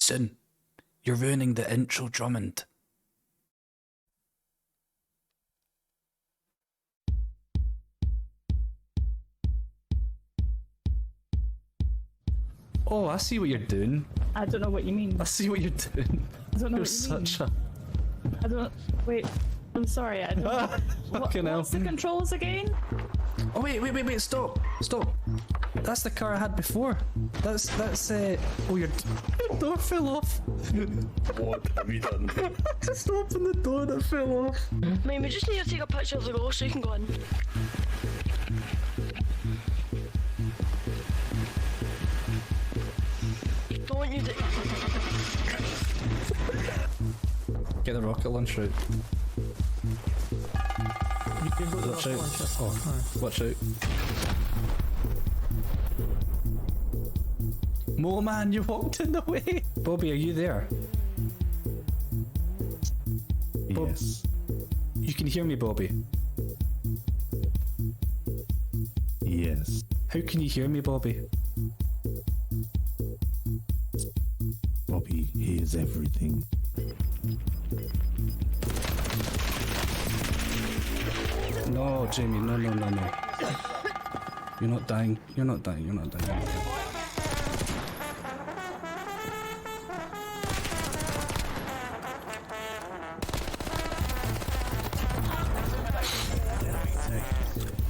Son, you're ruining the intro, Drummond. Oh, I see what you're doing. I don't know what you mean. I see what you're doing. I don't know You're what you mean. such a... I don't... Wait. I'm sorry, I don't... Fucking hell. What's the controls again? Oh, wait, stop. That's the car I had before. That's, oh, your door fell off. What have you done? Just opened the door and it fell off. Mate, we just need to take a picture of the ghost so you can go in. Don't want you to... Get the rocket launcher out. You can go to Watch the out. launcher. Oh, watch out. Mo man, you walked in the way. Bobby, are you there? Yes. You can hear me, Bobby. Yes. How can you hear me, Bobby? Bobby hears everything. No, Jamie, no. You're not dying. You're not dying.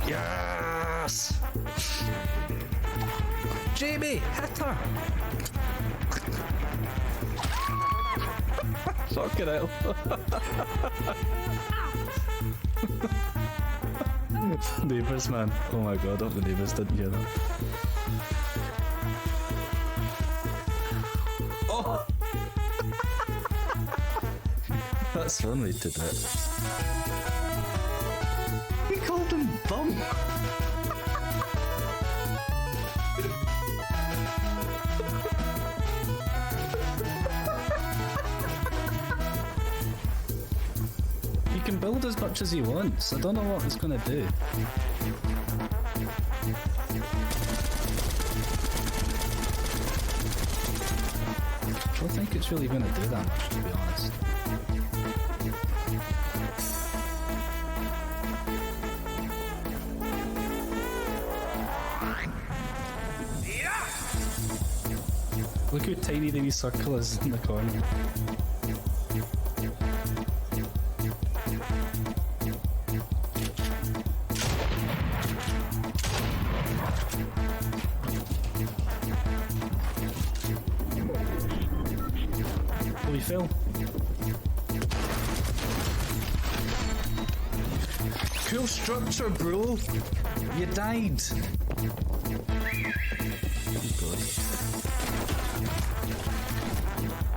Yes! Jamie, hit her! Fucking hell. Neighbours, man. Oh my god, I hope the neighbours didn't hear that. Oh! That's one way to do it. He called him bum! He can build as much as he wants. I don't know what he's gonna do. I don't think it's really gonna do that much, to be honest. Look how tiny the wee circle is in the corner. Oh, he fell. Cool structure, bro. You died.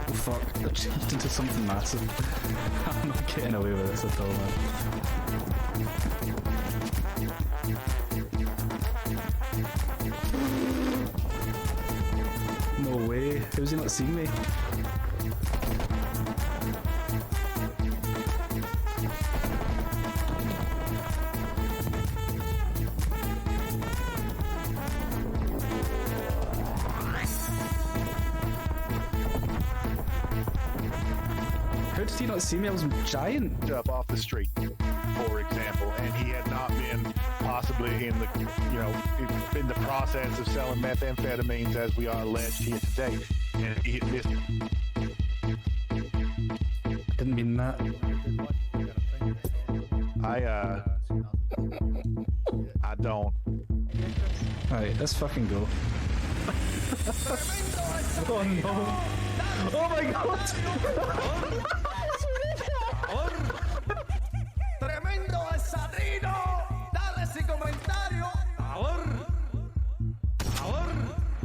Oh fuck, that changed into something massive. I'm not getting away with this at all, man. No way, how's he not seen me? How did he not see me? I was giant. Up off the street, for example, and he had not been possibly in the, in the process of selling methamphetamines as we are alleged here today. And he had missed. Didn't mean that. I don't. Alright, let's fucking go. Oh no. Oh my god! Tremendo asadino, dale ese comentario.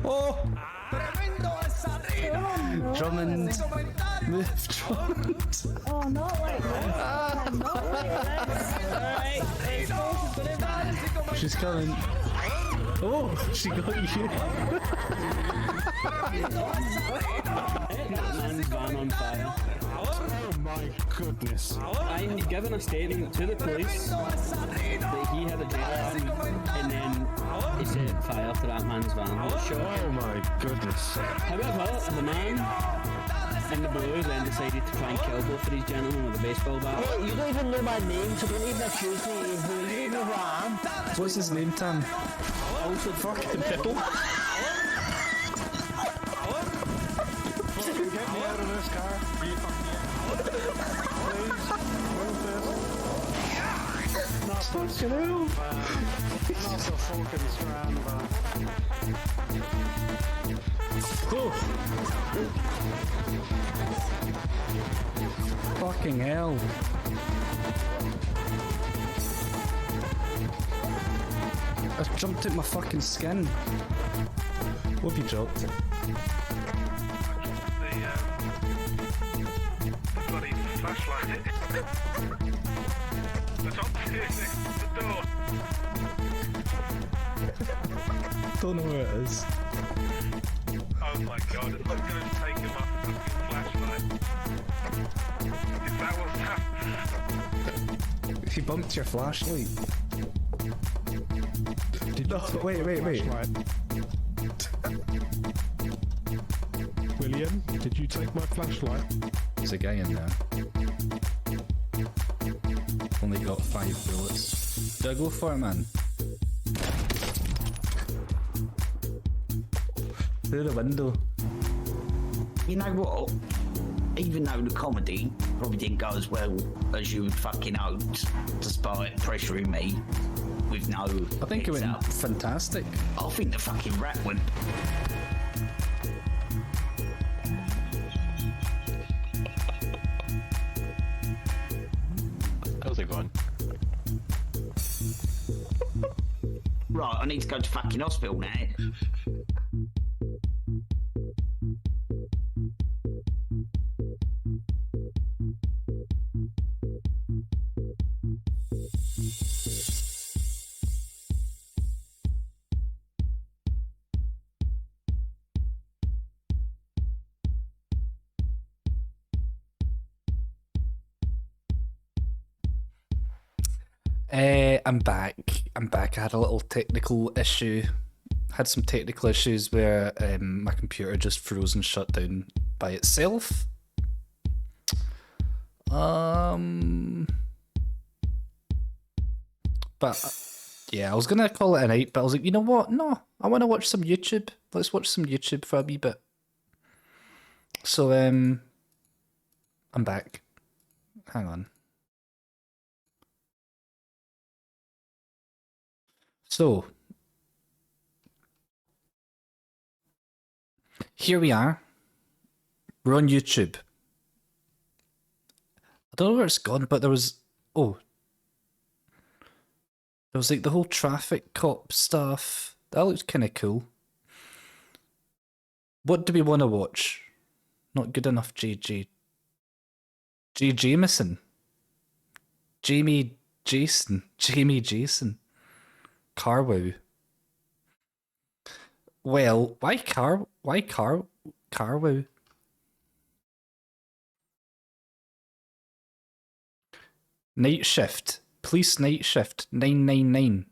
Oh! Tremendo asadino. Drummond! Move, Drummond! Oh, not like this. Not like this. Alright, it's gonna She's coming. Oh, she got you. Man's van on fire. Oh my goodness. I have given a statement to the police that he had a jail and then he set fire to that man's van. Oh my goodness. However, the man in the blue, then decided to try and kill both of these gentlemen with a baseball bat. Hey, you don't even know my name, so don't even accuse me. You don't even know who I am. What's his name, Tam? Also, fucking fiddle. Get me out of this car. Please, move this. Not the fucking strand, Fucking hell. I jumped at my fucking skin. What have you dropped? The bloody flashlight. The top next to the door. Don't know where it is. Oh my god, it's not going to take him off the fucking flashlight. If that was that. If you bumped your flashlight. Did you wait. William, did you take my flashlight? There's a guy in there. Only got 5 bullets. Do I go for it, man? Through the window. You know what? Even though the comedy probably didn't go as well as you fucking hoped, despite pressuring me with no I think it heads went up, fantastic. I think the fucking rap went. How's it going? Right, I need to go to fucking hospital now. I'm back. I had a little technical issue. Had some technical issues where my computer just froze and shut down by itself. But yeah, I was gonna call it a night, but I was like, you know what? No, I want to watch some YouTube. Let's watch some YouTube for a wee bit. So I'm back. Hang on. So, here we are. We're on YouTube. I don't know where it's gone, but there was... Oh. There was like the whole traffic cop stuff. That looks kind of cool. What do we want to watch? Not good enough, JJ. J. Jameson. Jamie Jason. Carwow. Well, why Carwow? Night shift. Police night shift 999.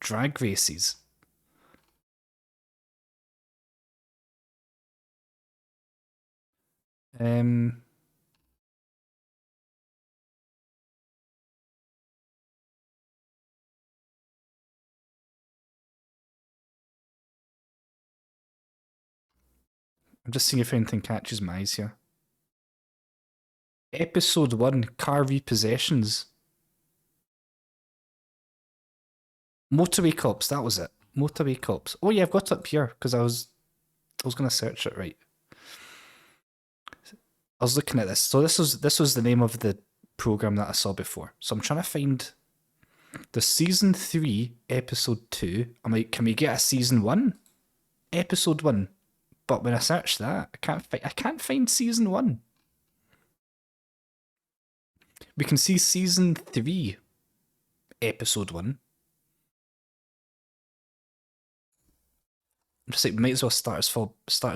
Drag races. I'm just seeing if anything catches my eyes here. Episode 1, car repossessions. Motorway cops, that was it. Motorway cops. Oh yeah, I've got it up here because I was gonna search it right. I was looking at this. So this was the name of the program that I saw before. So I'm trying to find the season 3, episode 2. I'm like, can we get a season 1? Episode 1. But when I search that, I can't find season 1. We can see season 3, episode 1. I'm just like, might as well start as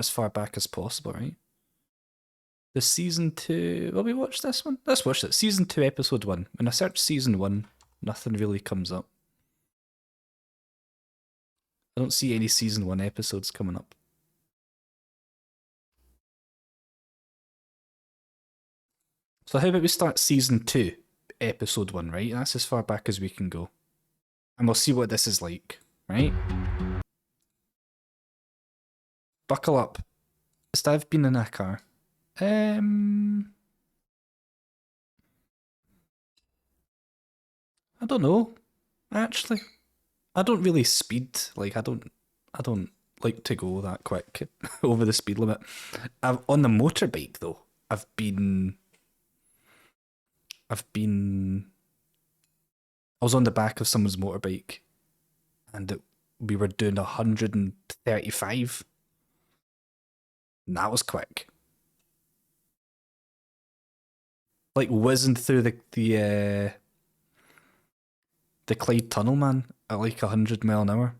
far back as possible, right? The season 2. Will we watch this one? Let's watch it. Season 2, episode 1. When I search season 1, nothing really comes up. I don't see any season 1 episodes coming up. So how about we start season 2, episode 1, right? That's as far back as we can go. And we'll see what this is like, right? Buckle up. Just I've been in a car. I don't know. Actually, I don't really speed. Like I don't like to go that quick over the speed limit. On the motorbike though, I was on the back of someone's motorbike, and we were doing 135. And that was quick. Like whizzing through the Clyde Tunnel, man, at like 100 mile an hour.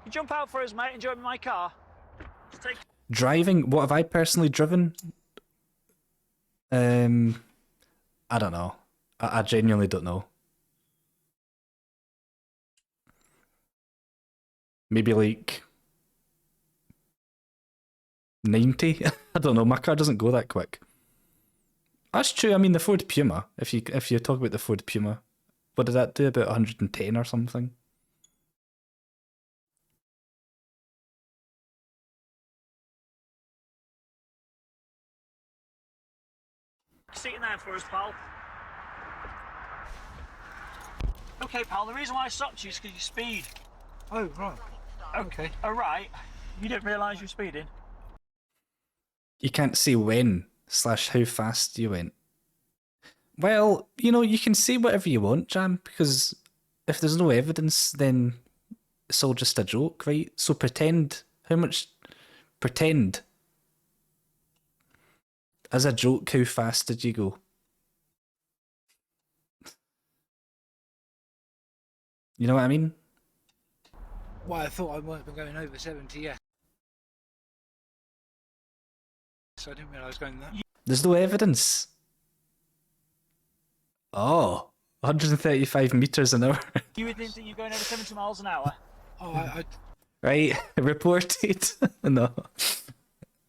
You jump out for us, mate. Enjoy my car. Driving, what have I personally driven? I don't know. I genuinely don't know. Maybe like 90? I don't know, my car doesn't go that quick. That's true, I mean the Ford Puma, if you talk about the Ford Puma, what did that do, about 110 or something? Sitting there for us, pal. Okay, pal, the reason why I stopped you is because you speed. Oh, right. Okay. Alright. You didn't realise you were speeding? You can't say when / how fast you went. Well, you know, you can say whatever you want, Jam, because if there's no evidence, then it's all just a joke, right? So pretend. Pretend. As a joke, how fast did you go? You know what I mean? Well, I thought I might have been going over 70, yeah. So I didn't realise I was going that. There's no evidence. Oh, 135 meters an hour. You didn't think you were going over 70 miles an hour? Oh, I Right, reported. No.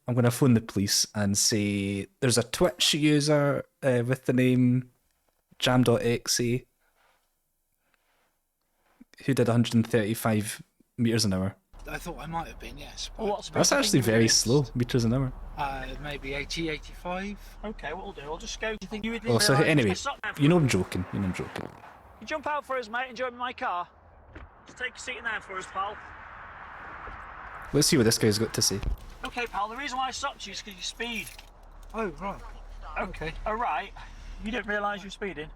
I'm going to phone the police and say there's a Twitch user with the name jam.exe who did 135 meters an hour. I thought I might have been, yes. Well, what's That's actually very slow, meters an hour. Maybe 80, 85. Okay, what we'll do, I'll just go. Do you think you didn't Oh, so realise anyway, I stopped there for you know I'm joking. You jump out for us, mate. Enjoy my car. Just take a seat in there for us, pal. Let's see what this guy's got to say. Okay, pal, the reason why I stopped you is because you speed. Oh, right. Okay. Alright. You didn't realise you were speeding?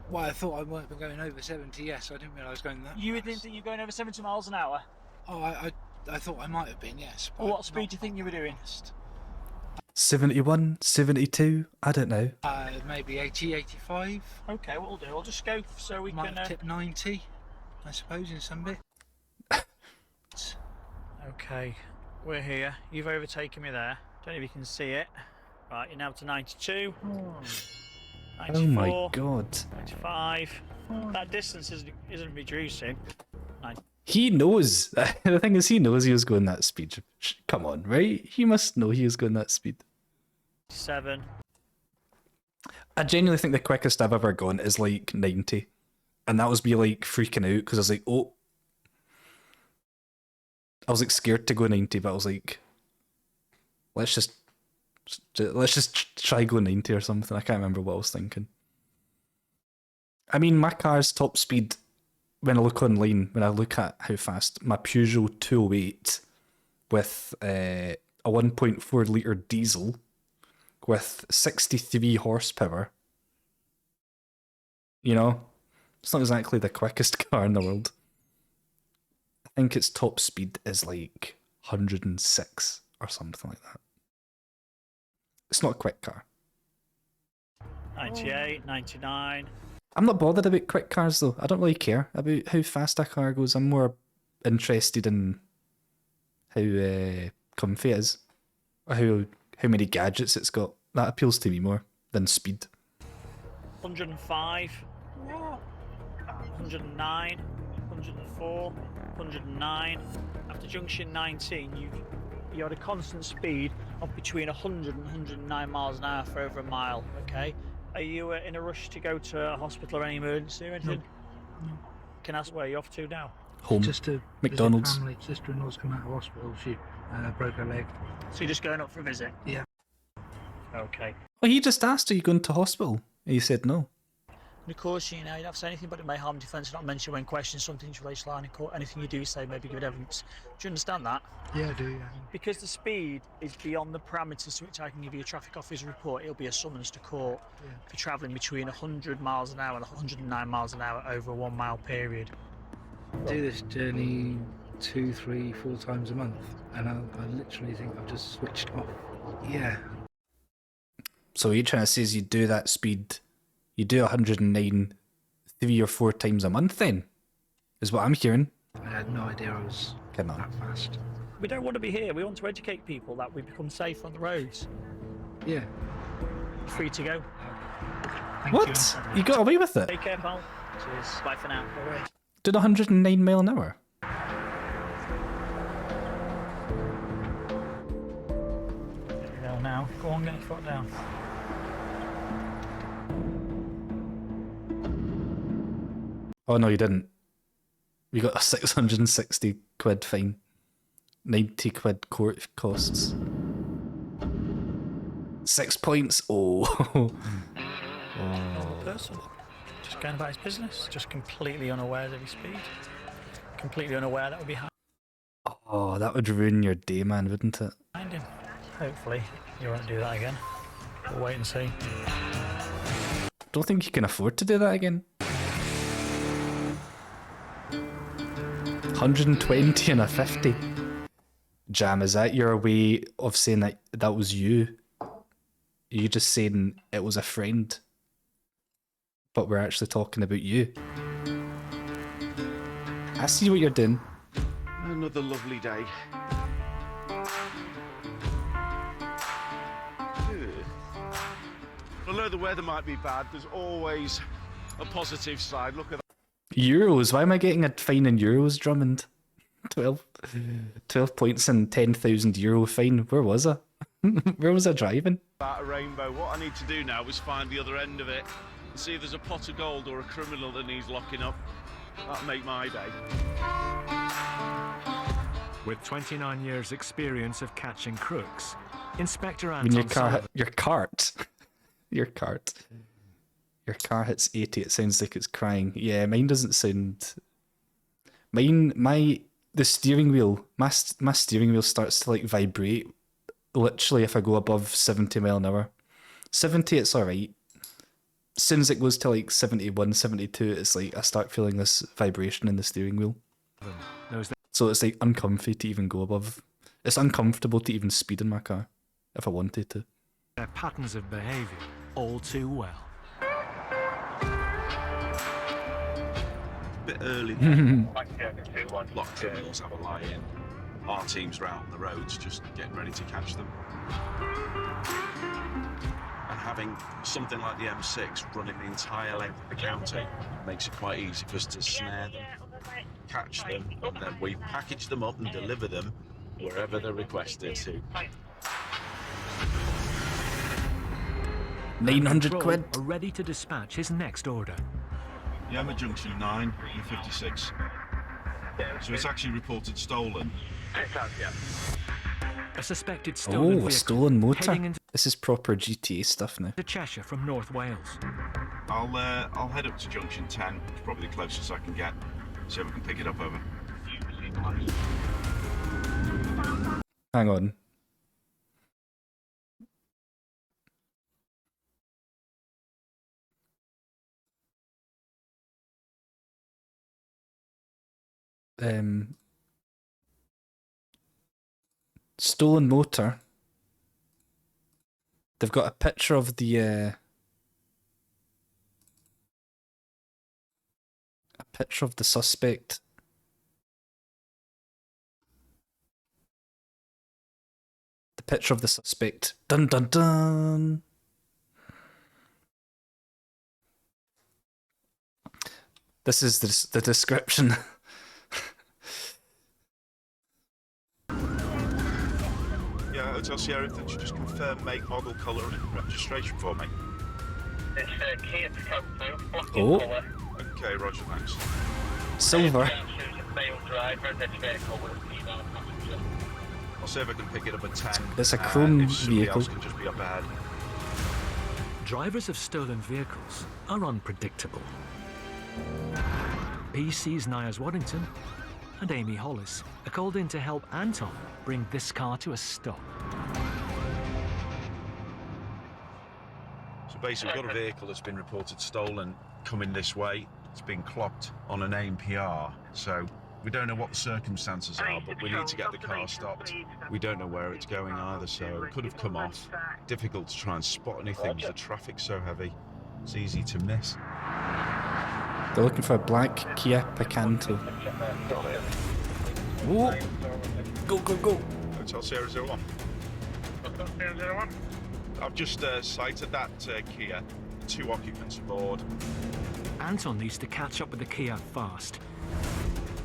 Well, I thought I might have been going over 70, yes. I didn't realise I was going that. You didn't think you were going over 70 miles an hour? Oh, I thought I might have been, yes. Well, what speed do you think you were doing? 71, 72, I don't know. Maybe 80, 85. Okay, what we'll do, I'll just go so we Might can... have tipped 90, I suppose, in some bit. Okay, we're here. You've overtaken me there. Don't know if you can see it. Right, you're now to 92. 94, Oh my god. 95. That distance isn't reducing. He knows. The thing is, he knows he was going that speed. Come on, right? He must know he was going that speed. 7. I genuinely think the quickest I've ever gone is like 90. And that was me like freaking out because I was like, oh. I was like scared to go 90, but I was like, let's just try go 90 or something. I can't remember what I was thinking. I mean, my car's top speed, when I look online, when I look at how fast, my Peugeot 208 with a 1.4 litre diesel with 63 horsepower, you know, it's not exactly the quickest car in the world. I think its top speed is like 106 or something like that. It's not a quick car. 98, 99. I'm not bothered about quick cars though. I don't really care about how fast a car goes. I'm more interested in how comfy it is, or how many gadgets it's got. That appeals to me more than speed. 105. 109. 104. 109. After junction 19, you're at a constant speed of between 100 and 109 miles an hour for over a mile, okay? Are you in a rush to go to a hospital or any emergency or anything? No. Can I ask where you're off to now? Home. Just to McDonald's. visit family. Sister-in-law's come out of hospital. She broke her leg. So you're just going up for a visit? Yeah. Okay. Well, he just asked, are you going to hospital? And he said no. And of course, you know, you don't have to say anything but it may harm defence, not mention when questioned something to racial line in court. Anything you do say may be good evidence. Do you understand that? Yeah, I do, yeah. Because the speed is beyond the parameters to which I can give you a traffic officer report, it'll be a summons to court for travelling between 100 miles an hour and 109 miles an hour over a 1 mile period. I do this journey 2, 3, 4 times a month, and I literally think I've just switched off. Yeah. So what you're trying to say is you do that speed, you do 109 3 or 4 times a month then? Is what I'm hearing. I had no idea I was Come on. that fast. We don't want to be here. We want to educate people that we become safe on the roads. Yeah. Free to go. Thank What? You got away with it? Take care, pal. Cheers. Bye for now. Bye. Did 109 mile an hour? There we go now. Go on, get your foot down. Oh no, you didn't. You got a 660 quid fine. 90 quid court costs. 6 points. Oh. Normal person. Just going about his business. Just completely unaware of his speed. Completely unaware that would be Oh, that would ruin your day, man, wouldn't it? behind him. Hopefully, you won't do that again. We'll wait and see. Don't think you can afford to do that again. 120 and a 50. Jam, is that your way of saying that that was you? Are you just saying it was a friend? But we're actually talking about you. I see what you're doing. Another lovely day. Although the weather might be bad, there's always a positive side. Look at that. Euros? Why am I getting a fine in euros, Drummond? 12 points and 10,000 euro fine. Where was I? Where was I driving? That rainbow. What I need to do now is find the other end of it and see if there's a pot of gold or a criminal that needs locking up. That'll make my day. With 29 years' experience of catching crooks, Inspector When Anton your car, Sullivan... your car hits 80, it sounds like it's crying. Yeah, mine doesn't sound. The steering wheel, my steering wheel starts to like vibrate. Literally, if I go above 70 mile an hour, 70 it's all right. As soon as it goes to like 71, 72, it's like I start feeling this vibration in the steering wheel. So it's like uncomfy to even go above. It's uncomfortable to even speed in my car if I wanted to. Their patterns of behaviour all too well. Bit early. A lot of criminals have a lie in. Our team's round the roads just getting ready to catch them. And having something like the M6 running the entire length of the county makes it quite easy for us to snare them, catch them, and then we package them up and deliver them wherever they're requested to. 900 quid. Are ready to dispatch his next order. Yeah, I'm at junction 9 and 56. So it's actually reported stolen. A suspected stolen vehicle a stolen motor. heading into This is proper GTA stuff now. Cheshire from North Wales. I'll head up to junction 10. It's probably the closest I can get. So we can pick it up over. Hang on. Stolen motor. They've got a picture of the a picture of the suspect. The picture of the suspect. Dun dun dun. This is the description. Hotel Sierra, could you just confirm make, model, colour and registration for me? It's Kia Picanto, black Oh. in colour. Okay, roger, thanks. Silver. Choose a male driver, this vehicle with a female passenger. I'll see if I can pick it up at 10. It's a chrome if somebody vehicle. else can just be up ahead. Drivers of stolen vehicles are unpredictable. PC's Nias Waddington and Amy Hollis are called in to help Anton bring this car to a stop. So basically, we've got a vehicle that's been reported stolen coming this way. It's been clocked on an AMPR, so we don't know what the circumstances are, but we need to get the car stopped. We don't know where it's going either, so it could have come off. Difficult to try and spot anything because the traffic's so heavy. It's easy to miss. They're looking for a black Kia Picanto. Whoa! Go, go, go! Hotel Sierra 01. Hotel Sierra 01. I've just sighted that Kia. 2 occupants aboard. Anton needs to catch up with the Kia fast.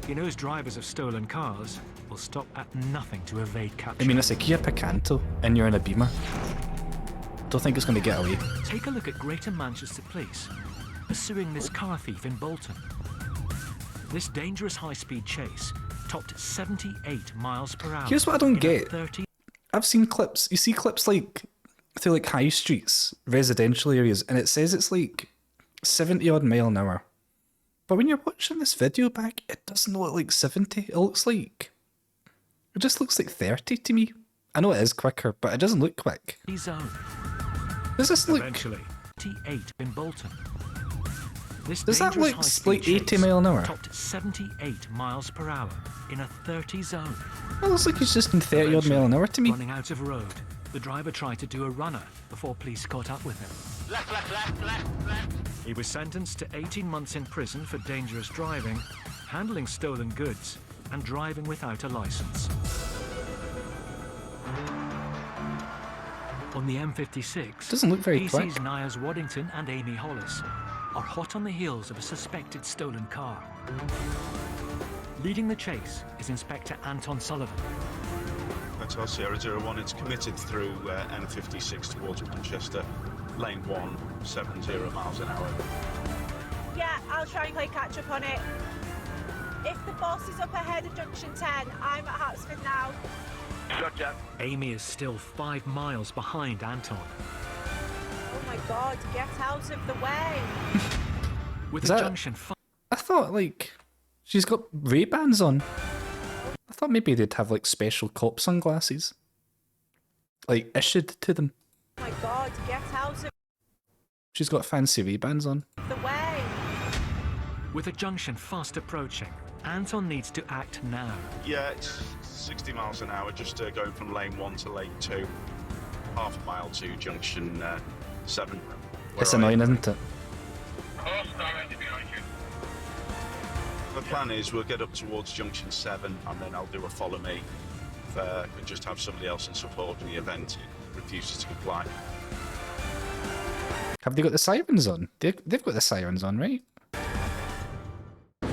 He knows drivers of stolen cars will stop at nothing to evade capture. I mean, it's a Kia Picanto, and you're in a Beamer. Don't think it's going to get away. Take a look at Greater Manchester Police pursuing this car thief in Bolton. This dangerous high-speed chase topped 78 miles per hour. Here's what I don't in a get. 30 I've seen clips. You see clips like through like high streets, residential areas, and it says it's like 70 odd mile an hour. But when you're watching this video back, it doesn't look like 70. It looks like... It just looks like 30 to me. I know it is quicker, but it doesn't look quick. zone. Does this look... Eventually, 88 in Bolton. This Does that dangerous look high-speed like 80 chase mile an hour? Topped 78 miles per hour in a 30 zone. It looks like it's just in 30 odd mile an hour to me. Running out of road, the driver tried to do a runner before police caught up with him. Left, left, left, left, left. He was sentenced to 18 months in prison for dangerous driving, handling stolen goods, and driving without a license. On the M56, Doesn't look very PC's quick. Nias Waddington and Amy Hollis are hot on the heels of a suspected stolen car. Leading the chase is Inspector Anton Sullivan. Hotel Sierra 01, it's committed through N56 towards Manchester, lane 1, 70 miles an hour. Yeah, I'll try and play catch up on it. If the boss is up ahead of junction 10, I'm at Hatsford now. Roger. Amy is still 5 miles behind Anton. Oh my god, get out of the way. With Is a that- junction I thought, like, she's got Ray-Bans on. I thought maybe they'd have, like, special cop sunglasses. Like, issued to them. Oh my god, get out of She's got fancy Ray-Bans on. the way. With a junction fast approaching, Anton needs to act now. Yeah, it's 60 miles an hour, just going from lane 1 to lane 2. Half a mile to junction 7. It's annoying, isn't it? Horse directly behind you. The plan is we'll get up towards junction 7 and then I'll do a follow me and just have somebody else in support in the event it refuses to comply. Have they got the sirens on? They've got the sirens on, right? Or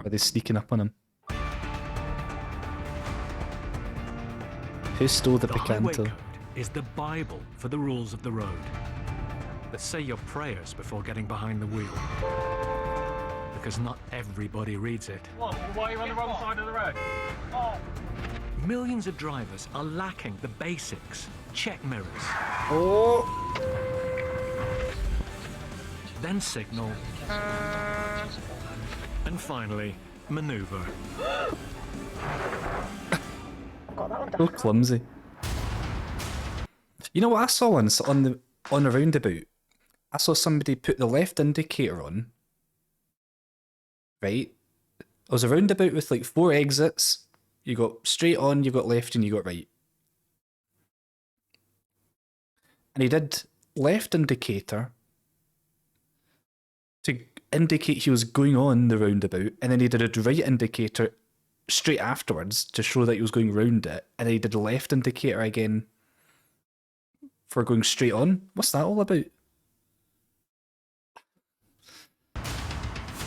are they sneaking up on him? Who stole the highway Picanto? code is the Bible for the rules of the road. But say your prayers before getting behind the wheel. Because not everybody reads it. What? Why are you on the wrong side of the road? Oh. Millions of drivers are lacking the basics. Check mirrors. Oh! Then signal. And finally, maneuver. So clumsy. You know what I saw on the roundabout? I saw somebody put the left indicator on. Right? It was a roundabout with like 4 exits. You got straight on, you got left, and you got right. And he did left indicator to indicate he was going on the roundabout, and then he did a right indicator straight afterwards to show that he was going round it, and then he did a left indicator again for going straight on. What's that all about?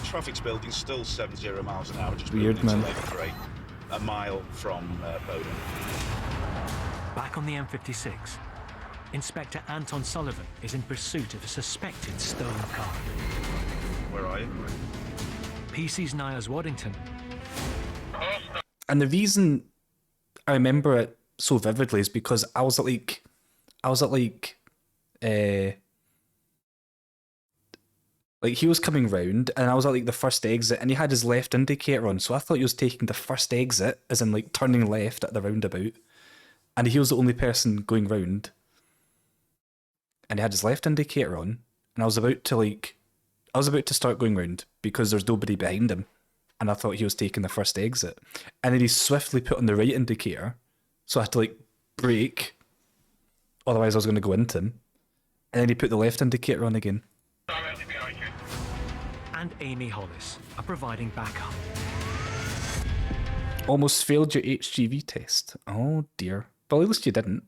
Traffic's building still 70 miles an hour, just Weird, moving into man. lane 3, a mile from Bowden. Back on the M56, Inspector Anton Sullivan is in pursuit of a suspected stolen car. Where are you? PC's Niles Waddington. And the reason I remember it so vividly is because I was at he was coming round and I was at like the first exit and he had his left indicator on, so I thought he was taking the first exit, as in like turning left at the roundabout, and he was the only person going round. And he had his left indicator on, and I was about to start going round because there's nobody behind him, and I thought he was taking the first exit. And then he swiftly put on the right indicator, so I had to like brake, otherwise I was going to go into him. And then he put the left indicator on again. And Amy Hollis are providing backup. Almost failed your HGV test. Oh dear. But at least you didn't.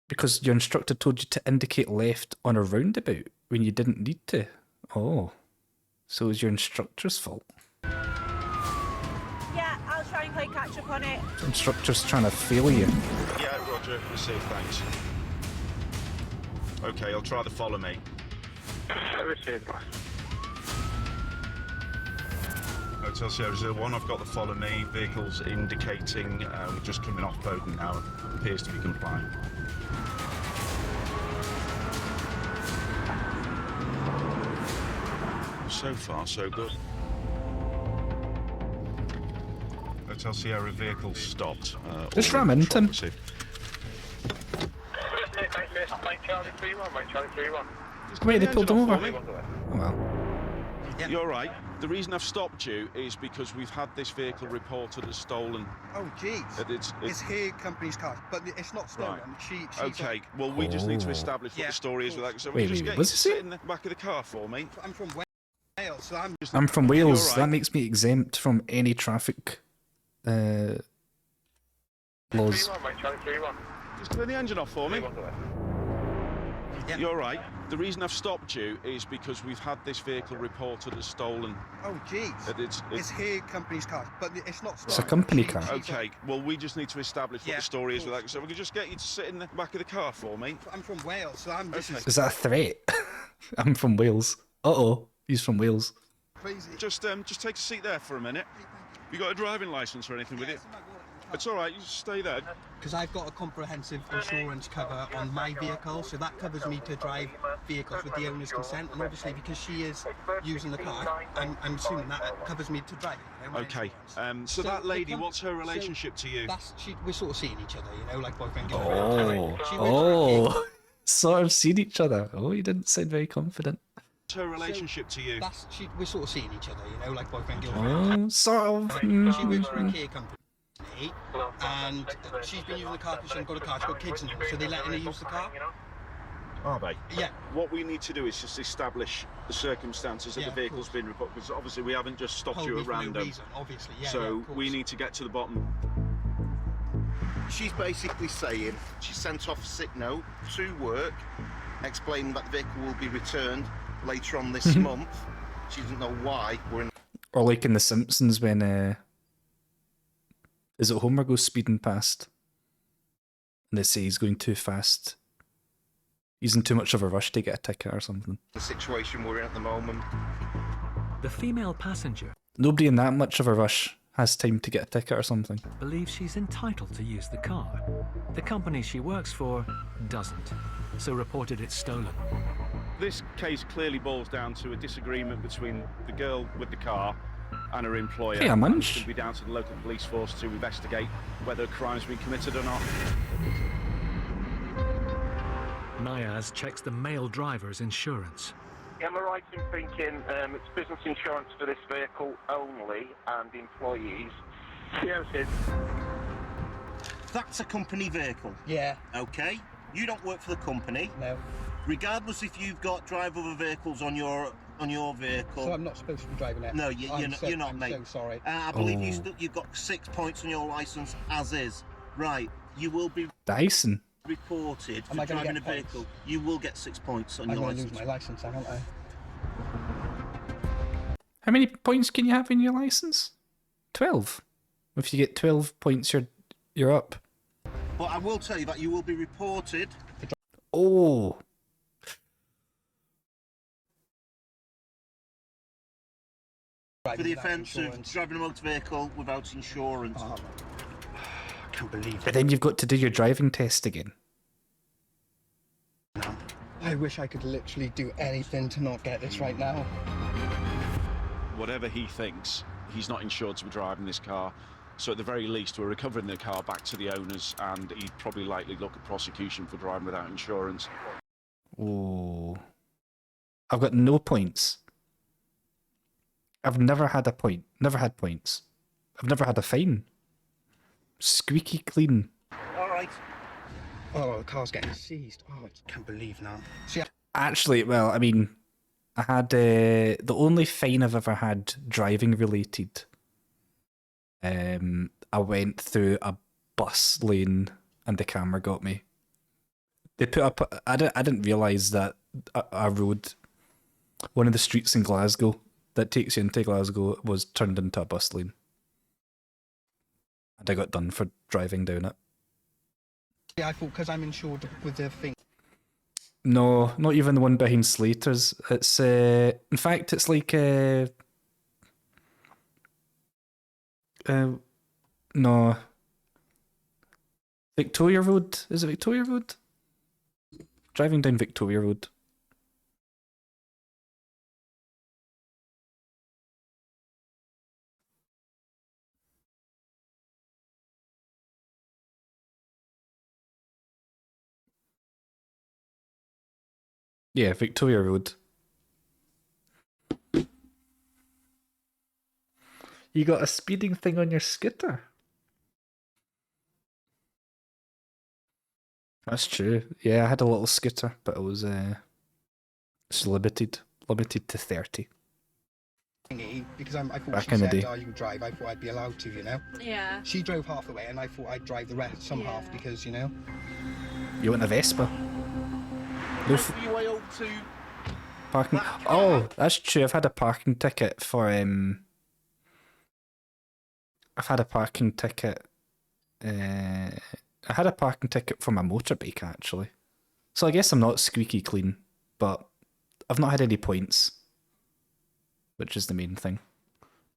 Because your instructor told you to indicate left on a roundabout when you didn't need to. Oh. So it was your instructor's fault. Yeah, I'll try and play catch up on it. The instructor's trying to fail you. Yeah, roger. Received, thanks. Okay, I'll try the follow me. Received, boss. Hotel Sierra 01, I've got the follow me. Vehicles indicating we're just coming off Bowden now. Appears to be complying. So far, so good. Hotel Sierra vehicle stopped. Just ram into him. Wait, they pulled him over. Oh well. You're right. The reason I've stopped you is because we've had this vehicle reported as stolen. Oh, jeez. It's her company's car, but it's not stolen. Right. She's okay, well, we just need to establish what the story is with that. So we just get you to sit in the back of the car for me. I'm from Wales, so I'm from Wales. Right. That makes me exempt from any traffic laws. Just turn the engine off for me. You're right. The reason I've stopped you is because we've had this vehicle reported as stolen. Oh, jeez. It's her company's car, but it's not stolen. It's a company car. Okay, well, we just need to establish what the story is with that. So we can just get you to sit in the back of the car for me. I'm from Wales, so I'm just... Is that a threat? I'm from Wales. Uh-oh, he's from Wales. Crazy. Just take a seat there for a minute. Have you got a driving licence or anything with you? It's all right, you just stay there. Because I've got a comprehensive insurance cover on my vehicle, so that covers me to drive vehicles with the owner's consent, and obviously because she is using the car, I'm assuming that covers me to drive. You know, okay, so that lady, what's her relationship to you? We're sort of seeing each other, you know, like boyfriend, girlfriend. Sort of seen each other. Oh, you didn't sound very confident. What's her relationship to you? We're sort of seeing each other, you know, like boyfriend, girlfriend. Oh, sort of. She works for a care company. And she's been using the car because she hasn't got a car, she's got kids and all, so they're letting her use the car. Are they? Yeah. What we need to do is just establish the circumstances that the vehicle's been reported, because obviously we haven't just stopped you at random. No reason, obviously, so we need to get to the bottom. She's basically saying she sent off a sick note to work, explaining that the vehicle will be returned later on this month. She doesn't know why. Or like in The Simpsons when is it Homer goes speeding past and they say he's going too fast. He's in too much of a rush to get a ticket or something. The situation we're in at the moment. The female passenger. Nobody in that much of a rush has time to get a ticket or something. Believes she's entitled to use the car. The company she works for doesn't, so reported it stolen. This case clearly boils down to a disagreement between the girl with the car and her employer. Hey, a munch. It's going to be down to the local police force to investigate whether a crime's been committed or not. Niaz checks the male driver's insurance. Am I right in thinking it's business insurance for this vehicle only and employees? Yes, it is. That's a company vehicle. Yeah. Okay. You don't work for the company. No. Regardless if you've got drive other vehicles on your vehicle. So I'm not supposed to be driving it? No, you're not, mate. I'm so sorry. I believe you've got 6 points on your licence as is. Right. You will be Dyson. reported for driving a vehicle. You will get 6 points on your licence. I'm going to lose my licence, aren't I? How many points can you have in your licence? 12. If you get 12 points, you're up. But I will tell you that you will be reported. Oh. For the offence of driving a motor vehicle without insurance. I can't believe But then you've got to do your driving test again. I wish I could literally do anything to not get this right now. Whatever he thinks, he's not insured to be driving this car. So at the very least, we're recovering the car back to the owners, and he'd probably likely look at prosecution for driving without insurance. Oh. I've got no points. I've never had a point. Never had points. I've never had a fine. Squeaky clean. All right. Oh, the car's getting seized. Oh, I can't believe now. See, Actually, well, I mean, I had the only fine I've ever had driving related. I went through a bus lane and the camera got me. They put up. I didn't realize that a road, one of the streets in Glasgow that takes you into Glasgow, was turned into a bus lane, and I got done for driving down it. I thought because I'm insured with the thing. No, not even the one behind Slater's. It's in fact, it's like no, Victoria Road. Is it Victoria Road? Driving down Victoria Road. Yeah, Victoria Road. You got a speeding thing on your scooter? That's true. Yeah, I had a little scooter, but it was it's limited to 30. Because I thought Back she in the said, day. "Oh, you can drive." I thought I'd be allowed to, you know. Yeah. She drove half the way, and I thought I'd drive the rest, some half, because you know. You want a Vespa? No f- Your way up to parking. Oh, that's true. I've had a parking ticket for I've had a parking ticket. I had a parking ticket for my motorbike actually. So I guess I'm not squeaky clean, but I've not had any points, which is the main thing.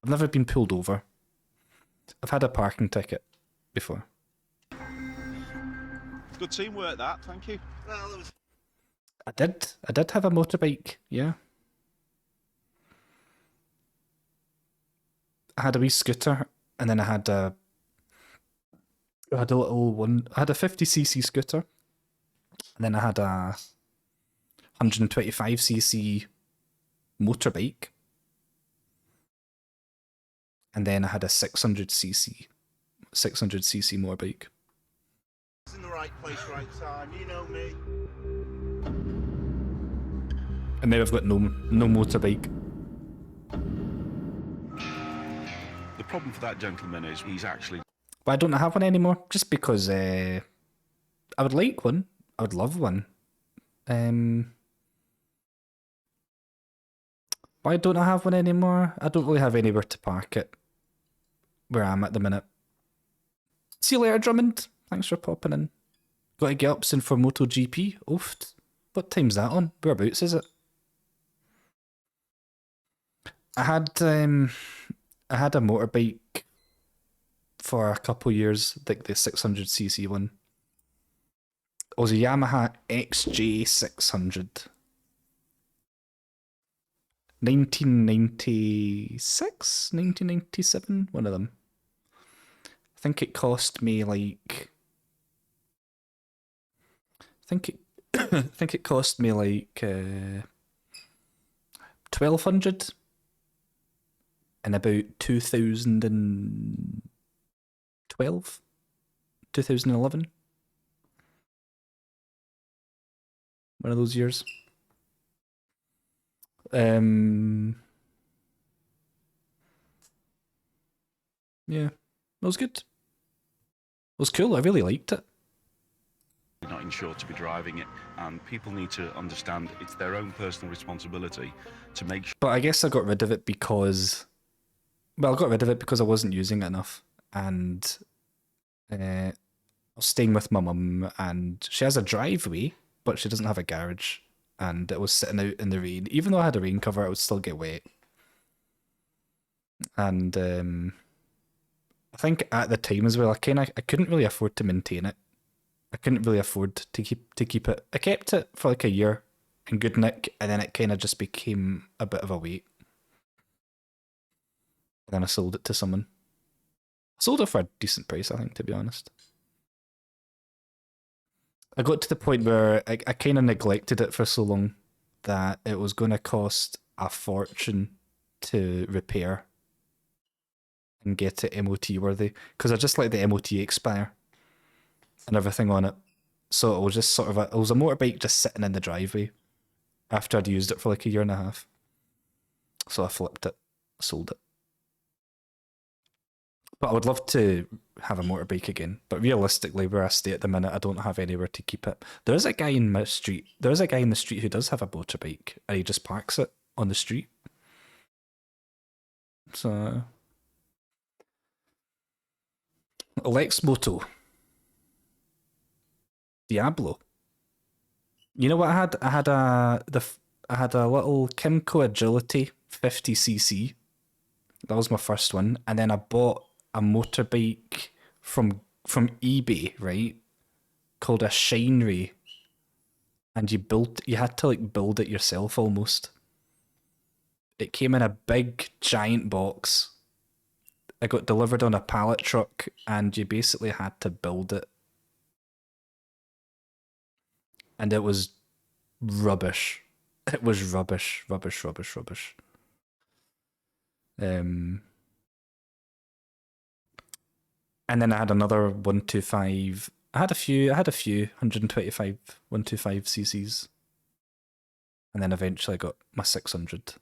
I've never been pulled over. I've had a parking ticket before. Good teamwork, that. Thank you. well, it was I did have a motorbike, yeah. I had a wee scooter, and then I had a little one. I had a 50cc scooter, and then I had a 125cc motorbike, and then I had a 600cc motorbike. in the right place, right time. You know me. And now I've got no motorbike. The problem for that gentleman is he's actually... But I don't have one anymore, just because I would like one. I would love one. Why don't I have one anymore? I don't really have anywhere to park it where I'm at the minute. See you later, Drummond. Thanks for popping in. Got to get up soon for MotoGP. Oof. What time's that on? Whereabouts is it? I had a motorbike for a couple years, like the 600cc one. It was a Yamaha XJ600. 1996? 1997? One of them. I think it cost me like... I think it cost me like 1,200 in about 2012, 2011. One of those years. Yeah, it was good. It was cool. I really liked it. not insured to be driving it, and people need to understand it's their own personal responsibility to make sure. But I guess I got rid of it because... Well, I got rid of it because I wasn't using it enough. And I was staying with my mum, and she has a driveway, but she doesn't have a garage, and it was sitting out in the rain. Even though I had a rain cover, it would still get wet. And I think at the time as well, I couldn't really afford to maintain it. I couldn't really afford to keep it. I kept it for like a year in good nick, and then it kind of just became a bit of a weight. And then I sold it to someone. I sold it for a decent price, I think, to be honest. I got to the point where I kind of neglected it for so long that it was going to cost a fortune to repair and get it MOT worthy, because I just let the MOT expire and everything on it. So it was just sort of it was a motorbike just sitting in the driveway after I'd used it for like a year and a half. So I flipped it, sold it. But I would love to have a motorbike again. But realistically, where I stay at the minute, I don't have anywhere to keep it. There is a guy in my street. There is a guy in the street who does have a motorbike, and he just parks it on the street. So Lex Moto. Diablo. You know what I had? I had a little Kimco Agility 50cc. That was my first one, and then I bought a motorbike from eBay, right? Called a Shinery, and you had to like build it yourself almost. It came in a big giant box. It got delivered on a pallet truck, and you basically had to build it. And it was rubbish. It was rubbish. And then I had another 125. I had a few 125, 125 cc's. And then eventually I got my 600.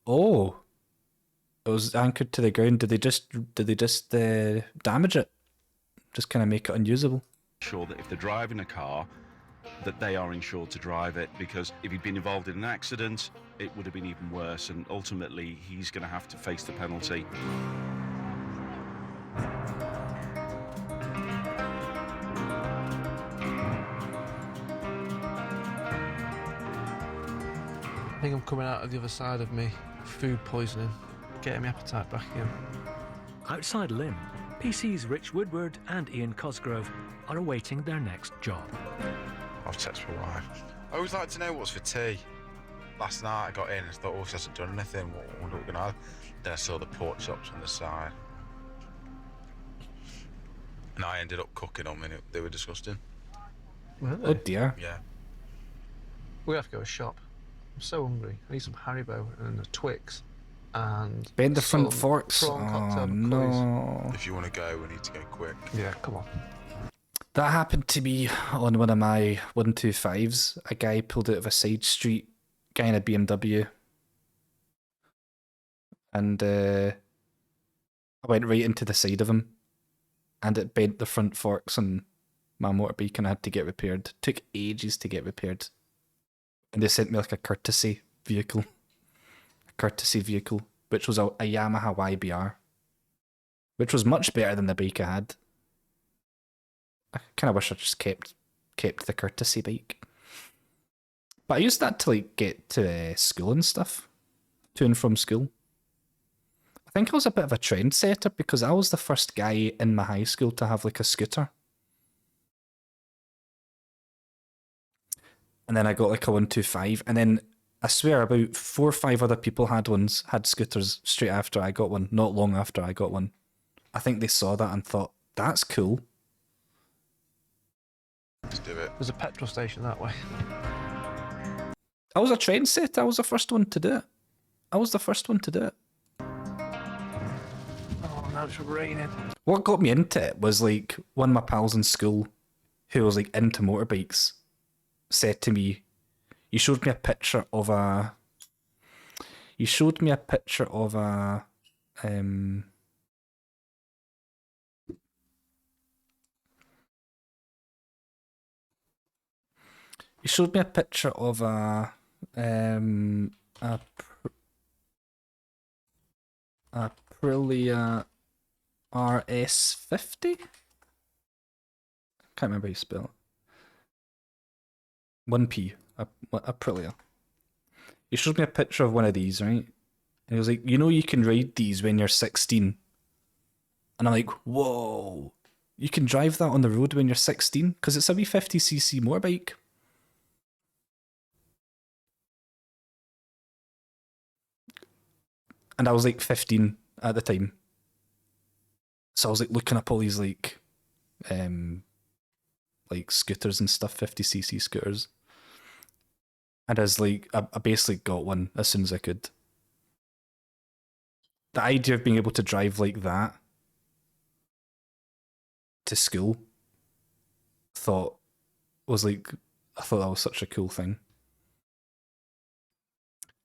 Oh, it was anchored to the ground. Did they just damage it? Just kind of make it unusable? Sure that if they're driving a car, that they are insured to drive it, because if he'd been involved in an accident, it would have been even worse, and ultimately he's going to have to face the penalty. I think I'm coming out of the other side of me. Food poisoning, getting my appetite back again. Outside Lim, PC's Rich Woodward and Ian Cosgrove are awaiting their next job. I've texted my wife. I always like to know what's for tea. Last night I got in and thought, oh, she hasn't done anything. What wonder what we're gonna have? Then I saw the pork chops on the side. And I ended up cooking them, and they were disgusting. Were they? Oh dear. Yeah. We have to go to shop. I'm so hungry. I need some Haribo and a Twix. And bend the front some forks. prawn cocktail Oh McCoys. no. If you want to go, we need to go quick. Yeah, come on. That happened to me on one of my 125s. A guy pulled out of a side street, guy in a BMW. And I went right into the side of him. And it bent the front forks on my motorbike, and I had to get repaired. Took ages to get repaired. And they sent me like a courtesy vehicle. Which was a Yamaha YBR. Which was much better than the bike I had. I kind of wish I just kept the courtesy bike. But I used that to like get to school and stuff. To and from school. I think I was a bit of a trendsetter because I was the first guy in my high school to have like a scooter. And then I got like a 125, and then I swear about 4 or 5 other people had scooters straight after I got one, not long after I got one. I think they saw that and thought, that's cool. Let's do it. There's a petrol station that way. I was a trendsetter. I was the first one to do it. Oh, now it's raining. What got me into it was like one of my pals in school who was like into motorbikes said to me, you showed me a picture of a Aprilia RS50? Can't remember how you spell it. 1P. Aprilia. He showed me a picture of one of these, right? And he was like, you know you can ride these when you're 16. And I'm like, whoa. You can drive that on the road when you're 16? Because it's a wee 50cc motorbike. And I was like 15 at the time. So I was like looking up all these like scooters and stuff, 50cc scooters. And I was like, I basically got one as soon as I could. The idea of being able to drive like that to school, I thought that was such a cool thing.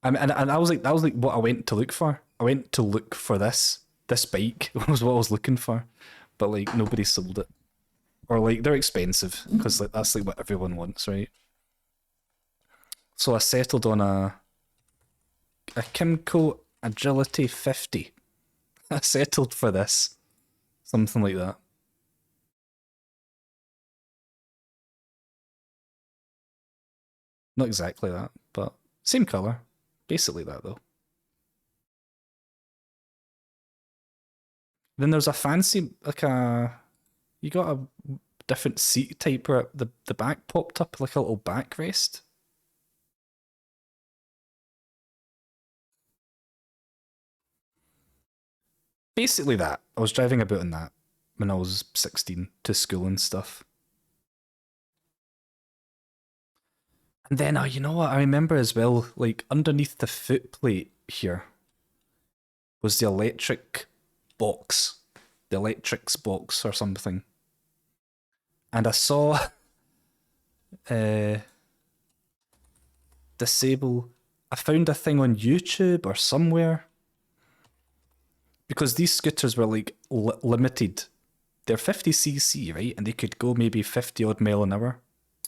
And I was like, that was like what I went to look for. I went to look for this bike was what I was looking for, but like nobody sold it, or like they're expensive because like that's like what everyone wants, right? So I settled on a Kimco Agility 50. I settled for this, something like that. Not exactly that, but same color. Basically that though. Then there's a fancy, like you got a different seat type where the back popped up like a little backrest. Basically that. I was driving about in that when I was 16 to school and stuff. And then, you know what? I remember as well, like underneath the footplate here was the electric box, the electrics box or something. And I saw disable. I found a thing on YouTube or somewhere because these scooters were like limited. They're 50cc, right? And they could go maybe 50 odd mile an hour,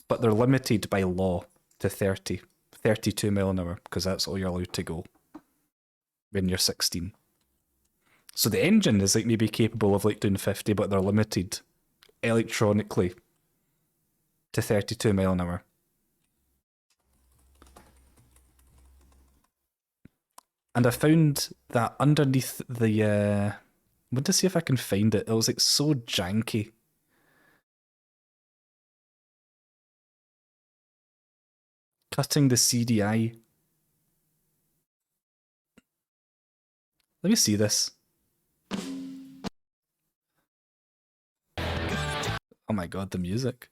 but they're limited by law to 32 mile an hour because that's all you're allowed to go when you're 16. So the engine is like maybe capable of like doing 50, but they're limited electronically to 32 mile an hour. And I found that underneath the I want to see if I can find it. It was like so janky. Cutting the CDI. Let me see this. Oh my god, the music.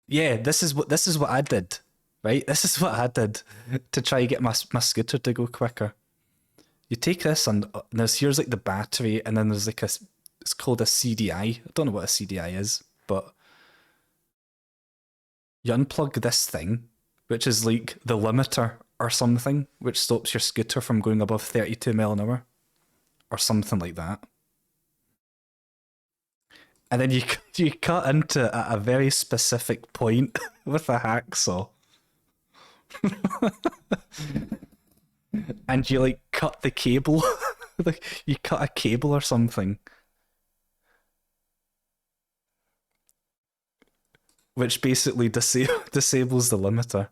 Yeah, this is what I did. Right? This is what I did to try and get my scooter to go quicker. You take this and here's like the battery, and then there's like it's called a CDI. I don't know what a CDI is, but you unplug this thing, which is like the limiter or something, which stops your scooter from going above 32 mile an hour or something like that. And then you cut into at a very specific point with a hacksaw. And you like cut the cable. Like you cut a cable or something. Which basically disables the limiter.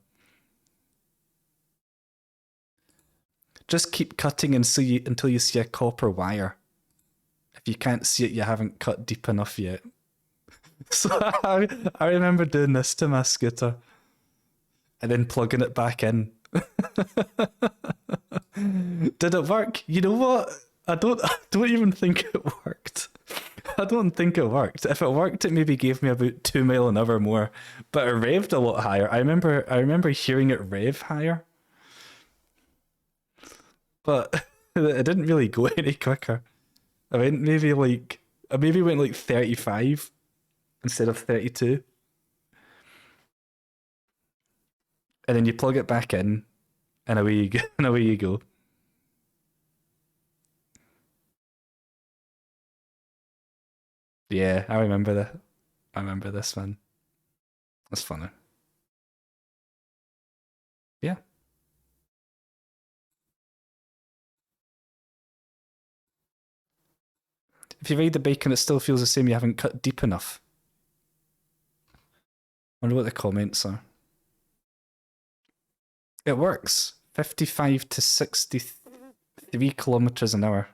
Just keep cutting until you see a copper wire. If you can't see it, you haven't cut deep enough yet. So I remember doing this to my scooter. And then plugging it back in. Did it work? You know what? I don't even think it worked. I don't think it worked. If it worked, it maybe gave me about 2 mile an hour more, but it revved a lot higher. I remember hearing it rev higher, but it didn't really go any quicker. I maybe went like 35 instead of 32. And then you plug it back in, and away you go. And away you go. Yeah, I remember that. I remember this one. That's funny. Yeah. If you ride the bike and it still feels the same, you haven't cut deep enough. I wonder what the comments are. It works. 55 to 63 kilometers an hour.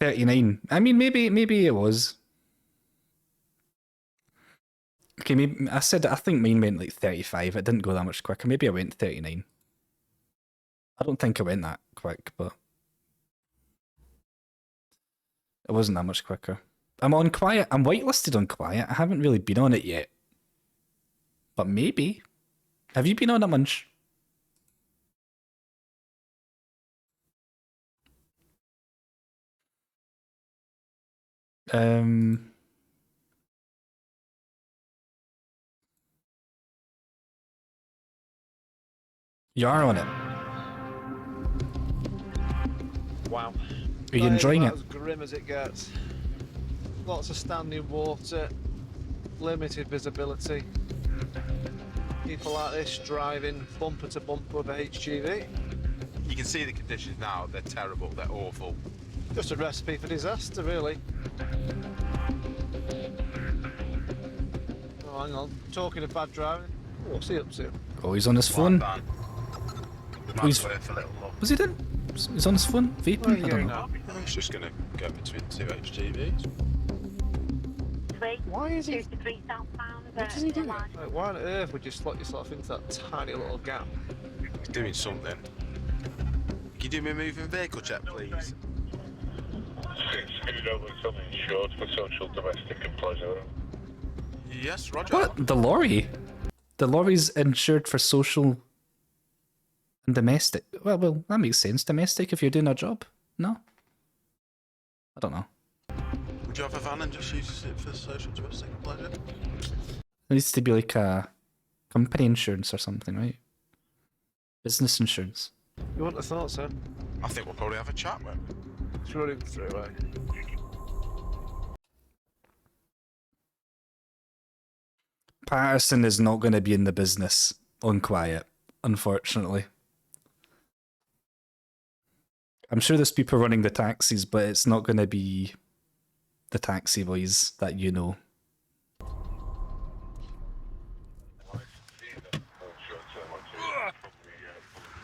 $39. I mean, maybe it was. Okay, maybe I think mine went like 35. It didn't go that much quicker. Maybe I went 39. I don't think I went that quick, but it wasn't that much quicker. I'm on quiet. I'm whitelisted on quiet. I haven't really been on it yet. But maybe. Have you been on it, Munch? You are on it. Wow. Are you enjoying it? As grim as it gets. Lots of standing water, limited visibility. People like this driving bumper to bumper with a HGV. You can see the conditions now. They're terrible. They're awful. Just a recipe for disaster, really. Oh, hang on. Talking of bad driving, what's he up to? Oh, he's on his phone. Was he done? He's on his phone? Vaping? I don't know. He's just going to go between two HGVs. Why is he? What does he do? Like, why on earth would you slot yourself into that tiny little gap? He's doing something. Can you do me a moving vehicle check, please? Insured for social, domestic and pleasure. Yes, Roger. What? The lorry? The lorry's insured for social and domestic. Well, that makes sense. Domestic if you're doing a job. No? I don't know. Would you have a van and just use it for social, domestic and pleasure? It needs to be like a company insurance or something, right? Business insurance. You wouldn't have thought so. I think we'll probably have a chat with him. Throw him through, eh? Patterson is not going to be in the business on quiet, unfortunately. I'm sure there's people running the taxis, but it's not going to be the taxi boys that you know. The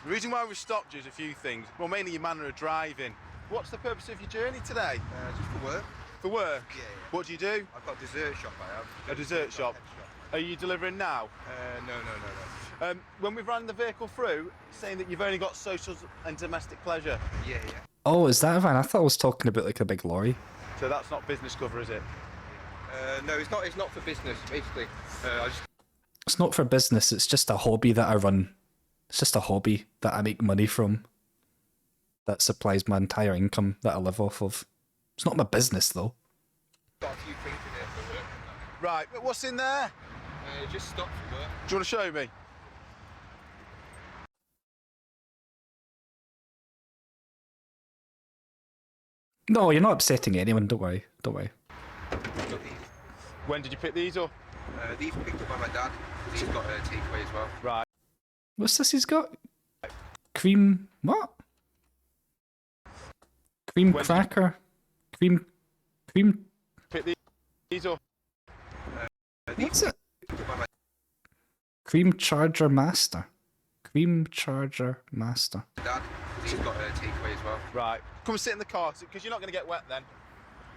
reason why we stopped you is a few things. Well, mainly your manner of driving. What's the purpose of your journey today? Just for work. For work? Yeah. What do you do? I've got a dessert shop, I have. A dessert shop? Are you delivering now? No. When we've run the vehicle through, it's saying that you've only got social and domestic pleasure. Yeah. Oh, is that a van? I thought I was talking about like a big lorry. So that's not business cover, is it? No, it's not for business, basically. It's not for business, it's just a hobby that I run. It's just a hobby that I make money from. That supplies my entire income that I live off of. It's not my business, though. Got a few things in there for work. Right, but what's in there? Just stock for work. Do you want to show me? No, you're not upsetting anyone, don't worry. Don't worry. When did you pick these up? These were picked up by my dad. He's got a takeaway as well. Right. What's this he's got? Cream... what? Cream cracker? Cream... Pick these up. What's it? Cream Charger Master. Cream Charger Master. Dad, he's got a takeaway as well. Right. Come and sit in the car, because you're not going to get wet then.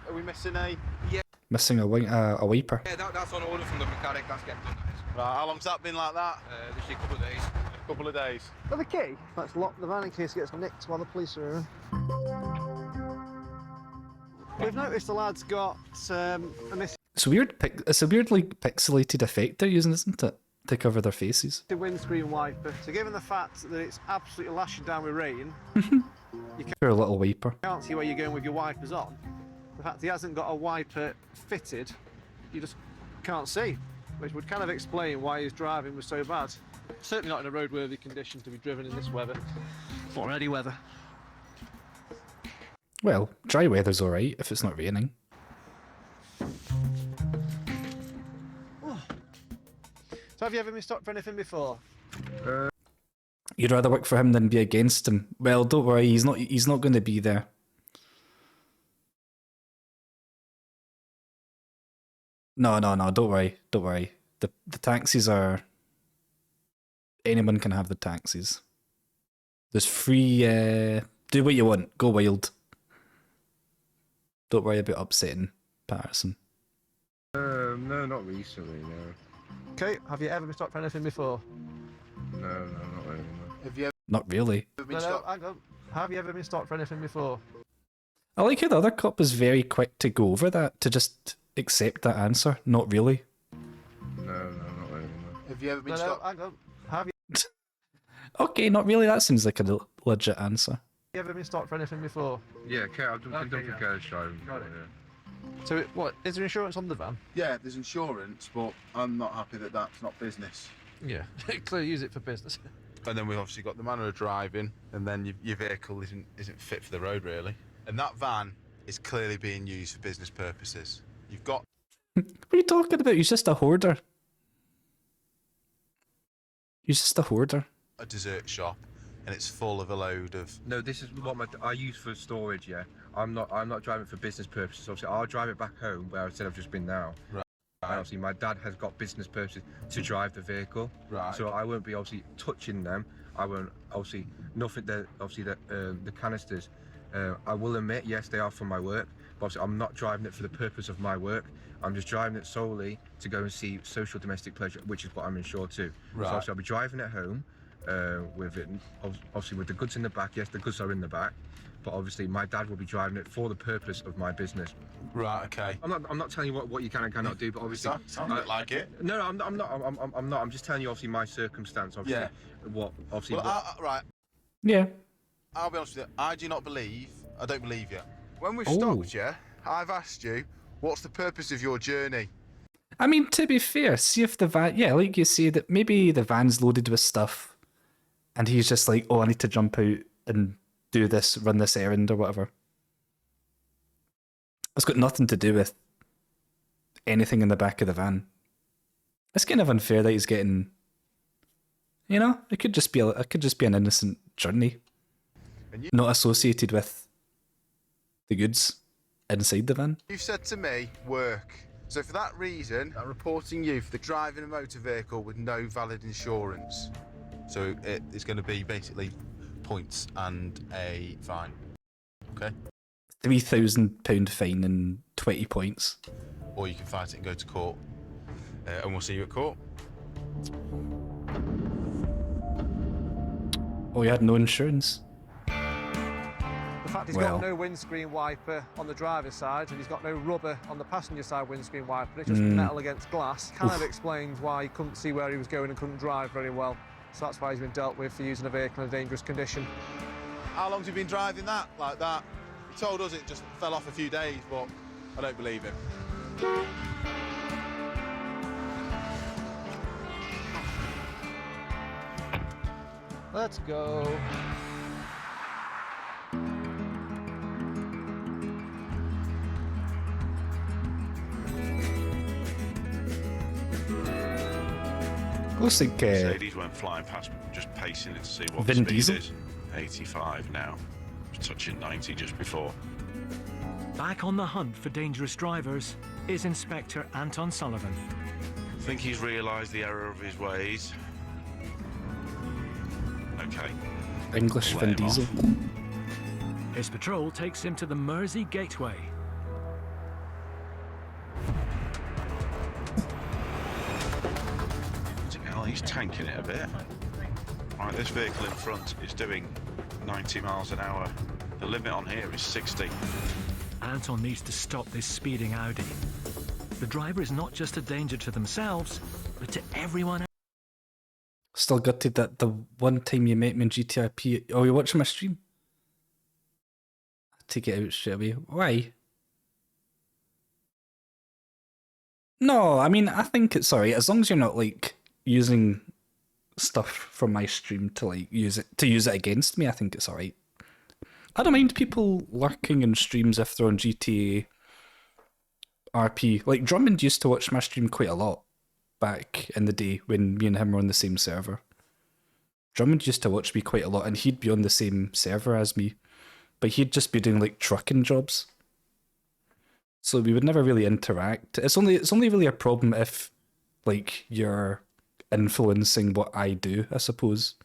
Are we missing a... Yeah. Missing a wiper. Yeah, that's on order from the mechanic. That's getting done. Right, how long's that been like that? Literally a couple of days. A couple of days. Well, the key? Let's lock the van in case it gets nicked while the police are around. We've noticed the lad's got a missing It's weird. It's a weirdly pixelated effect they're using, isn't it, to cover their faces? windscreen wiper. So given the fact that it's absolutely lashing down with rain, you For a little wiper. can't see where you're going with your wipers on. The fact he hasn't got a wiper fitted, you just can't see, which would kind of explain why his driving was so bad. Certainly not in a roadworthy condition to be driven in this weather, or any weather. Well, dry weather's alright if it's not raining. So have you ever been stopped for anything before? You'd rather work for him than be against him. Well, don't worry, he's not going to be there. No, don't worry. The taxis are... Anyone can have the taxis. There's free... do what you want. Go wild. Don't worry about upsetting Patterson. No, not recently, no. Okay, have you ever been stopped for anything before? No, not really, no. Have you Not really. No, hang on. Have you ever been stopped for anything before? I like how the other cop was very quick to go over that, to just accept that answer. Not really. No, not really, no. Have you ever been stopped? Hang on. Have you Okay, not really. That seems like a legit answer. ever been stopped for anything before? Yeah, okay, I've done for careless driving. Got it. Yeah. So, what, is there insurance on the van? Yeah, there's insurance, but I'm not happy that that's not business. Yeah, clearly use it for business. And then we've obviously got the manner of driving, and then your vehicle isn't fit for the road, really. And that van is clearly being used for business purposes. You've got... What are you talking about? He's just a hoarder. He's just a hoarder. A dessert shop, and it's full of a load of... No, this is what I use for storage, yeah. I'm not driving for business purposes. Obviously, I'll drive it back home, where I said I've just been now. Right. And obviously, my dad has got business purposes to drive the vehicle. Right. So I won't be obviously touching them. I won't obviously nothing. The canisters. I will admit, yes, they are for my work. But obviously, I'm not driving it for the purpose of my work. I'm just driving it solely to go and see social domestic pleasure, which is what I'm insured to. Right. So obviously, I'll be driving it home with it, obviously with the goods in the back. Yes, the goods are in the back. But obviously, my dad will be driving it for the purpose of my business. Right. Okay. I'm not telling you what you can and cannot do, but obviously, sounds like it. No, I'm not. I'm just telling you, obviously, my circumstance. Obviously, Well, right. Yeah. I'll be honest with you. I don't believe you. When we've stopped you, I've asked you, what's the purpose of your journey? I mean, to be fair, see if the van... Yeah, like you say, that maybe the van's loaded with stuff, and he's just like, oh, I need to jump out and do this, run this errand or whatever. It's got nothing to do with anything in the back of the van. It's kind of unfair that he's getting... You know, it could just be an innocent journey, not associated with the goods inside the van. You've said to me, work. So for that reason, I'm reporting you for the driving a motor vehicle with no valid insurance. So it's going to be basically points and a fine. Okay? £3,000 fine and 20 points. Or you can fight it and go to court. And we'll see you at court. Oh, you had no insurance? The fact he's got no windscreen wiper on the driver's side and he's got no rubber on the passenger side windscreen wiper, it's just metal against glass, kind of explains why he couldn't see where he was going and couldn't drive very well. So that's why he's been dealt with for using a vehicle in a dangerous condition. How long have you been driving that like that? He told us it just fell off a few days, but I don't believe him. Let's go. Looks like Mercedes went flying past me, just pacing it to see what Vin the speed Diesel? is. 85 now, touching 90 just before. Back on the hunt for dangerous drivers is Inspector Anton Sullivan. I think he's realised the error of his ways. Okay. English Let Vin him Diesel. off. His patrol takes him to the Mersey Gateway. Hell, he's tanking it a bit. Right, this vehicle in front is doing 90 miles an hour. The limit on here is 60. Anton needs to stop this speeding Audi. The driver is not just a danger to themselves, but to everyone else. Still gutted that the one time you met me in GTRP... Oh, you're watching my stream? I take it out straight away. Why? No, I mean, I think it's alright. As long as you're not, like, using stuff from my stream to, like, use it against me, I think it's alright. I don't mind people lurking in streams if they're on GTA RP. Like, Drummond used to watch my stream quite a lot. back in the day when me and him were on the same server. Drummond used to watch me quite a lot, and he'd be on the same server as me, but he'd just be doing like trucking jobs. So we would never really interact. It's only really a problem if like you're influencing what I do, I suppose.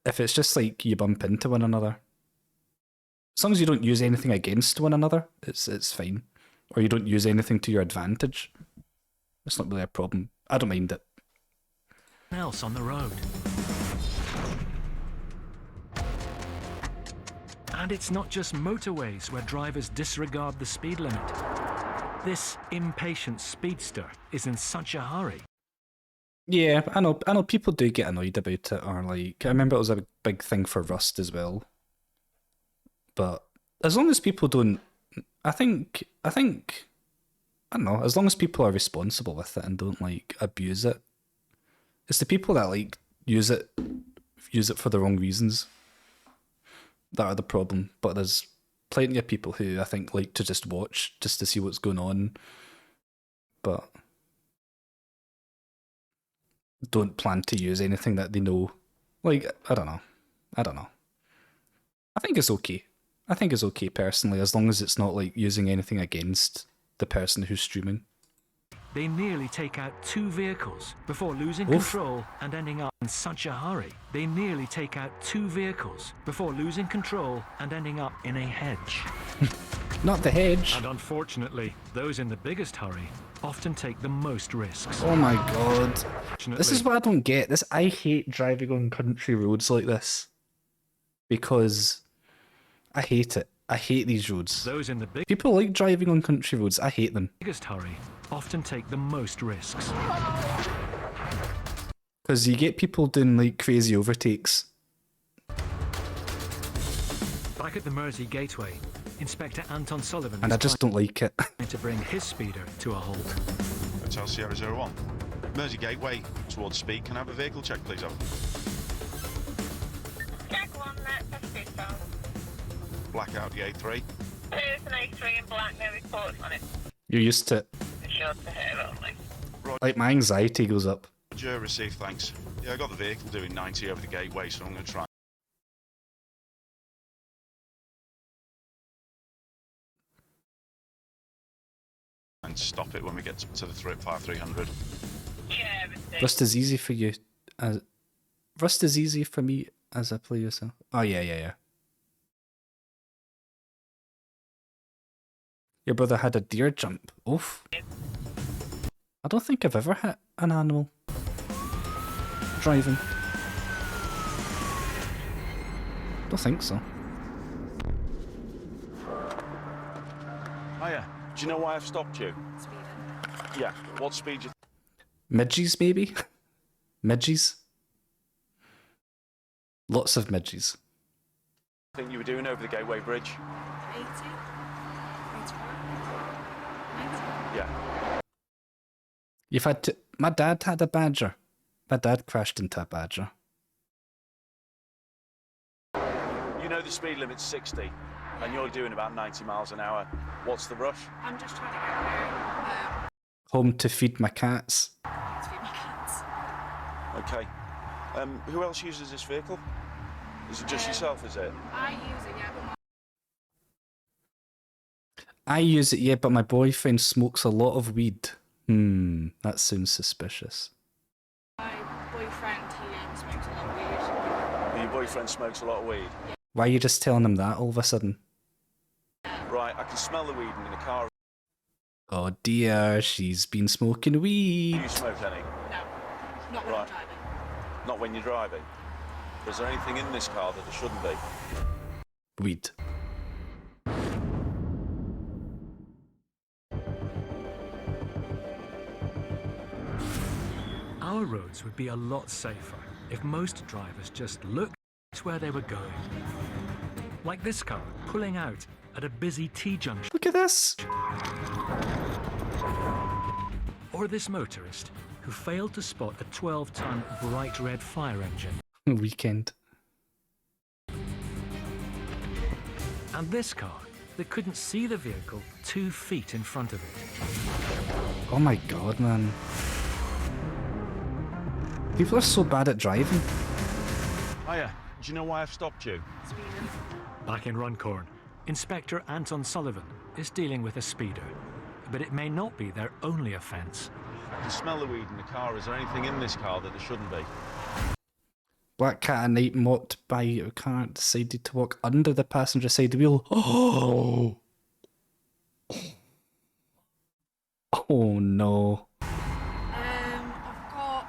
If it's just like you bump into one another. As long as you don't use anything against one another, it's fine. Or you don't use anything to your advantage. It's not really a problem. I don't mind it. Else on the road. And it's not just motorways where drivers disregard the speed limit. This impatient speedster is in such a hurry. Yeah, I know people do get annoyed about it, or like, I remember it was a big thing for Rust as well. But as long as people don't, I think, I don't know, as long as people are responsible with it and don't like abuse it. It's the people that like use it for the wrong reasons that are the problem. But there's plenty of people who I think like to just watch, just to see what's going on, but don't plan to use anything that they know. Like, I don't know. I think it's okay. I think it's okay personally, as long as it's not like using anything against the person who's streaming. They nearly take out 2 vehicles before losing control and ending up in such a hurry. They nearly take out 2 vehicles before losing control and ending up in a hedge. Not the hedge. And unfortunately, those in the biggest hurry often take the most risks. Oh my god. This is what I don't get. I hate driving on country roads like this. Because I hate it. I hate these roads. Those in the People like driving on country roads. I hate them. biggest hurry often take the most risks. Because you get people doing like crazy overtakes. Back at the Mersey Gateway, Inspector Anton Sullivan And I just don't like it. trying to bring his speeder to a halt. Hotel Sierra 01. Mersey Gateway towards speed. Can I have a vehicle check, please? Over. Check 1, that's a speed zone. Black Audi A3. There's an A3 in black, no reports on it. You're used to it. Short to here only. Like my anxiety goes up. Roger, received, thanks. Yeah, I got the vehicle doing 90 over the gateway, so I'm going to try. And stop it when we get to the 5300. Yeah, Rust is easy for you. Rust is easy for me as a player, so. Oh, yeah. Your brother had a deer jump. Oof. I don't think I've ever hit an animal driving. Don't think so. Hiya. Do you know why I've stopped you? Speeding. Yeah. What speed do you Midges, maybe? Midges? Lots of midges. think you were doing over the Gateway Bridge? 80. 85. 90. Yeah. You've had to... My dad had a Badger. My dad crashed into a Badger. You know the speed limit's 60, and you're doing about 90 miles an hour. What's the rush? I'm just trying to get home. Home to feed my cats. To feed my cats. Okay. Who else uses this vehicle? Is it just yourself, is it? I use it, yeah, but I use it, yeah, but my boyfriend smokes a lot of weed. That sounds suspicious. my boyfriend, he smokes a lot of weed. Your boyfriend smokes a lot of weed? Why are you just telling him that all of a sudden? Right, I can smell the weed in the car. Oh dear, she's been smoking weed. Do you smoke any? No, not when I'm driving. Not when you're driving? Is there anything in this car that there shouldn't be? Weed. Our roads would be a lot safer if most drivers just looked where they were going. Like this car pulling out at a busy T-junction. Look at this! Or this motorist who failed to spot a 12-ton bright red fire engine. Weekend. And this car that couldn't see the vehicle 2 feet in front of it. Oh my god, man. People are so bad at driving. Hiya, do you know why I've stopped you? Back in Runcorn, Inspector Anton Sullivan is dealing with a speeder. But it may not be their only offence. I can smell the weed in the car. Is there anything in this car that there shouldn't be? Black cat at night mocked by a car decided to walk under the passenger side wheel. Oh! Oh no. I've got.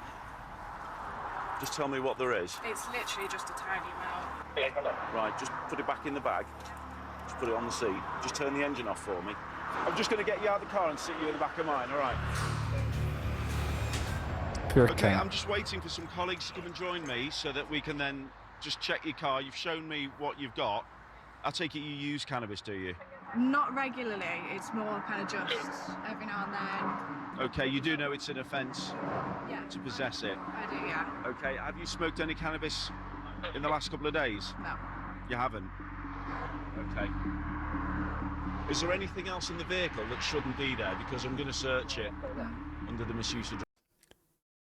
Just tell me what there is. It's literally just a tiny amount. Right, just put it back in the bag. Just put it on the seat. Just turn the engine off for me. I'm just going to get you out of the car and sit you in the back of mine, all right? Poor Okay, cat. I'm just waiting for some colleagues to come and join me so that we can then just check your car. You've shown me what you've got. I take it you use cannabis, do you? Not regularly, it's more kind of just every now and then. Okay, you do know it's an offence to possess it? I do, yeah. Okay, have you smoked any cannabis in the last couple of days? No. You haven't? Okay. Is there anything else in the vehicle that shouldn't be there? Because I'm going to search it under the misuse of drugs.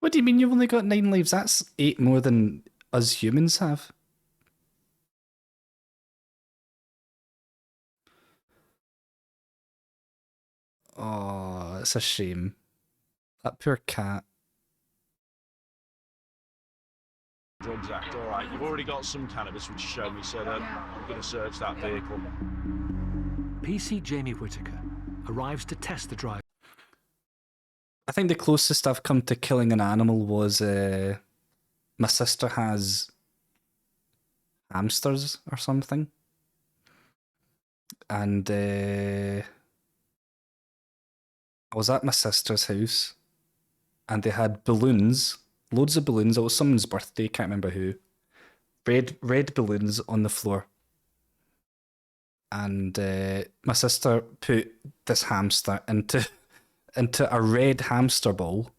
What do you mean you've only got 9 lives? That's 8 more than us humans have. Oh, it's a shame. That poor cat. Drugs Act, all right. You've already got some cannabis, which you showed me, so I'm going to search that vehicle. PC Jamie Whittaker arrives to test the drive. I think the closest I've come to killing an animal was my sister has hamsters or something. And I was at my sister's house and they had balloons, loads of balloons. It was someone's birthday, can't remember who. Red balloons on the floor. And my sister put this hamster into a red hamster ball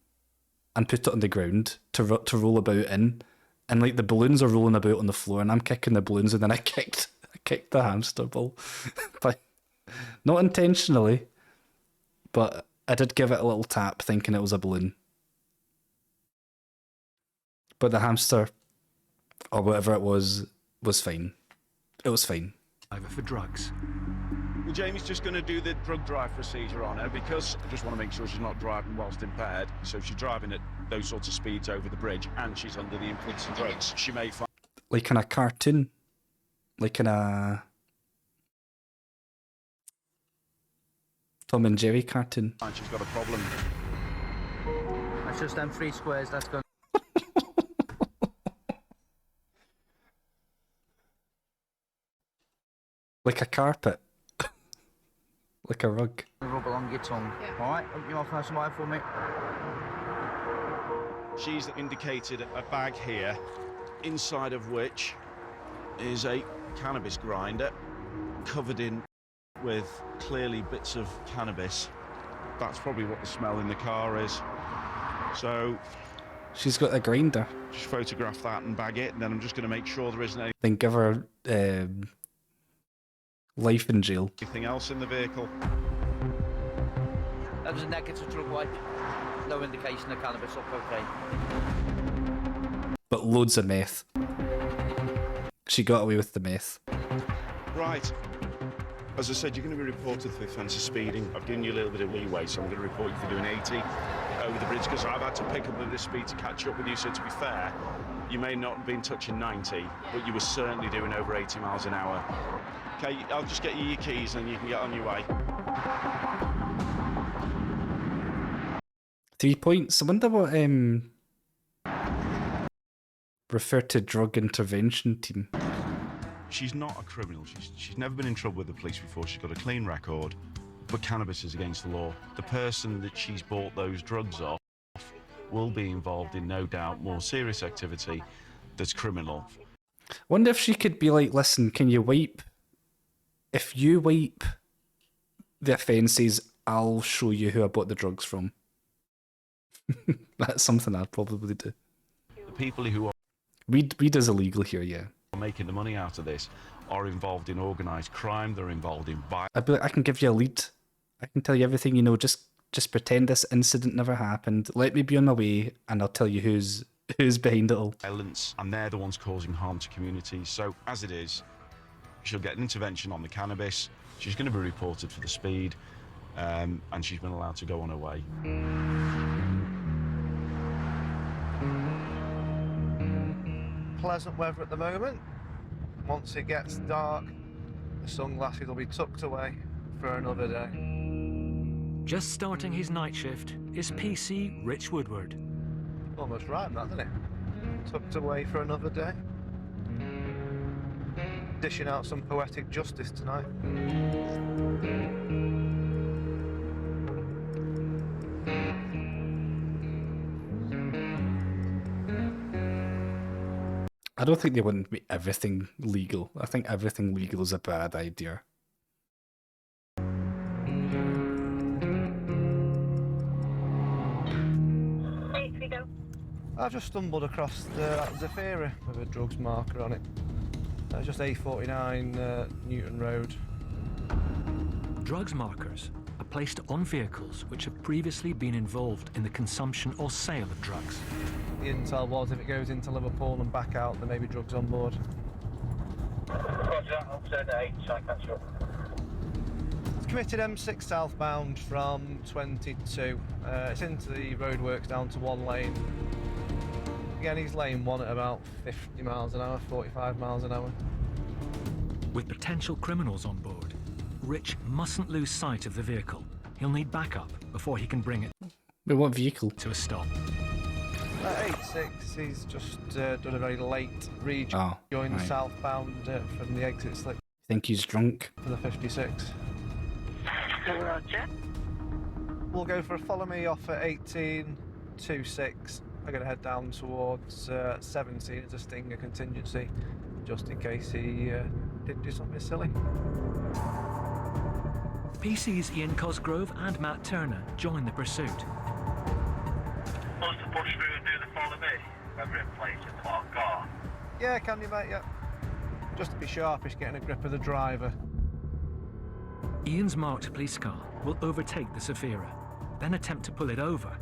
and put it on the ground to roll about in. And like the balloons are rolling about on the floor and I'm kicking the balloons and then I kicked the hamster ball. But not intentionally, but I did give it a little tap thinking it was a balloon. But the hamster, or whatever it was fine. It was fine. For drugs. Well, Jamie's just going to do the drug drive procedure on her because I just want to make sure she's not driving whilst impaired. So if she's driving at those sorts of speeds over the bridge and she's under the influence of drugs, she may find... Like in a cartoon. Like in a Tom and Jerry cartoon. She's got a problem. That's just them 3 squares, that's gone. Like a carpet. Like a rug. Rub along your tongue. Alright, open your mouth nice and wide for me. She's indicated a bag here, inside of which is a cannabis grinder covered in with clearly bits of cannabis. That's probably what the smell in the car is. So she's got a grinder. Just photograph that and bag it, and then I'm just going to make sure there isn't Then give her life in jail. anything else in the vehicle. That was a negative drug wipe. No indication of cannabis or cocaine. But loads of meth. She got away with the meth. Right. As I said, you're going to be reported for the offence of speeding. I've given you a little bit of leeway, so I'm going to report you for doing 80 over the bridge because I've had to pick up at this speed to catch up with you. So to be fair, you may not have been touching 90, but you were certainly doing over 80 miles an hour. Okay, I'll just get you your keys and you can get on your way. 3 points. I wonder what referred to drug intervention team. She's not a criminal. She's never been in trouble with the police before. She's got a clean record, but cannabis is against the law. The person that she's bought those drugs off will be involved in, no doubt, more serious activity that's criminal. Wonder if she could be like, listen, can you wipe? If you wipe the offences, I'll show you who I bought the drugs from. That's something I'd probably do. The people who are Weed is illegal here, yeah. making the money out of this are involved in organised crime. They're involved in violence. I'd be like, I can give you a lead. I can tell you everything you know. Just pretend this incident never happened. Let me be on my way, and I'll tell you who's Who's behind it all? Violence, and they're the ones causing harm to communities. So as it is, she'll get an intervention on the cannabis. She's going to be reported for the speed, and she's been allowed to go on her way. Pleasant weather at the moment. Once it gets dark, the sunglasses will be tucked away for another day. Just starting his night shift is PC Rich Woodward. Almost rhymed that, didn't it? Tucked away for another day. Dishing out some poetic justice tonight. I don't think they want to make everything legal. I think everything legal is a bad idea. I've just stumbled across the Zafira with a drugs marker on it. Just A49 Newton Road. Drugs markers are placed on vehicles which have previously been involved in the consumption or sale of drugs. The intel was if it goes into Liverpool and back out, there may be drugs on board. Roger, I'll turn to 8, try and catch you up. Committed M6 southbound from 22. It's into the roadworks down to 1 lane. Again, he's lane 1 at about 50 miles an hour, 45 miles an hour. With potential criminals on board, Rich mustn't lose sight of the vehicle. He'll need backup before he can bring it. Wait, what vehicle? To a stop. At 86, he's just done a very late rejoin right. southbound from the exit slip. Think he's drunk? To the 56. Roger. We'll go for a follow me off at 18.26. I'm going to head down towards 17 as a stinger contingency, just in case he did do something silly. PC's Ian Cosgrove and Matt Turner join the pursuit. Supposed to push through and do the follow me, whether it plays a clock car. Yeah, can you, mate? Yeah. Just to be sharpish, getting a grip of the driver. Ian's marked police car will overtake the Zafira, then attempt to pull it over,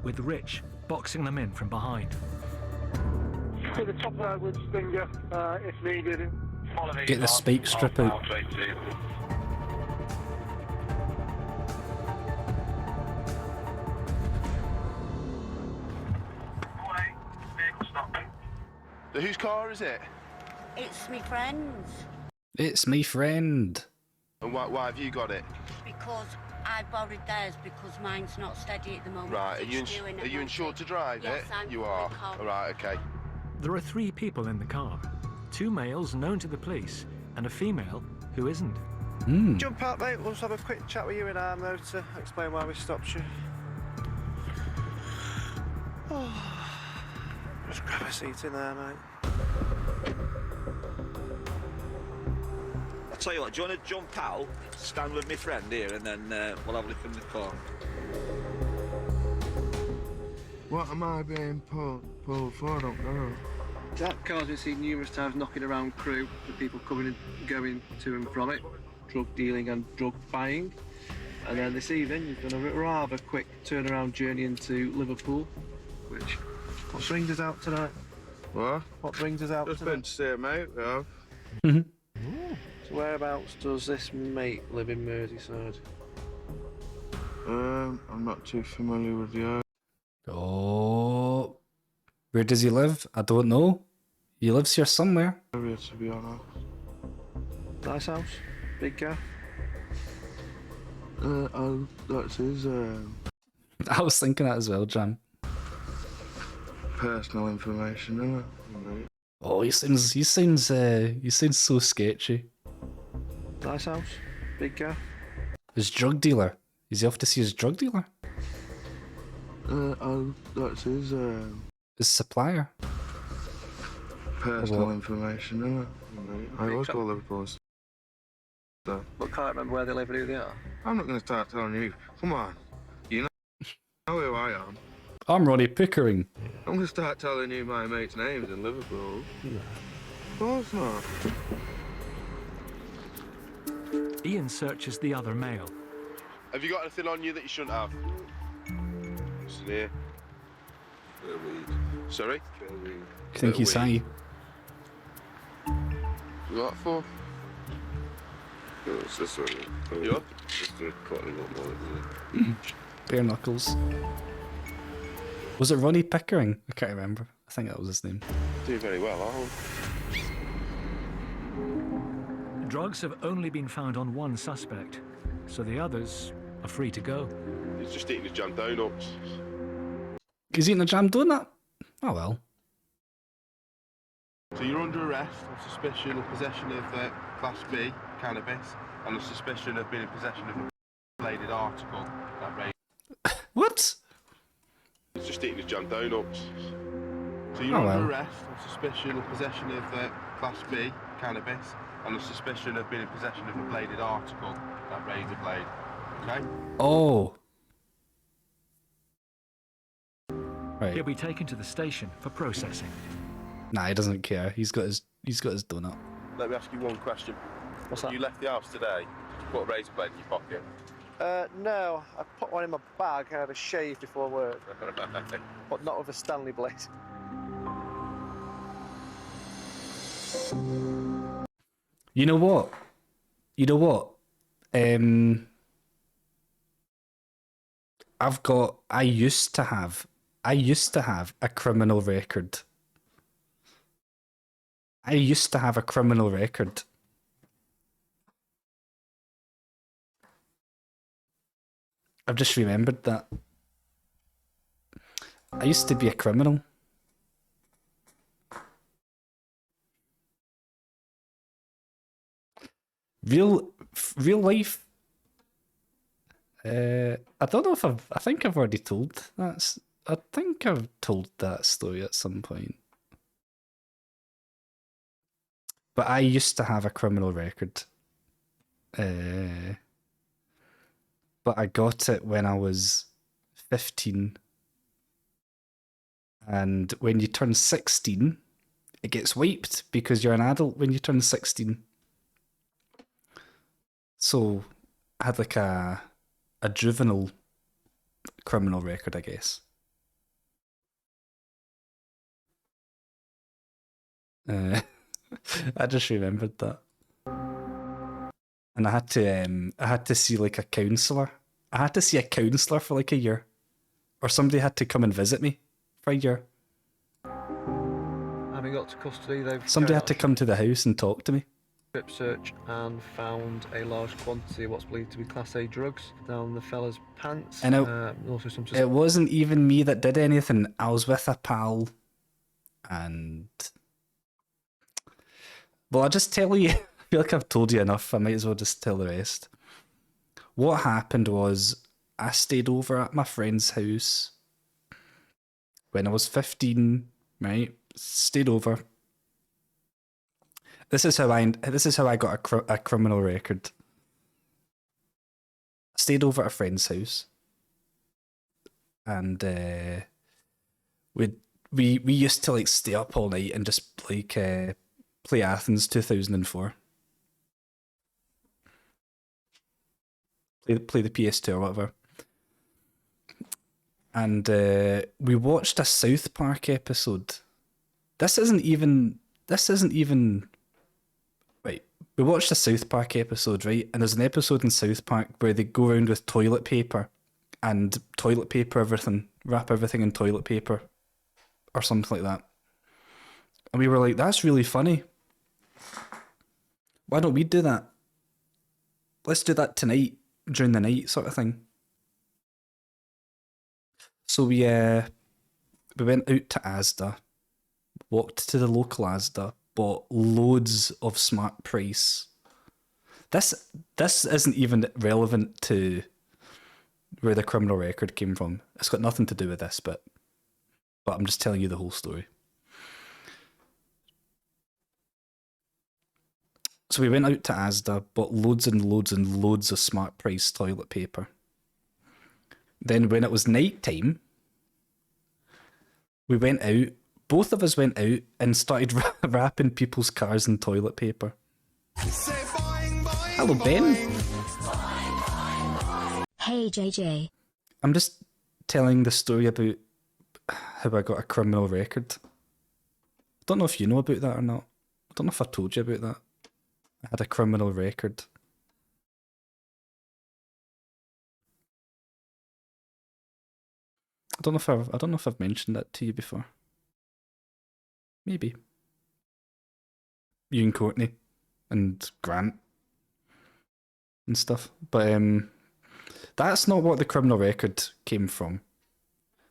with Rich boxing them in from behind. To the top there with stinger, if needed. Follow me. Get the spike strip out. Whose car is it? It's me friend's. It's my friend. And why have you got it? Because I borrowed theirs because mine's not steady at the moment. Right, It's are you insured to drive Yes, it? I'm You fully are. covered. All right, okay. There are 3 people in the car, 2 males known to the police and a female who isn't. Jump out, mate. We'll just have a quick chat with you in our motor. Explain why we stopped you. Just grab a seat in there, mate. I'll tell you what, do you want to jump out, stand with my friend here, and then we'll have a look in the car? What am I being pulled for? I don't know. That car's been seen numerous times knocking around crew with people coming and going to and from it, drug dealing and drug buying. And then this evening, you've done a rather quick turnaround journey into Liverpool, which what brings us out tonight? What? What brings us out Just tonight? been to see a mate, yeah. So whereabouts does this mate live in Merseyside? I'm not too familiar with the area. Oh, where does he live? I don't know. He lives here somewhere. To be honest. Nice house, big gaff. That's his I was thinking that as well, Jam. personal information, isn't it? Oh, he sounds so sketchy. Nice house, big gaff. His drug dealer. Is he off to see his drug dealer? That's his His supplier. personal What? information, isn't it? I always call Liverpool. So But can't remember where they live and who they are. I'm not going to start telling you. Come on, you know who I am. I'm Ronnie Pickering. I'm going to start telling you my mates' names in Liverpool. No. Of course not. Ian searches the other male. Have you got anything on you that you shouldn't have? What's in here? Sorry? I think he's high. What for? No, it's this one. Yeah? Just to cut him up more, isn't it? Bare knuckles. Was it Ronnie Pickering? I can't remember. I think that was his name. Do very well, aren't Drugs have only been found on one suspect, so the others are free to go. He's just eating his jam donuts. He's eating a jam donut? Oh well. So you're under arrest on suspicion of possession of Class B cannabis and a suspicion of being in possession of a bladed article that raised. What? He's just eating his jam donuts. So you're Oh, under well. arrest on suspicion of possession of Class B cannabis and a suspicion of being in possession of a bladed article that raised a blade. Okay? Oh. Right. He'll be taken to the station for processing. Nah, he doesn't care. He's got his donut. Let me ask you one question. What's that? You left the house today, did you put a razor blade in your pocket? No, I put one in my bag. I had a shave before work, but not with a Stanley blade. You know what? I used to have a criminal record. I've just remembered that. I used to be a criminal. Real life. I don't know if I think I've already told that. I think I've told that story at some point. But I used to have a criminal record. But I got it when I was 15. And when you turn 16, it gets wiped because you're an adult when you turn 16. So I had like a juvenile criminal record, I guess. I just remembered that. And I had to see like a counsellor. I had to see a counsellor for like a year. Or somebody had to come and visit me for a year. Having got to custody, they've Somebody carried had to come to the house and talk to me. strip search and found a large quantity of what's believed to be Class A drugs down the fella's pants. And also some it wasn't even me that did anything. I was with a pal. And... well, I'll just tell you. I feel like I've told you enough. I might as well just tell the rest. What happened was I stayed over at my friend's house when I was 15, right? Stayed over. This is how I got a criminal record. I stayed over at a friend's house, and we used to like stay up all night and just like play Athens 2004. Play the PS2 or whatever. And we watched a South Park episode. This isn't even right. We watched a South Park episode, right? And there's an episode in South Park where they go around with toilet paper and toilet paper everything, wrap everything in toilet paper or something like that. And we were like, that's really funny. Why don't we do that? Let's do that tonight, during the night sort of thing. So we went out to Asda, walked to the local Asda, bought loads of Smart Price. This isn't even relevant to where the criminal record came from. It's got nothing to do with this, but I'm just telling you the whole story. So we went out to Asda, bought loads and loads and loads of Smart Price toilet paper. Then when it was night time, we went out, both of us went out and started wrapping people's cars in toilet paper. Hello, Ben. Hey, JJ. I'm just telling the story about how I got a criminal record. I don't know if you know about that or not. I don't know if I told you about that. I had a criminal record. I don't know if I've mentioned that to you before. Maybe. You and Courtney and Grant and stuff. But that's not what the criminal record came from.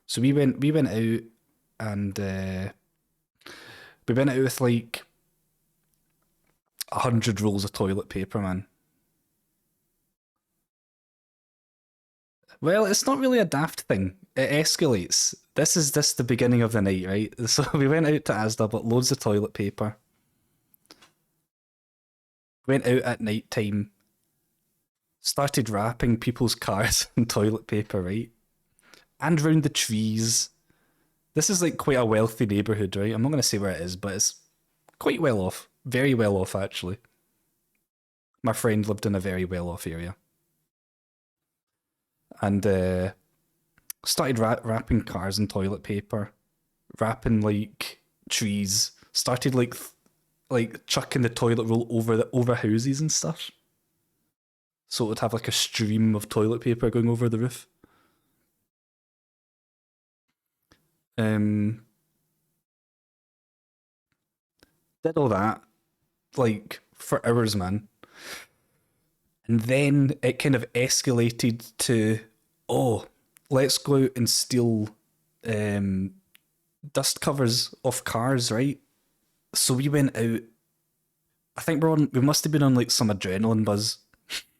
So we went out and we went out with like 100 rolls of toilet paper, man. Well, it's not really a daft thing. It escalates. This is the beginning of the night, right? So we went out to Asda, bought loads of toilet paper. Went out at night time. Started wrapping people's cars in toilet paper, right? And round the trees. This is like quite a wealthy neighbourhood, right? I'm not going to say where it is, but it's quite well off. Very well off, actually. My friend lived in a very well off area. And started wrapping cars in toilet paper. Wrapping like trees. Started like chucking the toilet roll over houses and stuff. So it would have like a stream of toilet paper going over the roof. Did all that, like, for hours, man. And then it kind of escalated to, oh, let's go out and steal dust covers off cars, right? So we went out. I think we must have been on like some adrenaline buzz.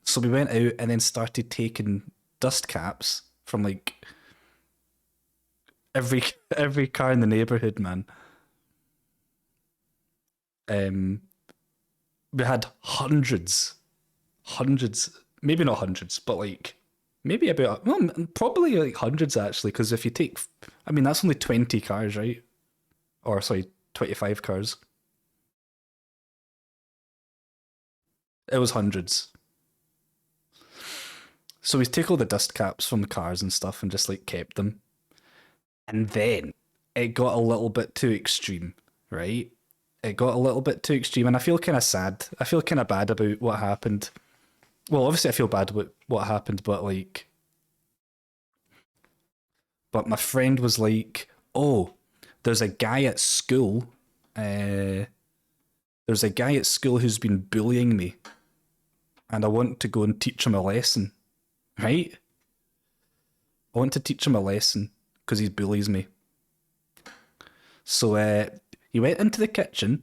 So we went out and then started taking dust caps from like every car in the neighborhood, man. We had hundreds, maybe not hundreds, but like maybe about, well, probably like hundreds actually, because if you take, I mean, that's only 20 cars, right? Or sorry, 25 cars. It was hundreds. So we take all the dust caps from the cars and stuff and just like kept them. And then it got a little bit too extreme, right? It got a little bit too extreme, and I feel kind of sad. I feel kind of bad about what happened. Well, obviously I feel bad about what happened, but like... But my friend was like, oh, there's a guy at school. There's a guy at school who's been bullying me. And I want to go and teach him a lesson. Right? I want to teach him a lesson because he bullies me. So he went into the kitchen.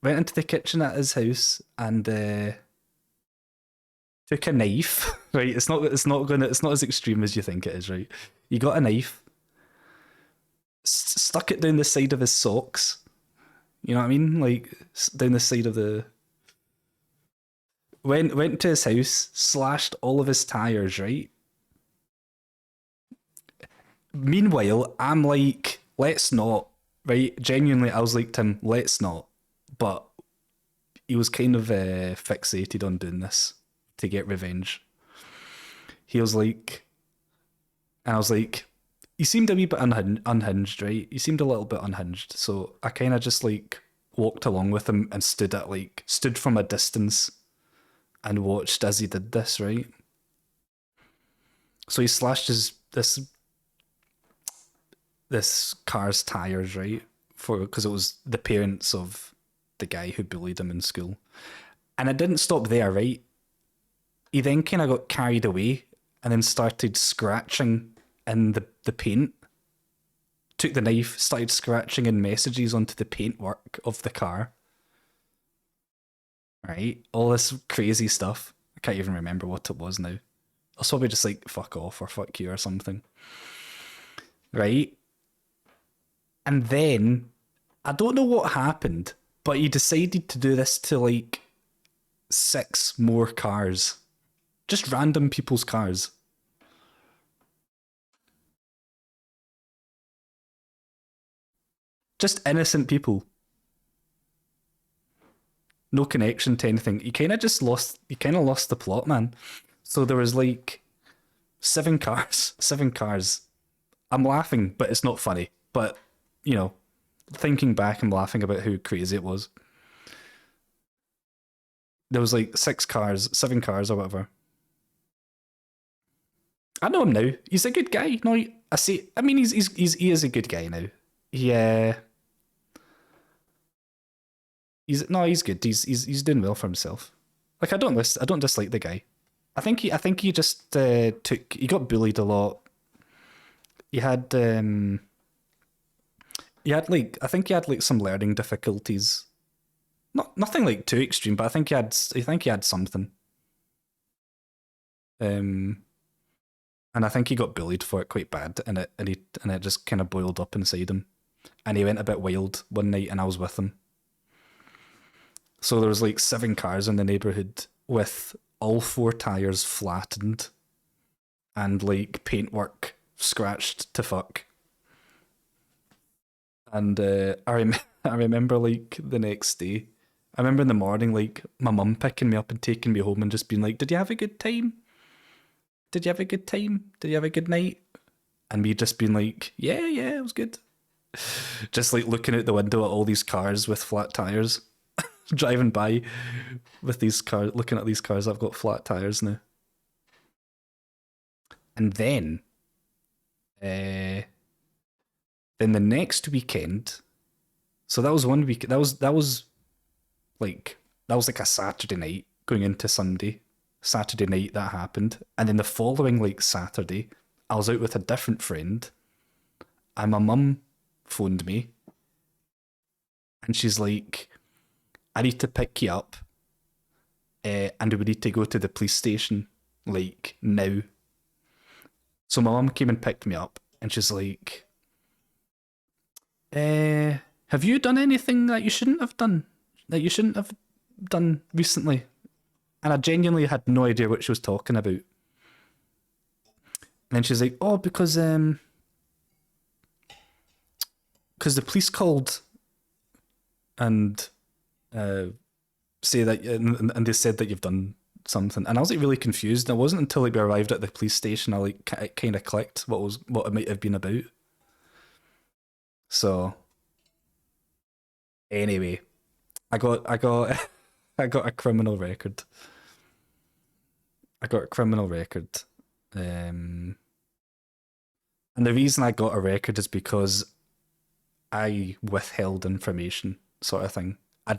Went into the kitchen at his house and took a knife. Right? It's not as extreme as you think it is, right? He got a knife, stuck it down the side of his socks. You know what I mean? Like down the side of the. Went to his house, slashed all of his tires, right? Meanwhile, I'm like, let's not, right? Genuinely, I was like, Tim, let's not. But he was kind of fixated on doing this to get revenge. He was like, and I was like, he seemed a wee bit unhinged, right? He seemed a little bit unhinged. So I kind of just like walked along with him and stood from a distance and watched as he did this, right? So he slashed this car's tires, right? Because it was the parents of the guy who bullied him in school. And it didn't stop there, right? He then kind of got carried away and then started scratching in the paint. Took the knife, started scratching in messages onto the paintwork of the car. Right? All this crazy stuff. I can't even remember what it was now. I was probably just like, fuck off or fuck you or something. Right? And then, I don't know what happened, but he decided to do this to like 6 more cars. Just random people's cars. Just innocent people. No connection to anything. He kind of lost the plot, man. So there was like 7 cars I'm laughing, but it's not funny. But, you know, thinking back and laughing about how crazy it was. There was like 7 cars or whatever. I know him now. He's a good guy. No, he is a good guy now. Yeah. He's good. He's doing well for himself. Like I don't dislike the guy. I think he just he got bullied a lot. He had like some learning difficulties. Nothing like too extreme, but I think he had something. And I think he got bullied for it quite bad, and it just kind of boiled up inside him, and he went a bit wild one night, and I was with him. So there was like 7 cars in the neighborhood with all 4 tires flattened, and like paintwork scratched to fuck. And I remember like the next day, I remember in the morning like my mum picking me up and taking me home and just being like, "Did you have a good time? Did you have a good time? Did you have a good night?" And me just being like, yeah, it was good. Just like looking out the window at all these cars with flat tires, driving by with these cars, looking at these cars that have got flat tires now. And then the next weekend, so that was one week. That was like a Saturday night going into Sunday. Saturday night that happened, and then the following like Saturday, I was out with a different friend, and my mum phoned me, and she's like, "I need to pick you up, and we need to go to the police station like now." So my mum came and picked me up, and she's like, "Have you done anything that you shouldn't have done? That you shouldn't have done recently?" And I genuinely had no idea what she was talking about. And then she's like, "Oh, because the police called and say that, and they said that you've done something." And I was like really confused. And it wasn't until like we arrived at the police station I like kind of clicked what it might have been about. So anyway, I got I got a criminal record. And the reason I got a record is because I withheld information, sort of thing. I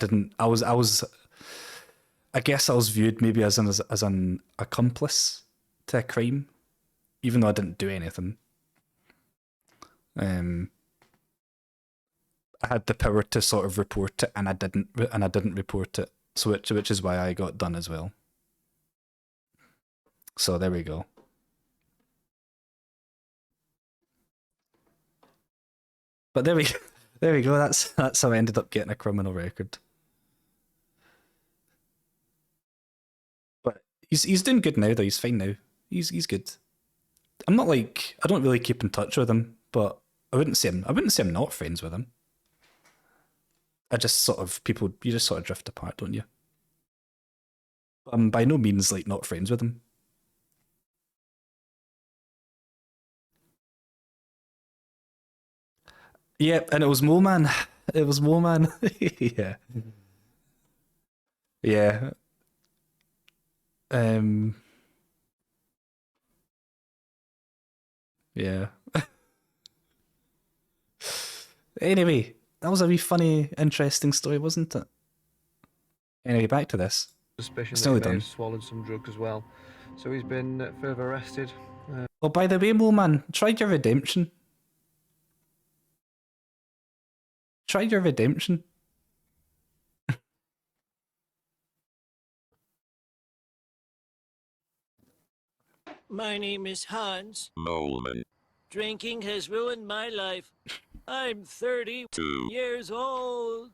guess I was viewed maybe as an accomplice to a crime, even though I didn't do anything. I had the power to sort of report it, and I didn't report it. So which is why I got done as well. So there we go. But there we go. That's how I ended up getting a criminal record. But he's doing good now though. He's fine now. He's good. I don't really keep in touch with him, but I wouldn't say I'm not friends with him. You just sort of drift apart, don't you? I'm by no means like not friends with him. Yeah, and it was Mo Man. It was Mo Man. Yeah. Yeah. Yeah. Anyway, that was a wee funny, interesting story, wasn't it? Anyway, back to this. Suspicion It's that he nearly may have done. swallowed some drugs as well. So he's been further arrested. Oh, by the way, Mo Man, try your redemption. Try your redemption. My name is Hans. Molman. Drinking has ruined my life. I'm 32 years old.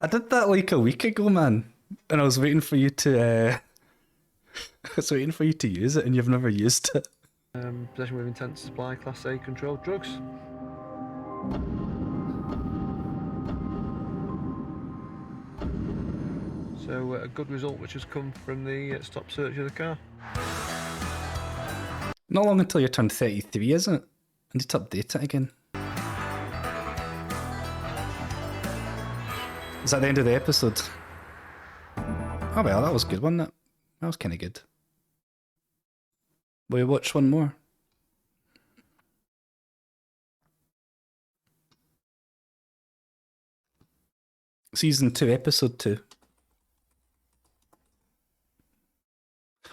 I did that like a week ago, man, and I was waiting for you to. I was waiting for you to use it, and you've never used it. Possession with intent to supply Class A controlled drugs. So a good result which has come from the stop search of the car. Not long until you turn 33, isn't it? I need to update it again. Is that the end of the episode? Oh well, that was good, wasn't it? That was kind of good. Will you watch one more? Season 2, episode 2.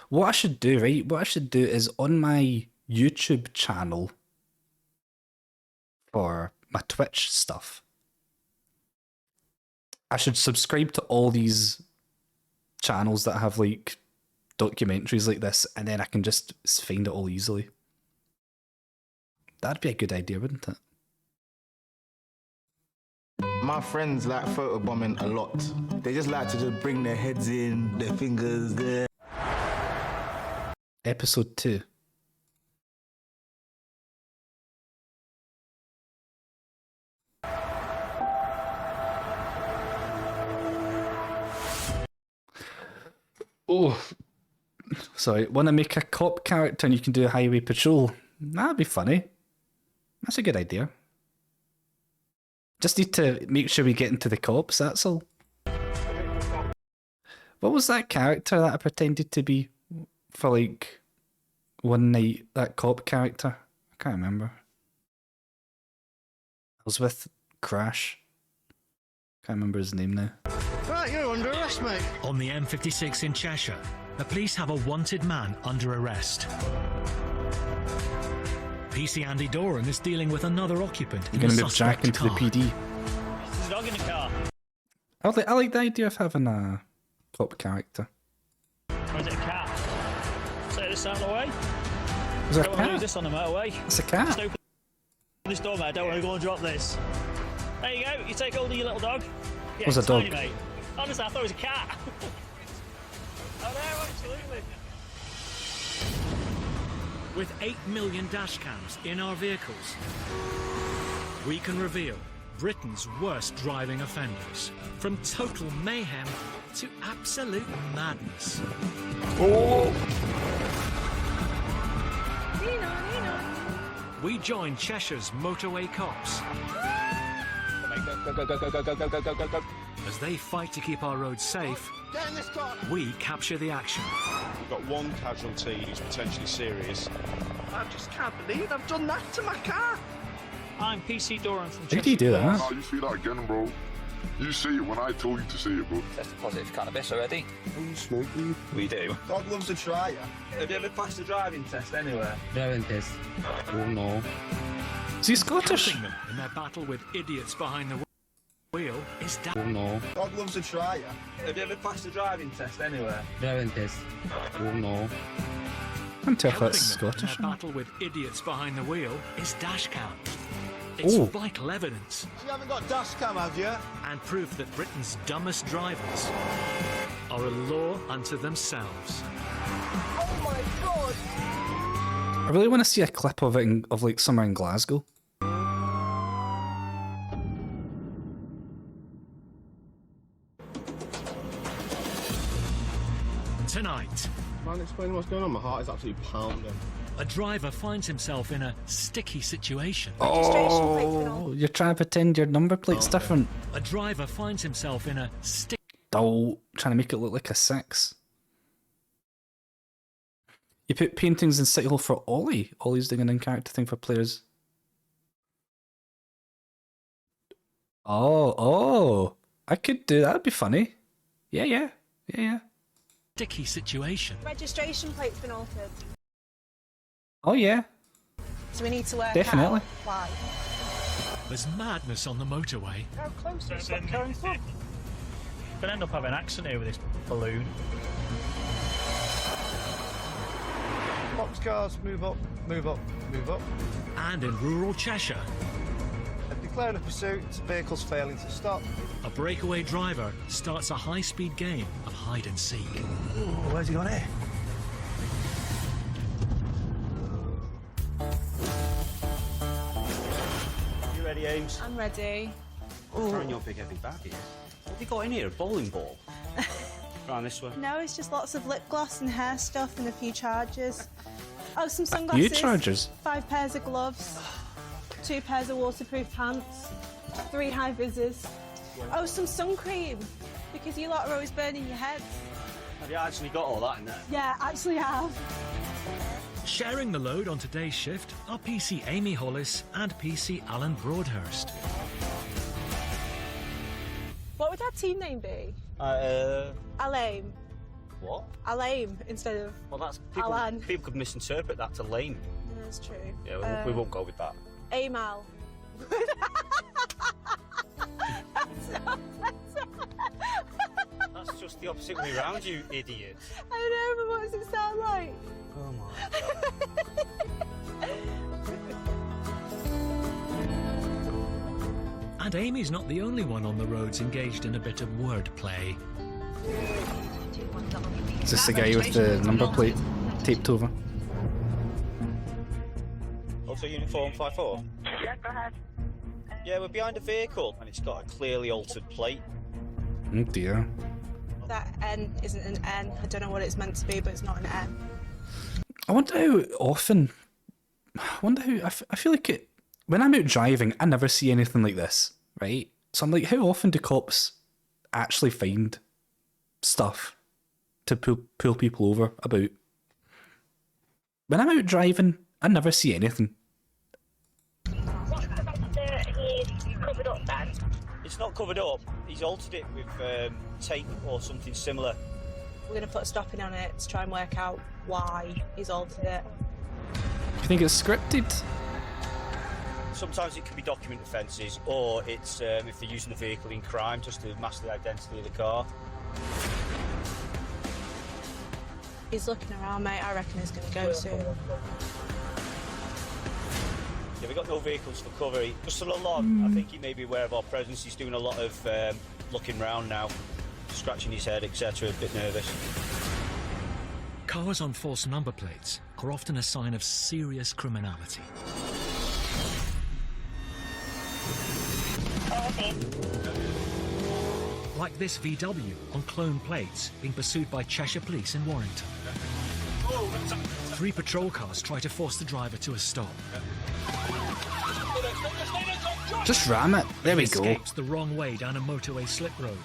What I should do, right? What I should do is on my YouTube channel for my Twitch stuff, I should subscribe to all these channels that have like documentaries like this, and then I can just find it all easily. That'd be a good idea, wouldn't it? My friends like photobombing a lot. They just like to just bring their heads in, their fingers there. Episode 2. Oh, sorry. Want to make a cop character and you can do a highway patrol? That'd be funny. That's a good idea. Just need to make sure we get into the cops, that's all. What was that character that I pretended to be for like one night? That cop character? I can't remember. I was with Crash. Can't remember his name now. Right, you're under arrest, mate. On the M56 in Cheshire, the police have a wanted man under arrest. PC Andy Doran is dealing with another occupant in You're the going to move Jack suspect into the car. PD. There's a dog in the car. I like the idea of having a cop character. Or is it a cat? Set this out of the way. Is it a Don't want to cat? lose this on the motorway. It's a cat. Just open this door, mate. I don't want to go and drop this. There you go. You take hold of your little dog. Yeah, What's a it's tiny, dog? mate. Honestly, I thought it was a cat. Oh, no, absolutely. With 8 million dash cams in our vehicles, we can reveal Britain's worst driving offenders. From total mayhem to absolute madness. Oh! We join Cheshire's motorway cops as they fight to keep our roads safe. Get in this car. We capture the action. We've got one casualty who's potentially serious. I just can't believe I've done that to my car. I'm PC Doran from How do you do that? Oh, you see that again, bro. You see it when I told you to see it, bro. Test positive cannabis already. Oh, you smoke weed? We do. Dog loves a tryer. Have you ever passed a driving test anywhere? Driving test. Oh, no. Is he Scottish? Helping them in their battle with idiots behind the wheel is Oh, no. Dog loves a tryer. Have you ever passed a driving test anywhere? Driving test. Oh, no. I can't tell if that's Helping them in Scottish. their battle with idiots behind the wheel is dashcam. It's Oh. vital evidence You haven't got dash cam, have you? and proof that Britain's dumbest drivers are a law unto themselves. Oh my god! I really want to see a clip of it of like somewhere in Glasgow. Tonight, Can't explain what's going on. My heart is absolutely pounding. a driver finds himself in a sticky situation. Oh, you're trying to pretend your number plate's different. A driver finds himself in a sticky Oh, trying to make it look like a 6. You put paintings in City Hall for Ollie. Ollie's doing an in-character thing for players. Oh, I could do that. That'd be funny. Yeah. sticky situation. Registration plate's been altered, Oh yeah, so we need to work Definitely. out why. There's madness on the motorway. How close is Don't that carry coming from? Gonna end up having an accident here with this balloon. Boxcars, move up, move up, move up. And in rural Cheshire, Declaring a pursuit, vehicles failing to stop. a breakaway driver starts a high-speed game of hide and seek. Where's he gone here? You ready, Ames? I'm ready. Throwing your big heavy bag here. What have you got in here? A bowling ball? Round this way. No, it's just lots of lip gloss and hair stuff and a few chargers. Oh, some A sunglasses. few chargers? 5 pairs of gloves. 2 pairs of waterproof pants. 3 high visors. Oh, some sun cream. Because you lot are always burning your heads. Have you actually got all that in there? Yeah, actually I have. Sharing the load on today's shift are PC Amy Hollis and PC Alan Broadhurst. What would that team name be? Alain. What? Alain instead of Well, that's Alan. people could misinterpret that to lame. That's true. Yeah, we won't go with that. Amal. That's just the opposite way round, you idiot. I know, but what does it sound like? Oh my. And Amy's not the only one on the roads engaged in a bit of wordplay. Is this the guy with the number plate taped over? Also uniform 5-4? Yeah, go ahead. Yeah, we're behind a vehicle and it's got a clearly altered plate. Oh dear. That N isn't an N. I don't know what it's meant to be, but it's not an N. I wonder how often. I feel like it. When I'm out driving, I never see anything like this, right? So I'm like, how often do cops actually find stuff to pull people over about? When I'm out driving, I never see anything. Covered up then. It's not covered up. He's altered it with tape or something similar. We're going to put a stopping on it to try and work out why he's altered it. Do you think it's scripted? Sometimes it can be document offences, or it's if they're using the vehicle in crime just to mask the identity of the car. He's looking around, mate. I reckon he's going to go soon. Yeah, we've got no vehicles for cover. Just on the log, I think he may be aware of our presence. He's doing a lot of looking round now, scratching his head, etc. A bit nervous. Cars on false number plates are often a sign of serious criminality. Like this VW on clone plates being pursued by Cheshire Police in Warrington. 3 patrol cars try to force the driver to a stop. Just ram it. There we He go. escapes the wrong way down a motorway slip road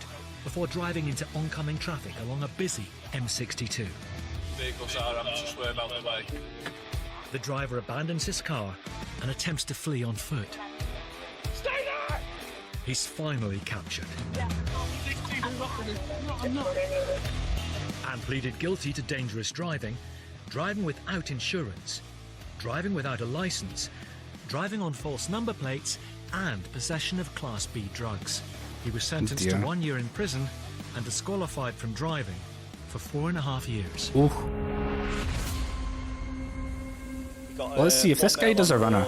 before driving into oncoming traffic along a busy M62. Vehicles are having to swerve out the way. The driver abandons his car and attempts to flee on foot. Stay there! He's finally captured I'm not. and pleaded guilty to dangerous driving, driving without insurance, driving without a license, driving on false number plates, and possession of Class B drugs. He was sentenced to 1 year in prison and disqualified from driving for 4.5 years. Ooh. Well, let's see if this guy does a runner.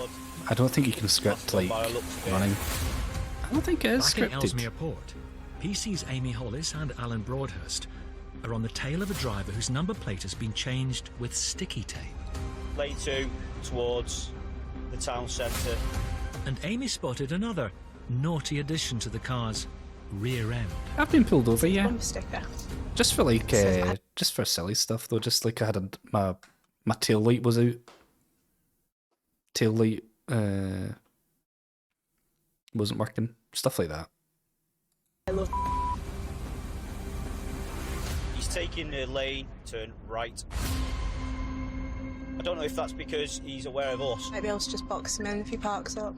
I don't think he can script like running. I don't think it is Back in scripted. Ellesmere Port, PC's Amy Hollis and Alan Broadhurst are on the tail of a driver whose number plate has been changed with sticky tape. Lane 2 towards the town centre. And Amy spotted another naughty addition to the car's rear end. I've been pulled over, yeah. Bumper sticker. Just for like, just for silly stuff though. Just like I had my tail light was out. Tail light wasn't working. Stuff like that. I love. He's taking the lane, turn right. I don't know if that's because he's aware of us. Maybe I'll just box him in if he parks up.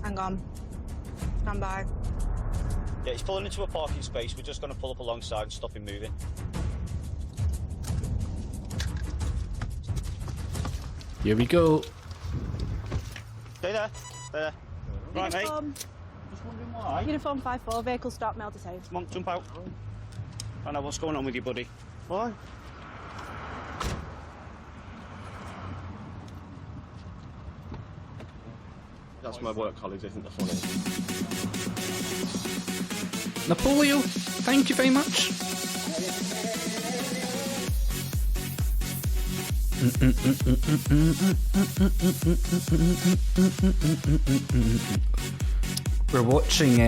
Hang on. Stand by. Yeah, he's pulling into a parking space. We're just going to pull up alongside and stop him moving. Here we go. Stay there. Stay there. Right, mate. Uniform. Just wondering why. Uniform 5-4, vehicle stop, mail detained. Come on, jump out. I know what's going on with you, buddy. Why? That's my work colleagues, isn't the funny? Napoleon, thank you very much. We're watching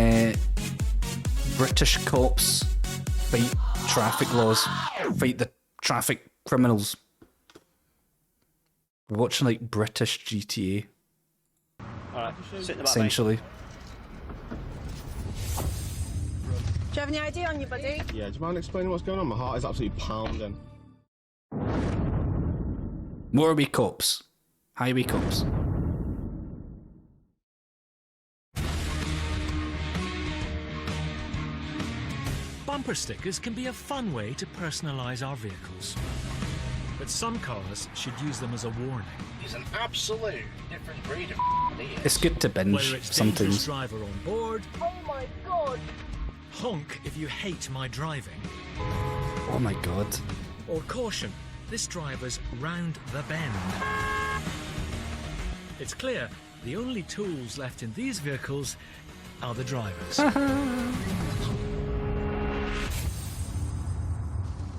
British cops fight traffic laws, fight the traffic criminals. We're watching like British GTA, Alright, sit in the back, mate. essentially. Do you have any ID on you, buddy? Yeah, do you mind explaining what's going on? My heart is absolutely pounding. Motorway cops, highway cops. Bumper stickers can be a fun way to personalise our vehicles. But some cars should use them as a warning. He's an absolute different breed of idiot. It's good to binge Whether it's dangerous sometimes. driver on board, Oh my god! honk if you hate my driving, Oh my god. or caution, this driver's round the bend. It's clear the only tools left in these vehicles are the drivers. Do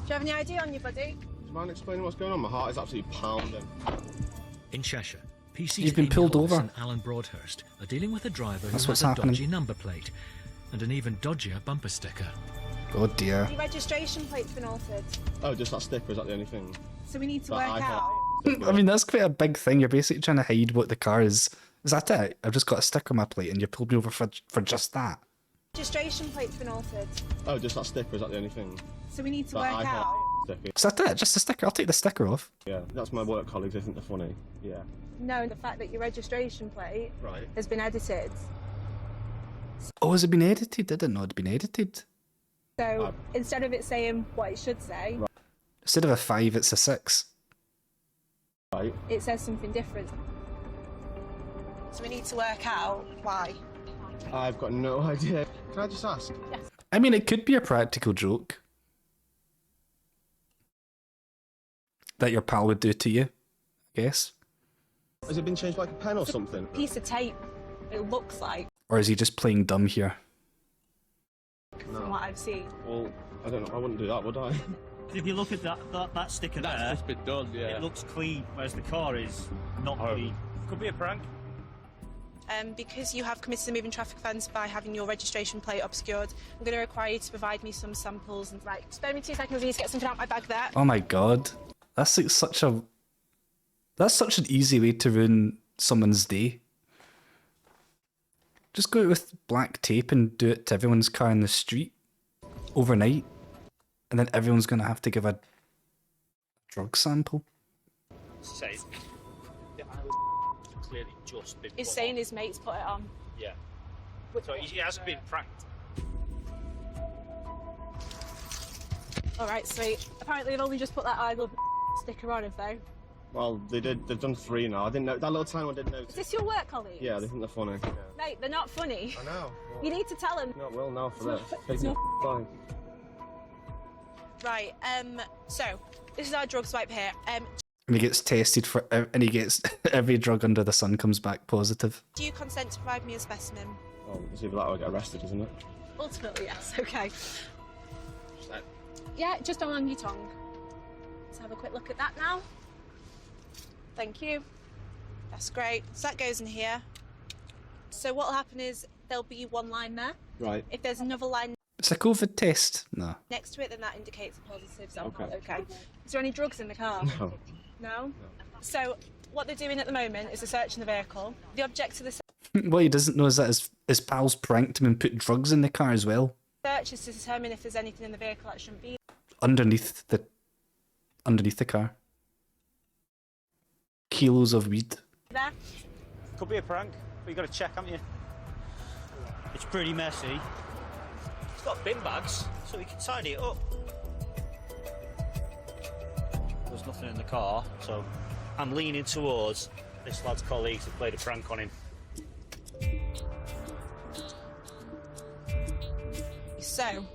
you have any ID on you, buddy? Do you mind explaining what's going on? My heart is absolutely pounding. In Cheshire, PC's You've been Amy pulled Hollis over. and Alan Broadhurst are dealing with a driver That's who what's has a happening. dodgy number plate and an even dodgier bumper sticker. Oh dear. Your registration plate's been altered, Oh, just that sticker, is that the only thing? so we need to That work I out. I mean, that's quite a big thing. You're basically trying to hide what the car is. Is that it? I've just got a sticker on my plate and you pulled me over for just that. Registration plate's been altered, Oh, just that sticker, is that the only thing? so we need to That work I out. sticker. Is that it? Just a sticker? I'll take the sticker off. Yeah, that's my work colleagues, isn't it funny? Yeah. No, the fact that your registration plate Right. has been edited. Oh, has it been edited? I didn't know it'd been edited. So instead of it saying what it should say, Instead of a 5, it's a 6. Right. it says something different. So we need to work out why. I've got no idea. Can I just ask? Yes. I mean, it could be a practical joke that your pal would do to you, I guess. Has it been changed by like a pen or something? Piece of tape, it looks like, Or is he just playing dumb here? from what I've seen. Well, I don't know. I wouldn't do that, would I? If you look at that sticker That's there, just been done, yeah. it looks clean, whereas the car is not clean. Could be a prank. Because you have committed a moving traffic offence by having your registration plate obscured, I'm going to require you to provide me some samples. And right, spare me 2 seconds. I need to get something out of my bag there. Oh my god. That's like such a... That's such an easy way to ruin someone's day. Just go out with black tape and do it to everyone's car in the street overnight. And then everyone's going to have to give a drug sample. Say, clearly just been. He's put saying on. his mates put it on. Yeah. So he hasn't been pranked. Alright, sweet. Apparently they've only just put that I love sticker on, have they? Well, they did. They've done 3 now. I didn't know. That little tiny one didn't Is notice. this your work colleague? Yeah, they think they're funny. Mate, they're not funny. I know. You need to tell them. Not well now for It's this. not- Taking it's it fine. Right, so, this is our drug swipe here. And he gets tested for... And he gets... Every drug under the sun comes back positive. Do you consent to provide me a specimen? Well, it's either that or I get arrested, isn't it? Ultimately, yes, okay. Yeah, just along your tongue. Let's have a quick look at that now. Thank you. That's great. So that goes in here. So what will happen is there'll be one line there. Right. If there's another line It's a COVID test. No. next to it, then that indicates a positive sample. Okay. Okay. Is there any drugs in the car? No. No? So what they're doing at the moment is they're searching the vehicle. The object of the What he doesn't know is that his pals pranked him and put drugs in the car as well. search is to determine if there's anything in the vehicle that shouldn't be Underneath the car. Kilos of weed. there. Could be a prank, but you got to check, haven't you? It's pretty messy. It's got bin bags, so we can tidy it up. There's nothing in the car, so I'm leaning towards this lad's colleagues who played a prank on him. So,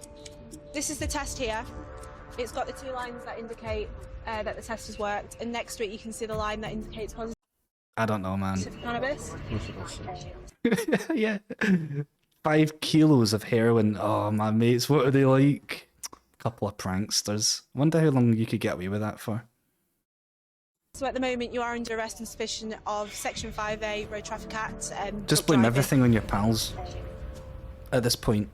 this is the test here. It's got the 2 lines that indicate that the test has worked, and next to it you can see the line that indicates positive I don't know, man. cannabis. Yeah. 5 kilos of heroin. Oh, my mates, what are they like? Couple of pranksters. Wonder how long you could get away with that for. So at the moment you are under arrest on suspicion of Section 5A Road Traffic Act. Just drunk blame driving. everything on your pals. At this point.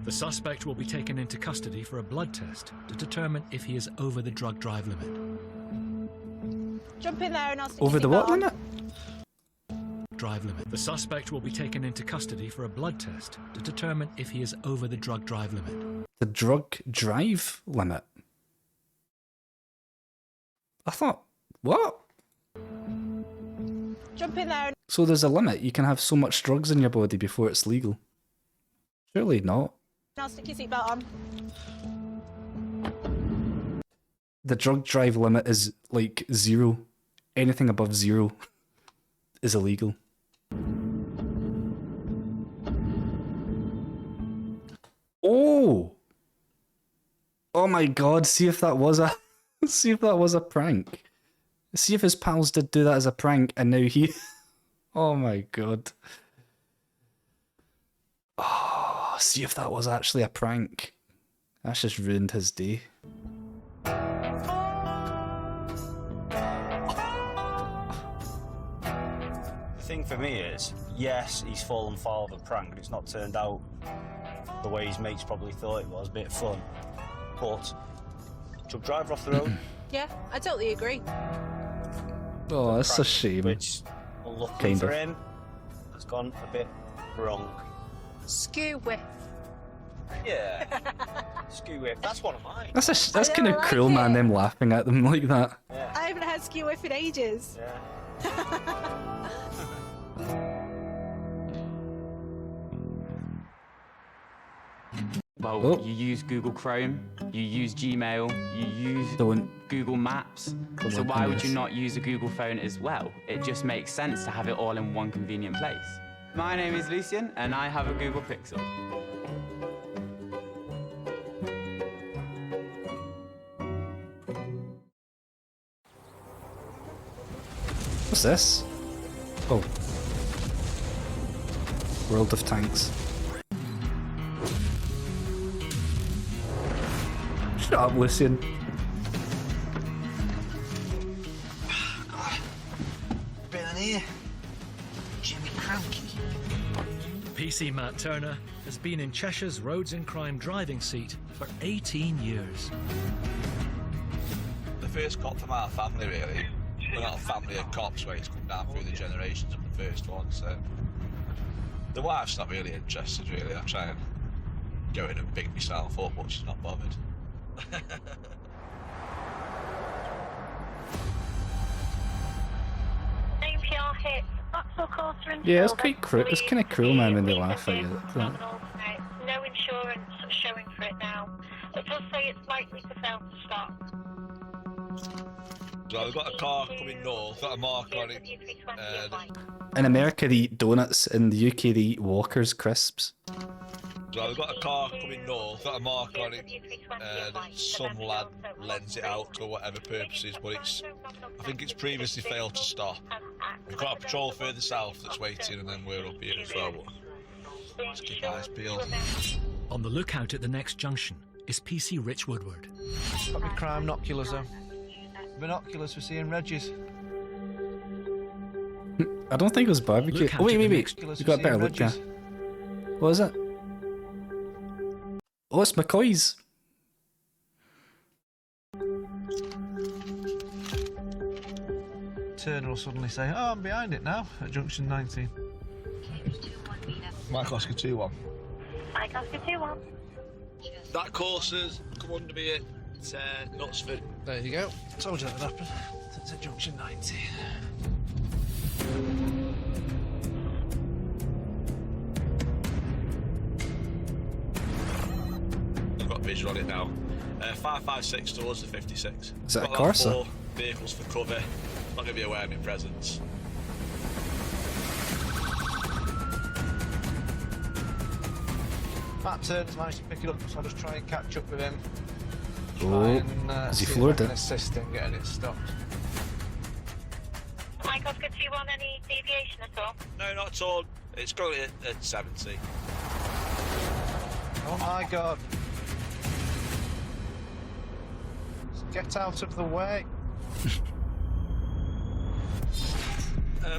The suspect will be taken into custody for a blood test to determine if he is over the drug drive limit. Jump in there and I'll stick Over your the what seatbelt on. limit? Drive limit. The suspect will be taken into custody for a blood test to determine if he is over the drug drive limit. The drug drive limit? I thought, what? Jump in there and So there's a limit. You can have so much drugs in your body before it's legal. Surely not. I'll stick your seatbelt on. The drug drive limit is like 0. Anything above 0 is illegal. Oh! Oh my god, see if that was a see if that was a prank. See if his pals did do that as a prank and now he oh my god. Oh, see if that was actually a prank. That's just ruined his day. The thing for me is, yes, he's fallen foul of a prank, and it's not turned out the way his mates probably thought it was, a bit of fun. But, drug driver off the road. Yeah, I totally agree. Oh, that's a shame. Which, luckily Kind for of. him, has gone a bit wrong. Skew whiff. Yeah. Skew whip. That's one of mine. That's kind of cruel, man, them laughing at them like that. I haven't had skew whiff in ages. Well, you use Google Chrome, you use Gmail, you use Google Maps. So why would you not use a Google phone as well? It just makes sense to have it all in one convenient place. My name is Lucien, and I have a Google Pixel. What's this? Oh. World of Tanks. Shut up, Lucien. Been in here. Jimmy Cranky. PC Matt Turner has been in Cheshire's Roads and Crime driving seat for 18 years. The first cop from our family, really. We're not a family of cops where it's come down through the generations of the first one, so... The wife's not really interested, really. I try and go in and big myself up, but she's not bothered. Yeah, it's quite cruel. It's kind of cruel, man, when they laugh at you. No insurance showing for it now. It does say it's likely to fail to stop. So we've got a car coming north, got a mark on it. In America, they eat donuts. In the UK, they eat Walker's crisps. So we've got a car coming north, got a mark on it. Some lad lends it out for whatever purposes, but I think it's previously failed to stop. We've got a patrol further south that's waiting, and then we're up here as well. But let's keep eyes peeled. On the lookout at the next junction is PC Rich Woodward. Got me crime binoculars though. Binoculars for seeing Regis. I don't think it was barbecue. Oh, wait. You got a better look, yeah. What is it? Oh, it's McCoy's. Turner will suddenly say, oh, I'm behind it now at junction 19. Mike Oscar 2-1. Mike Oscar 2-1. That course has come under me at Knutsford. There you go. Told you that would happen. It's at junction 19. I've got visual on it now. 556 towards the 56. Is that a Got Corsa? 4 vehicles for cover. Not going to be aware of my presence. Matt Turner's managed to pick it up, so I'll just try and catch up with him. Oh, has he floored it? Assist in getting it stopped. Mike Oscar 2-1, any deviation at all? No, not at all. It's currently at 70. Oh my god. Get out of the way.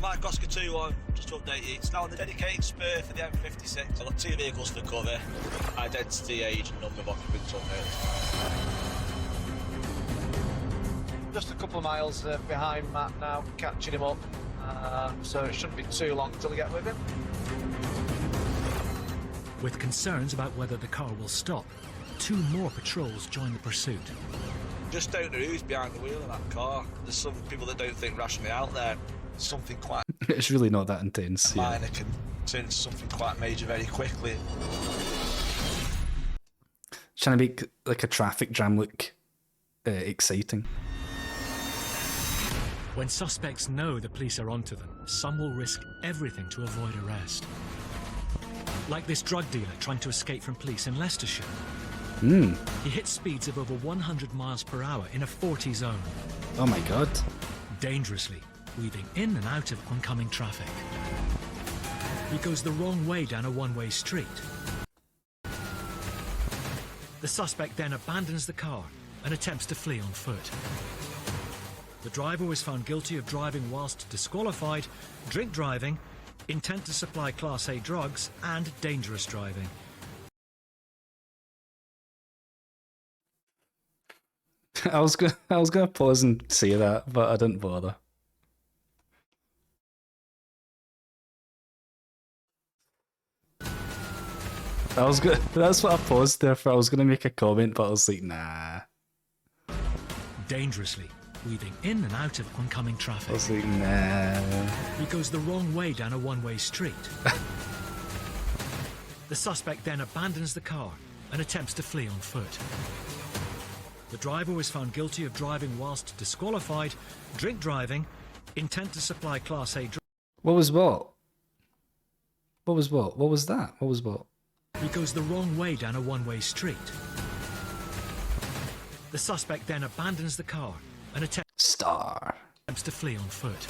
Mike Oscar 2-1, just to update you. It's now on the dedicated spur for the M56. I've got 2 vehicles to cover. Identity, age and number of occupants on there. Just a couple of miles behind Matt now, catching him up. So it shouldn't be too long till we get with him. With concerns about whether the car will stop, 2 more patrols join the pursuit. Just don't know who's behind the wheel of that car. There's some people that don't think rationally out there. Something quite It's really not that intense. Yeah. minor can turn into something quite major very quickly. Trying to make like a traffic jam look exciting. When suspects know the police are onto them, some will risk everything to avoid arrest. Like this drug dealer trying to escape from police in Leicestershire. He hit speeds of over 100 miles per hour in a 40 zone. Oh my god. Dangerously, weaving in and out of oncoming traffic. He goes the wrong way down a one-way street. The suspect then abandons the car and attempts to flee on foot. The driver was found guilty of driving whilst disqualified, drink driving, intent to supply Class A drugs, and dangerous driving. I was gonna pause and say that, but I didn't bother. That's what I paused there for. I was gonna make a comment, but I was like, nah. Dangerously, weaving in and out of oncoming traffic. I was like, nah. He goes the wrong way down a one-way street. The suspect then abandons the car and attempts to flee on foot. The driver was found guilty of driving whilst disqualified, drink driving, intent to supply Class A drugs. What was what? What was what? What was that? What was what? He goes the wrong way down a one-way street. The suspect then abandons the car and attempts to flee on foot.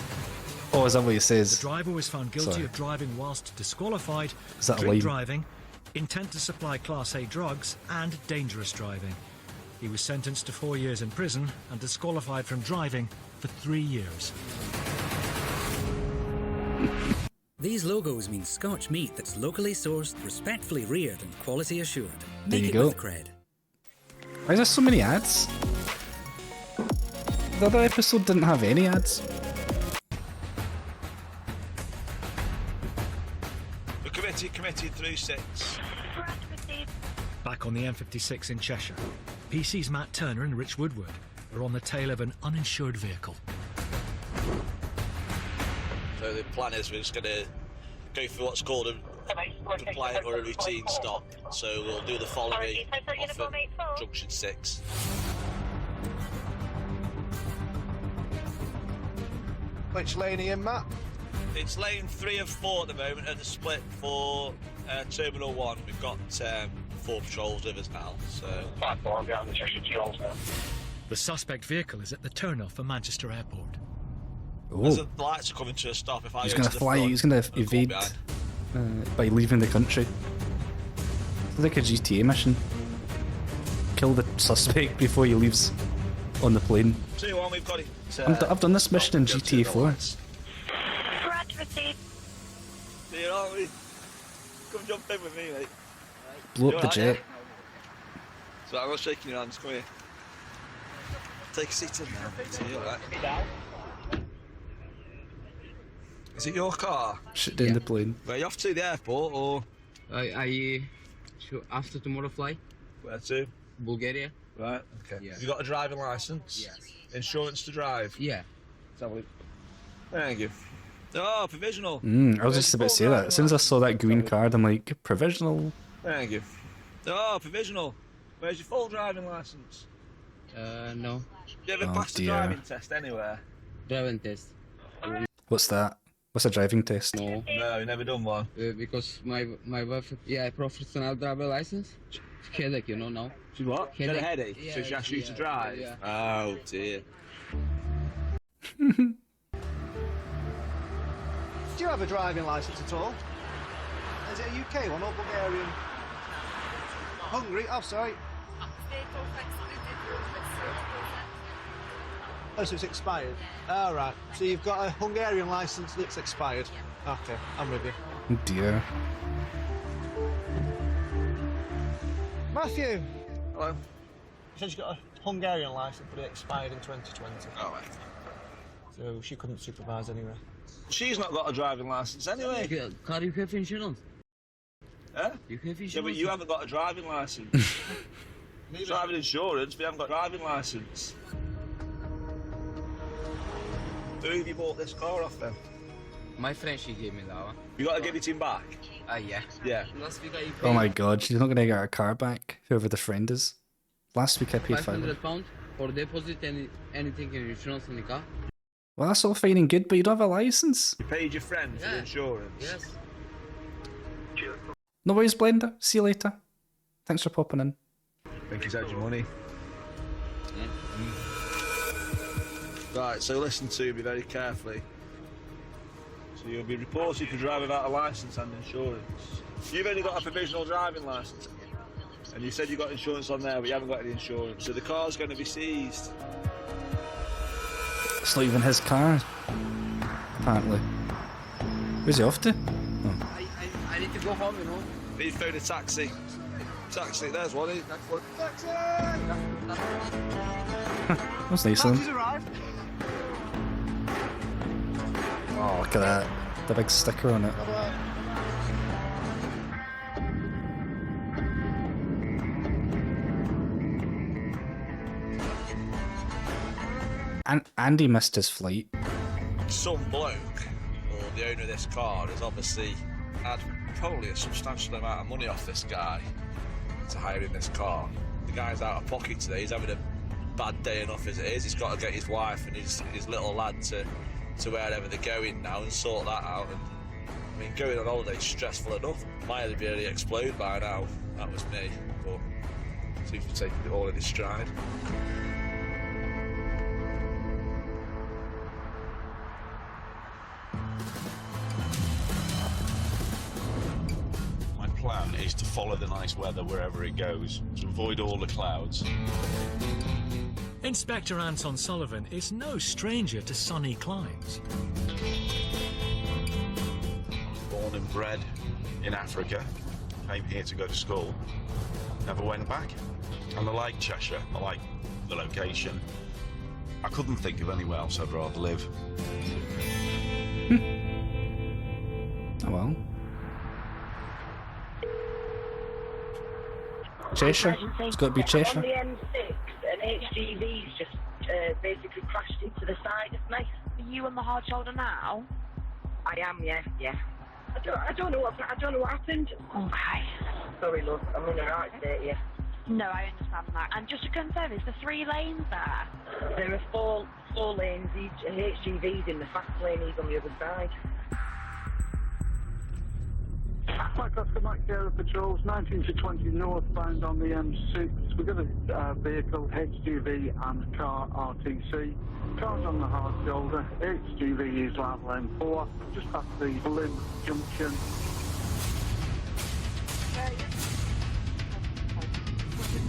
Oh, is that what he says? The driver was found guilty Sorry. of driving whilst disqualified, Is that a drink line? driving, intent to supply Class A drugs, and dangerous driving. He was sentenced to 4 years in prison and disqualified from driving for 3 years. These logos mean Scotch meat that's locally sourced, respectfully reared, and quality assured. There Make you it go. with cred. Why is there so many ads? The other episode didn't have any ads. We're committed through 6. Back on the M56 in Cheshire, PC's Matt Turner and Rich Woodward are on the tail of an uninsured vehicle. So the plan is we're just going to go through what's called a compliant or a routine stop. So we'll do the following off at junction 6. Which lane are you in, Matt? It's lane 3 of 4 at the moment at the split for Terminal 1. We've got 4 patrols with us now, so... 5-4 behind the Cheshire Patrols now. The suspect vehicle is at the turnoff for Manchester Airport. As the lights are coming to a stop, if I He's go gonna to the fly. front, He's gonna I'll come evade behind. by leaving the country. It's like a GTA mission. Kill the suspect before he leaves on the plane. 2-1, we've got it. I've done this mission in GTA 4. Roger, received. See you, aren't we? Come jump in with me, mate. Blow You up the alright, jet. yeah? So I'm not shaking your hands, come here. Take a seat in now. See you, alright? Is it your car? Shit down the plane. Where you off to, the airport, or? After tomorrow fly. Where to? Bulgaria. Right, okay. Yeah. Have you got a driving licence? Yes. Insurance to drive? Yeah. Thank you. Oh, provisional. I was just about to say that. As soon as I saw that green card, I'm like, provisional. Thank you. Oh, provisional. Where's your full driving licence? No. You ever passed a driving test anywhere? Driving test. What's that? What's a driving test? No. No, you never done one. Because my wife, professional driver license. Headache, now. She's what? She had a headache, Yeah, so she asked you to drive? Yeah. Oh, dear. Do you have a driving licence at all? Is it a UK one or Bulgarian? Hungary? Oh, sorry. Oh, so it's expired. All right. So you've got a Hungarian license that's expired. Okay, I'm with you. Oh dear. Matthew. Hello. You said she got a Hungarian license, but it expired in 2020. Oh, right. So she couldn't supervise anyway. She's not got a driving licence anyway. Car, you have insurance. Huh? You have insurance. Yeah, but you haven't got a driving licence. Driving insurance, but you haven't got a driving licence. Who have you bought this car off then? My friend, she gave me that one. You got to give it him back? Yeah. Yeah. Last week I paid Oh my god, she's not gonna get her car back, whoever the friend is. Last week I paid £500 for deposit and anything in insurance in the car. Well, that's all fine and good, but you don't have a license. You paid your friend for the insurance? Yes. No worries, Blender. See you later. Thanks for popping in. I think he's had your money. Right, so listen to me very carefully. So you'll be reported for driving without a licence and insurance. You've only got a provisional driving licence. And you said you got insurance on there, but you haven't got any insurance. So the car's going to be seized. It's not even his car, apparently. Where's he off to? Oh. I need to go home, you know. Need to phone a taxi. Taxi, there's one. Taxi! That's nice of Taxi's him. arrived. Oh, look at that. The big sticker on it. And Andy missed his flight. Some bloke, or the owner of this car, has obviously had probably a substantial amount of money off this guy to hire in this car. The guy's out of pocket today. He's having a bad day enough as it is. He's got to get his wife and his little lad to wherever they're going now and sort that out. And I mean, going on holiday is stressful enough. Might have really exploded by now. That was me, but seems to be taking it all in his stride. My plan is to follow the nice weather wherever it goes, to avoid all the clouds. Inspector Anton Sullivan is no stranger to sunny climes. Born and bred in Africa, came here to go to school, never went back. And I like Cheshire, I like the location. I couldn't think of anywhere else I'd rather live. Oh well. Cheshire? It's got to be Cheshire. On the M6, an HGV's just basically crashed into the side of me. Are you on the hard shoulder now? I am, yeah. I don't know what happened. Okay. Sorry, love, I'm in the right state, yeah. No, I understand that. And just to confirm, is there 3 lanes there? There are four lanes, each HGV's in the fast lane, he's on the other side. Mike Oscar, Mike Sierra Patrols, 19 to 20 northbound on the M6. We've got a vehicle, HGV and car RTC. Car's on the hard shoulder, HGV is level M4, just past the Blim junction.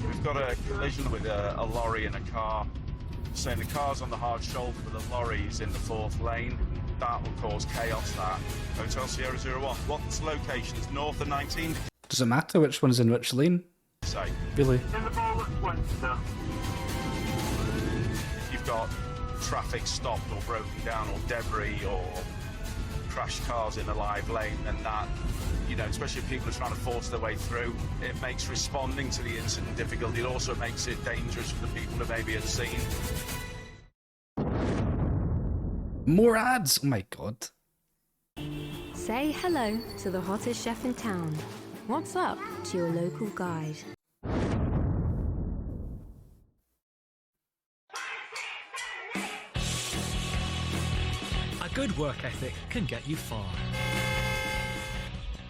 We've got a collision with a lorry and a car. Saying the car's on the hard shoulder, but the lorry's in the 4th lane. That will cause chaos, that. Hotel Sierra 01. What's the location? It's north of 19. Does it matter which one's in which lane? Say. Really? In the ball at Western. You've got traffic stopped or broken down or debris or crashed cars in a live lane, and that, you know, especially if people are trying to force their way through, it makes responding to the incident difficult. It also makes it dangerous for the people who maybe at the scene. More ads! Oh my god. Say hello to the hottest chef in town. What's up to your local guide? A good work ethic can get you far.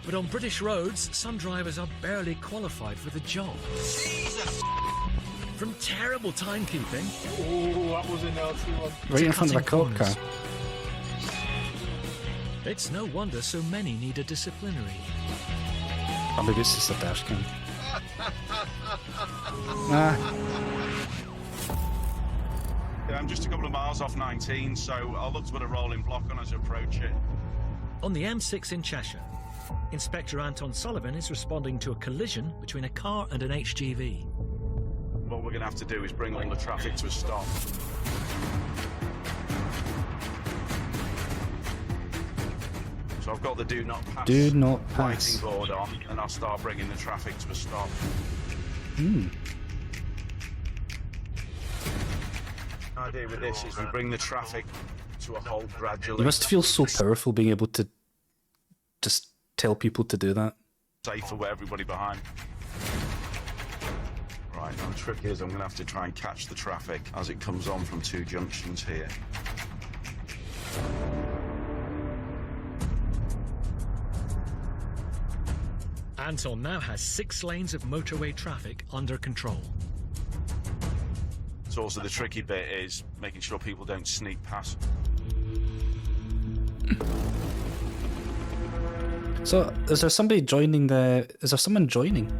But on British roads, some drivers are barely qualified for the job. Jesus! From terrible timekeeping. Oh, that was a nasty one. Right in front of a cop car. It's no wonder so many need a disciplinary. Or maybe it's just a dash cam. Nah. Yeah, I'm just a couple of miles off 19, so I'll look to put a rolling block on as I approach it. On the M6 in Cheshire, Inspector Anton Sullivan is responding to a collision between a car and an HGV. What we're going to have to do is bring all the traffic to a stop. So I've got the do not pass, lighting board on, and I'll start bringing the traffic to a stop. Hmm. The idea with this is we bring the traffic to a halt gradually. You must feel so powerful being able to just tell people to do that. Safe for everybody behind. Right, now the trick is I'm going to have to try and catch the traffic as it comes on from two junctions here. Anton now has 6 lanes of motorway traffic under control. So also the tricky bit is making sure people don't sneak past. So, is there somebody joining the... Is there someone joining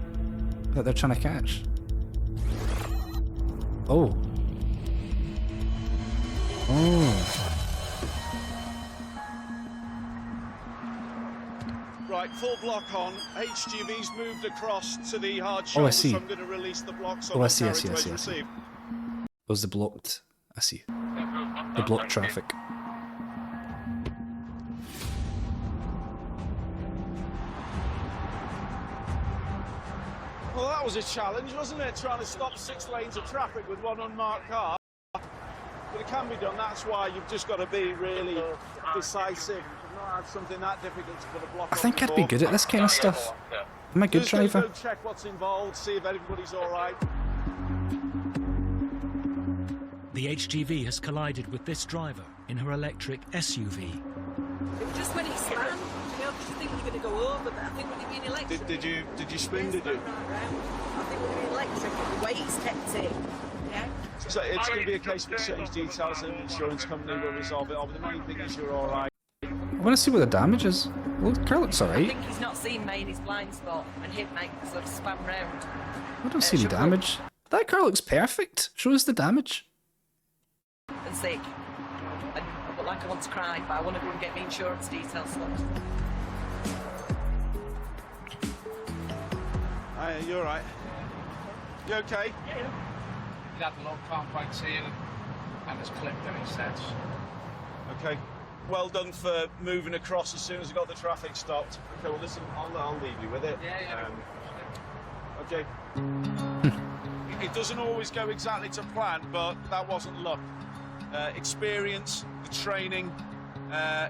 that they're trying to catch? Oh. Oh. Right, full block on. HGV's moved across to the hard Oh, I shoulder, see. so I'm going to release the blocks on Oh, I the see, I see, I carriageways see, I see. received. Was the blocked... I see. The blocked traffic. Well, that was a challenge, wasn't it? Trying to stop 6 lanes of traffic with one unmarked car. But it can be done. That's why you've just got to be really decisive. You've not had something that difficult to put a block I on think I'd be before. good at this kind of stuff. I'm a good Just gonna driver. Go check what's involved, see if everybody's all right. The HGV has collided with this driver in her electric SUV. Just when he slammed, you know, because you think you're going to go over, but I think when you're being electric... Did you spin, did you? I think when you're electric, the weight's kept it. Yeah? So it's going to be a case of exchange details and the insurance company will resolve it. The main thing is you're all right. I want to see what the damage is. Well, the car looks I alright. think he's not seen me in his blind spot and hit me, so I've spun round. I don't see any damage. That car looks perfect. Show us the damage. And sick. And I look like I want to cry, but I want to go and get my insurance details sorted. Hi, you all right? You okay? Yeah. You'd have a look, can't quite see it, and it's clipped in its sense. Okay. Well done for moving across as soon as I got the traffic stopped. Okay, well listen, I'll leave you with it. Yeah. Okay. It doesn't always go exactly to plan, but that wasn't luck. Experience, the training,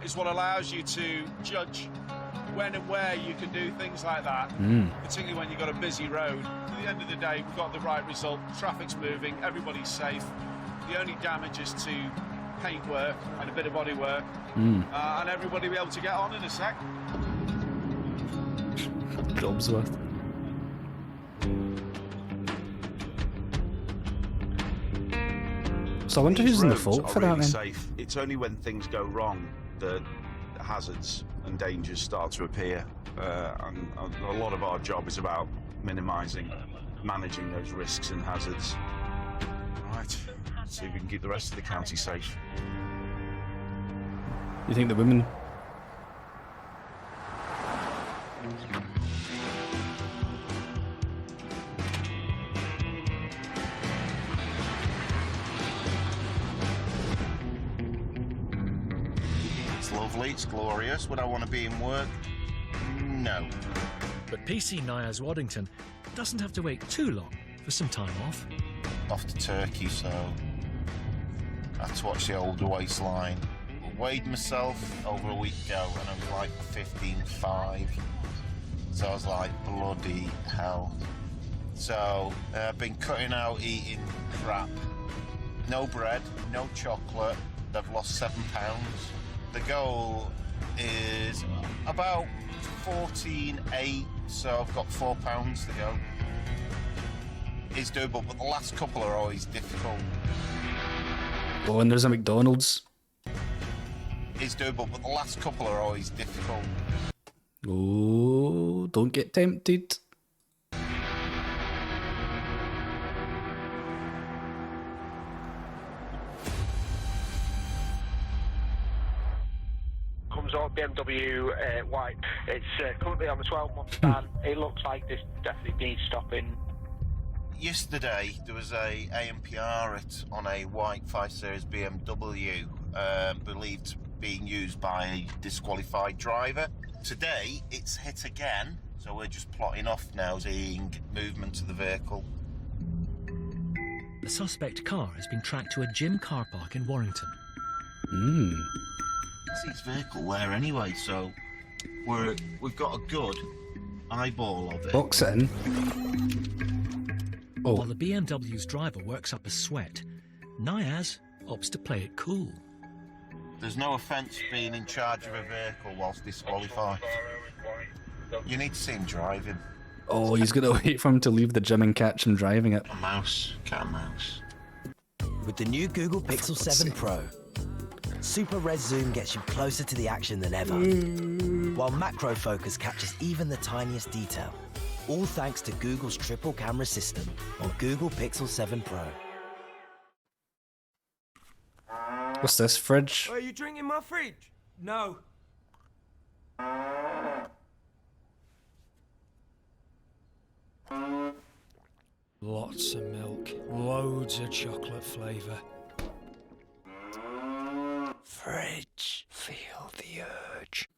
is what allows you to judge when and where you can do things like that, particularly when you've got a busy road. At the end of the day, we've got the right result. Traffic's moving, everybody's safe. The only damage is to paint work and a bit of body work, and everybody will be able to get on in a sec. Job's worth. So I wonder who's in the fault for that really then. Safe. It's only when things go wrong that hazards and dangers start to appear, and a lot of our job is about minimising, managing those risks and hazards. Right, see if we can keep the rest of the county safe. You think the women... It's lovely, it's glorious. Would I want to be in work? No. But PC Nias Waddington doesn't have to wait too long for some time off. Off to Turkey, so I had to watch the older waistline. Weighed myself over a week ago and I was like 15.5. So I was like, bloody hell. So I've been cutting out eating crap. No bread, no chocolate. I've lost 7 pounds. The goal is about 14.8, so I've got 4 pounds to go. It's doable, but the last couple are always difficult. Oh, and there's a McDonald's. It's doable, but the last couple are always difficult. Oh, don't get tempted. comes up, BMW white. It's currently on a 12-month ban. It looks like this definitely needs stopping. Yesterday there was a AMPR on a white 5 Series BMW, believed being used by a disqualified driver. Today it's hit again, so we're just plotting off now, seeing movement of the vehicle. The suspect car has been tracked to a gym car park in Warrington. See his vehicle there anyway, so we've got a good eyeball of it. Box it in. Oh. While the BMW's driver works up a sweat, Niaz opts to play it cool. There's no offence being in charge of a vehicle whilst disqualified. You need to see him driving. Oh, he's going to wait for him to leave the gym and catch him driving it. A mouse, cat and mouse. With the new Google Pixel 7 Pro, super red zoom gets you closer to the action than ever, while macro focus captures even the tiniest detail. All thanks to Google's triple camera system on Google Pixel 7 Pro. What's this, fridge? Are you drinking my fridge? No. Lots of milk, loads of chocolate flavour. Fridge, feel the urge.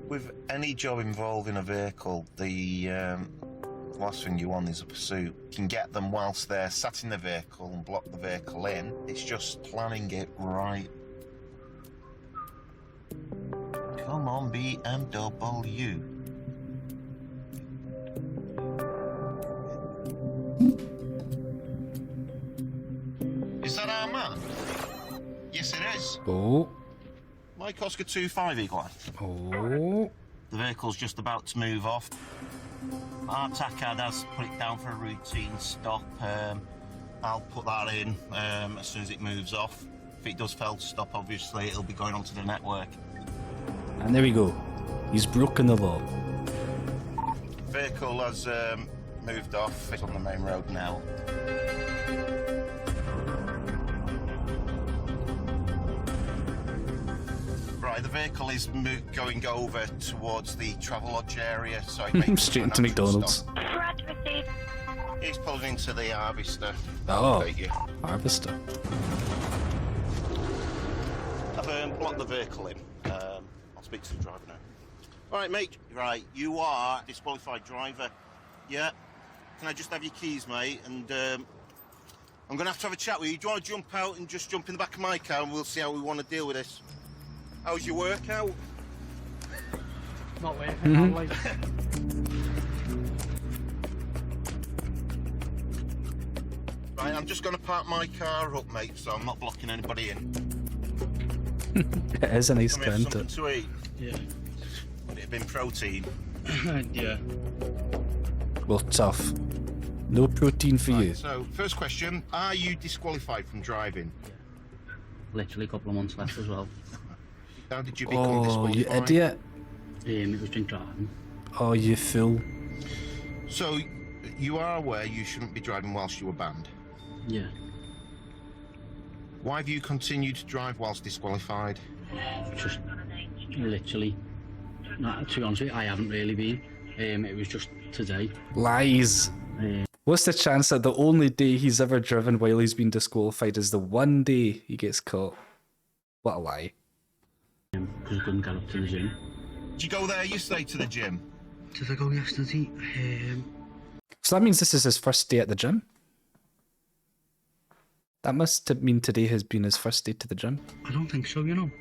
With any job involving a vehicle, the last thing you want is a pursuit. You can get them whilst they're sat in the vehicle and block the vehicle in. It's just planning it right. Come on, BMW. Is that our man? Yes, it is. Oh. Mike Oscar 25 Eagle. Oh. The vehicle's just about to move off. Our TACAD has put it down for a routine stop. I'll put that in as soon as it moves off. If it does fail to stop, obviously, it'll be going onto the network. And there we go. He's broken the law. Vehicle has moved off. It's on the main road now. Right, the vehicle is going over towards the Travelodge area, so it makes straight into McDonald's. He's pulling into the Harvester. Oh, Harvester. I've blocked the vehicle in. I'll speak to the driver now. All right, mate. Right, you are a disqualified driver. Yeah. Can I just have your keys, mate? And I'm going to have a chat with you. Do you want to jump out and just jump in the back of my car and we'll see how we want to deal with this? How's your workout? Not working, I'm late. Right, I'm just going to park my car up, mate, so I'm not blocking anybody in. It is a nice Come here for counter. something to eat. Yeah. Would it have been protein? Yeah. Well, tough. No protein for you. So, first question, are you disqualified from driving? Literally a couple of months left as well. How did you become Oh, disqualified? you idiot. It was drink driving. Oh, you fool. So, you are aware you shouldn't be driving whilst you were banned? Yeah. Why have you continued to drive whilst disqualified? Just literally. Nah, to be honest with you, I haven't really been. It was just today. Lies. What's the chance that the only day he's ever driven while he's been disqualified is the one day he gets caught? What a lie. Because I couldn't get up to the gym. Did you go there yesterday to the gym? Did I go yesterday? So that means this is his first day at the gym? That must mean today has been his first day to the gym. I don't think so, you know.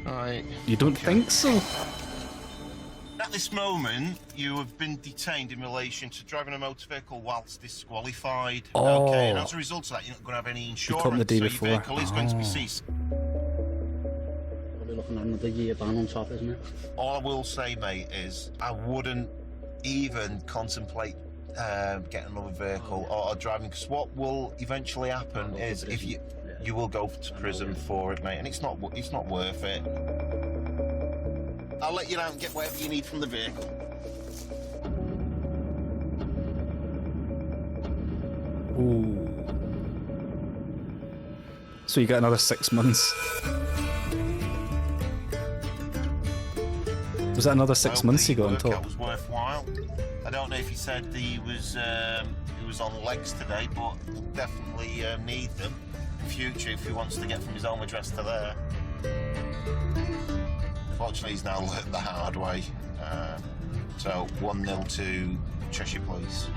Right. You don't think so? At this moment, you have been detained in relation to driving a motor vehicle whilst disqualified. Oh. Okay, and as a result of that, you're not going to have any insurance. caught him the day so before. Your vehicle is going to be Oh. seized. We're looking at another year ban on top, isn't it? All I will say, mate, is I wouldn't even contemplate getting another vehicle or driving, because what will eventually happen is if you will go to prison for it, mate, and it's not worth it. I'll let you out and get whatever you need from the vehicle. Ooh. So you got another 6 months. Was that another 6 months he got on top? That was worthwhile. I don't know if he said he was on legs today, but he'll definitely need them in future if he wants to get from his home address to there. Fortunately, he's now learnt the hard way. So 1-0 to Cheshire Police.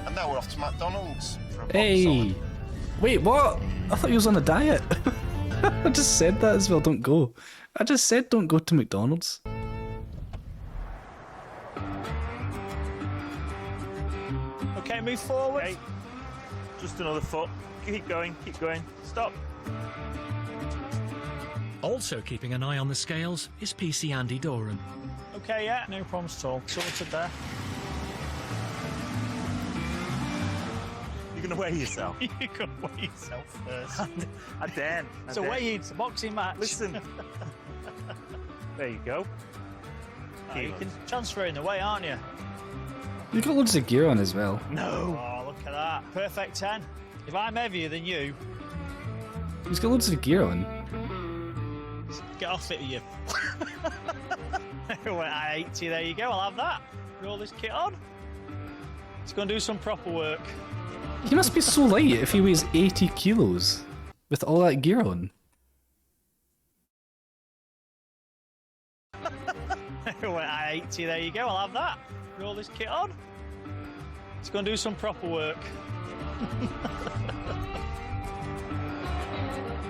And now we're off to McDonald's. For a Hey! Wait, what? I thought he was on a diet. I just said that as well, don't go. I just said don't go to McDonald's. Okay, move forward. Okay. Just another foot. Keep going, stop. Also keeping an eye on the scales is PC Andy Doran. Okay, yeah, no problems at all. Sorted there. You're gonna weigh yourself. You're gonna weigh yourself first. I daren't. It's a weigh-in, it's a boxing match. Listen. There you go. You can transfer in the weight, aren't you? You got loads of gear on as well. No. Oh, look at that. Perfect 10. If I'm heavier than you... He's got loads of gear on. Get off it, you. Well, at 80, there you go, I'll have that. Put all this kit on. It's going to do some proper work. He must be so light if he weighs 80 kilos with all that gear on. Well, at 80, there you go, I'll have that. Put all this kit on. It's going to do some proper work.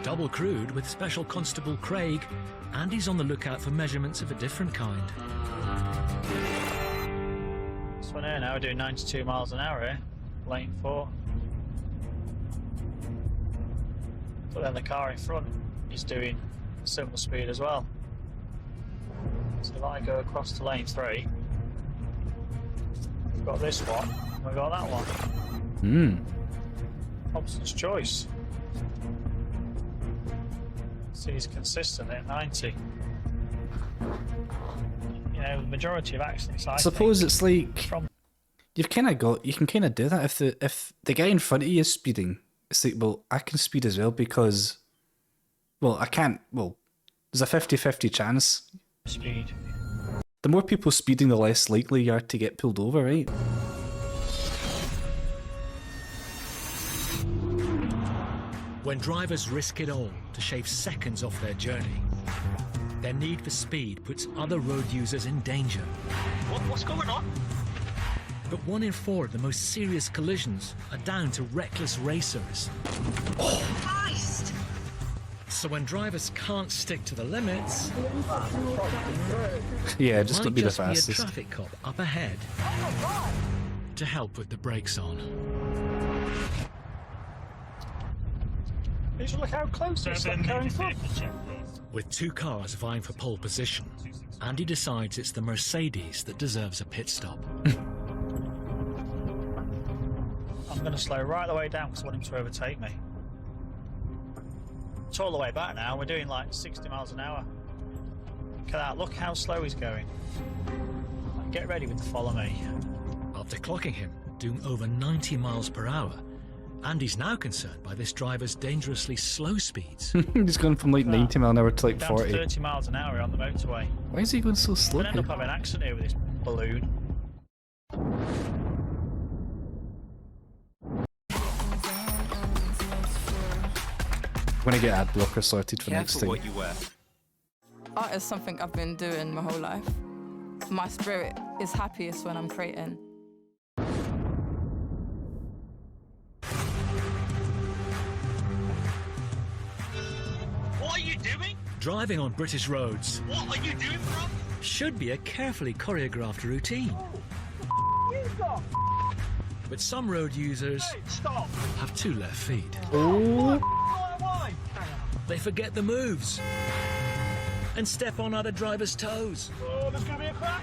Double crewed with Special Constable Craig, Andy's on the lookout for measurements of a different kind. This one here now, we're doing 92 miles an hour here, lane 4. But then the car in front is doing a similar speed as well. So if I go across to lane 3, we've got this one, and we've got that one. Hobson's choice. So he's consistent at 90. You know, the majority of accidents, I suppose think, it's like you can kind of do that if the guy in front of you is speeding. It's like, well, I can speed as well because, well, I can't. Well, there's a 50-50 chance. Speed. The more people speeding, the less likely you are to get pulled over, right? When drivers risk it all to shave seconds off their journey, their need for speed puts other road users in danger. What's going on? But 1 in 4 of the most serious collisions are down to reckless racers. Oh, Christ! So when drivers can't stick to the limits, yeah, just to be the a fastest. traffic cop up ahead to help put the brakes on. Just look how close this car in front. With 2 cars vying for pole position, Andy decides it's the Mercedes that deserves a pit stop. I'm going to slow right the way down because I want him to overtake me. It's all the way back now. We're doing like 60 miles an hour. Look at that. Look how slow he's going. Get ready with the follow me. After clocking him doing over 90 miles per hour, Andy's now concerned by this driver's dangerously slow speeds. He's gone from like 90 mile an hour to like down 40. To 30 miles an hour on the motorway. Why is he going so slow? We'll end up having an accident here with this balloon. I'm gonna get ad blocker sorted for next thing. What you wear. Art is something I've been doing my whole life. My spirit is happiest when I'm creating. What are you doing? Driving on British roads What are you doing, bro? should be a carefully choreographed routine. But some road users have 2 left feet. Oh. They forget the moves and step on other drivers' toes. Oh, there's going to be a crash.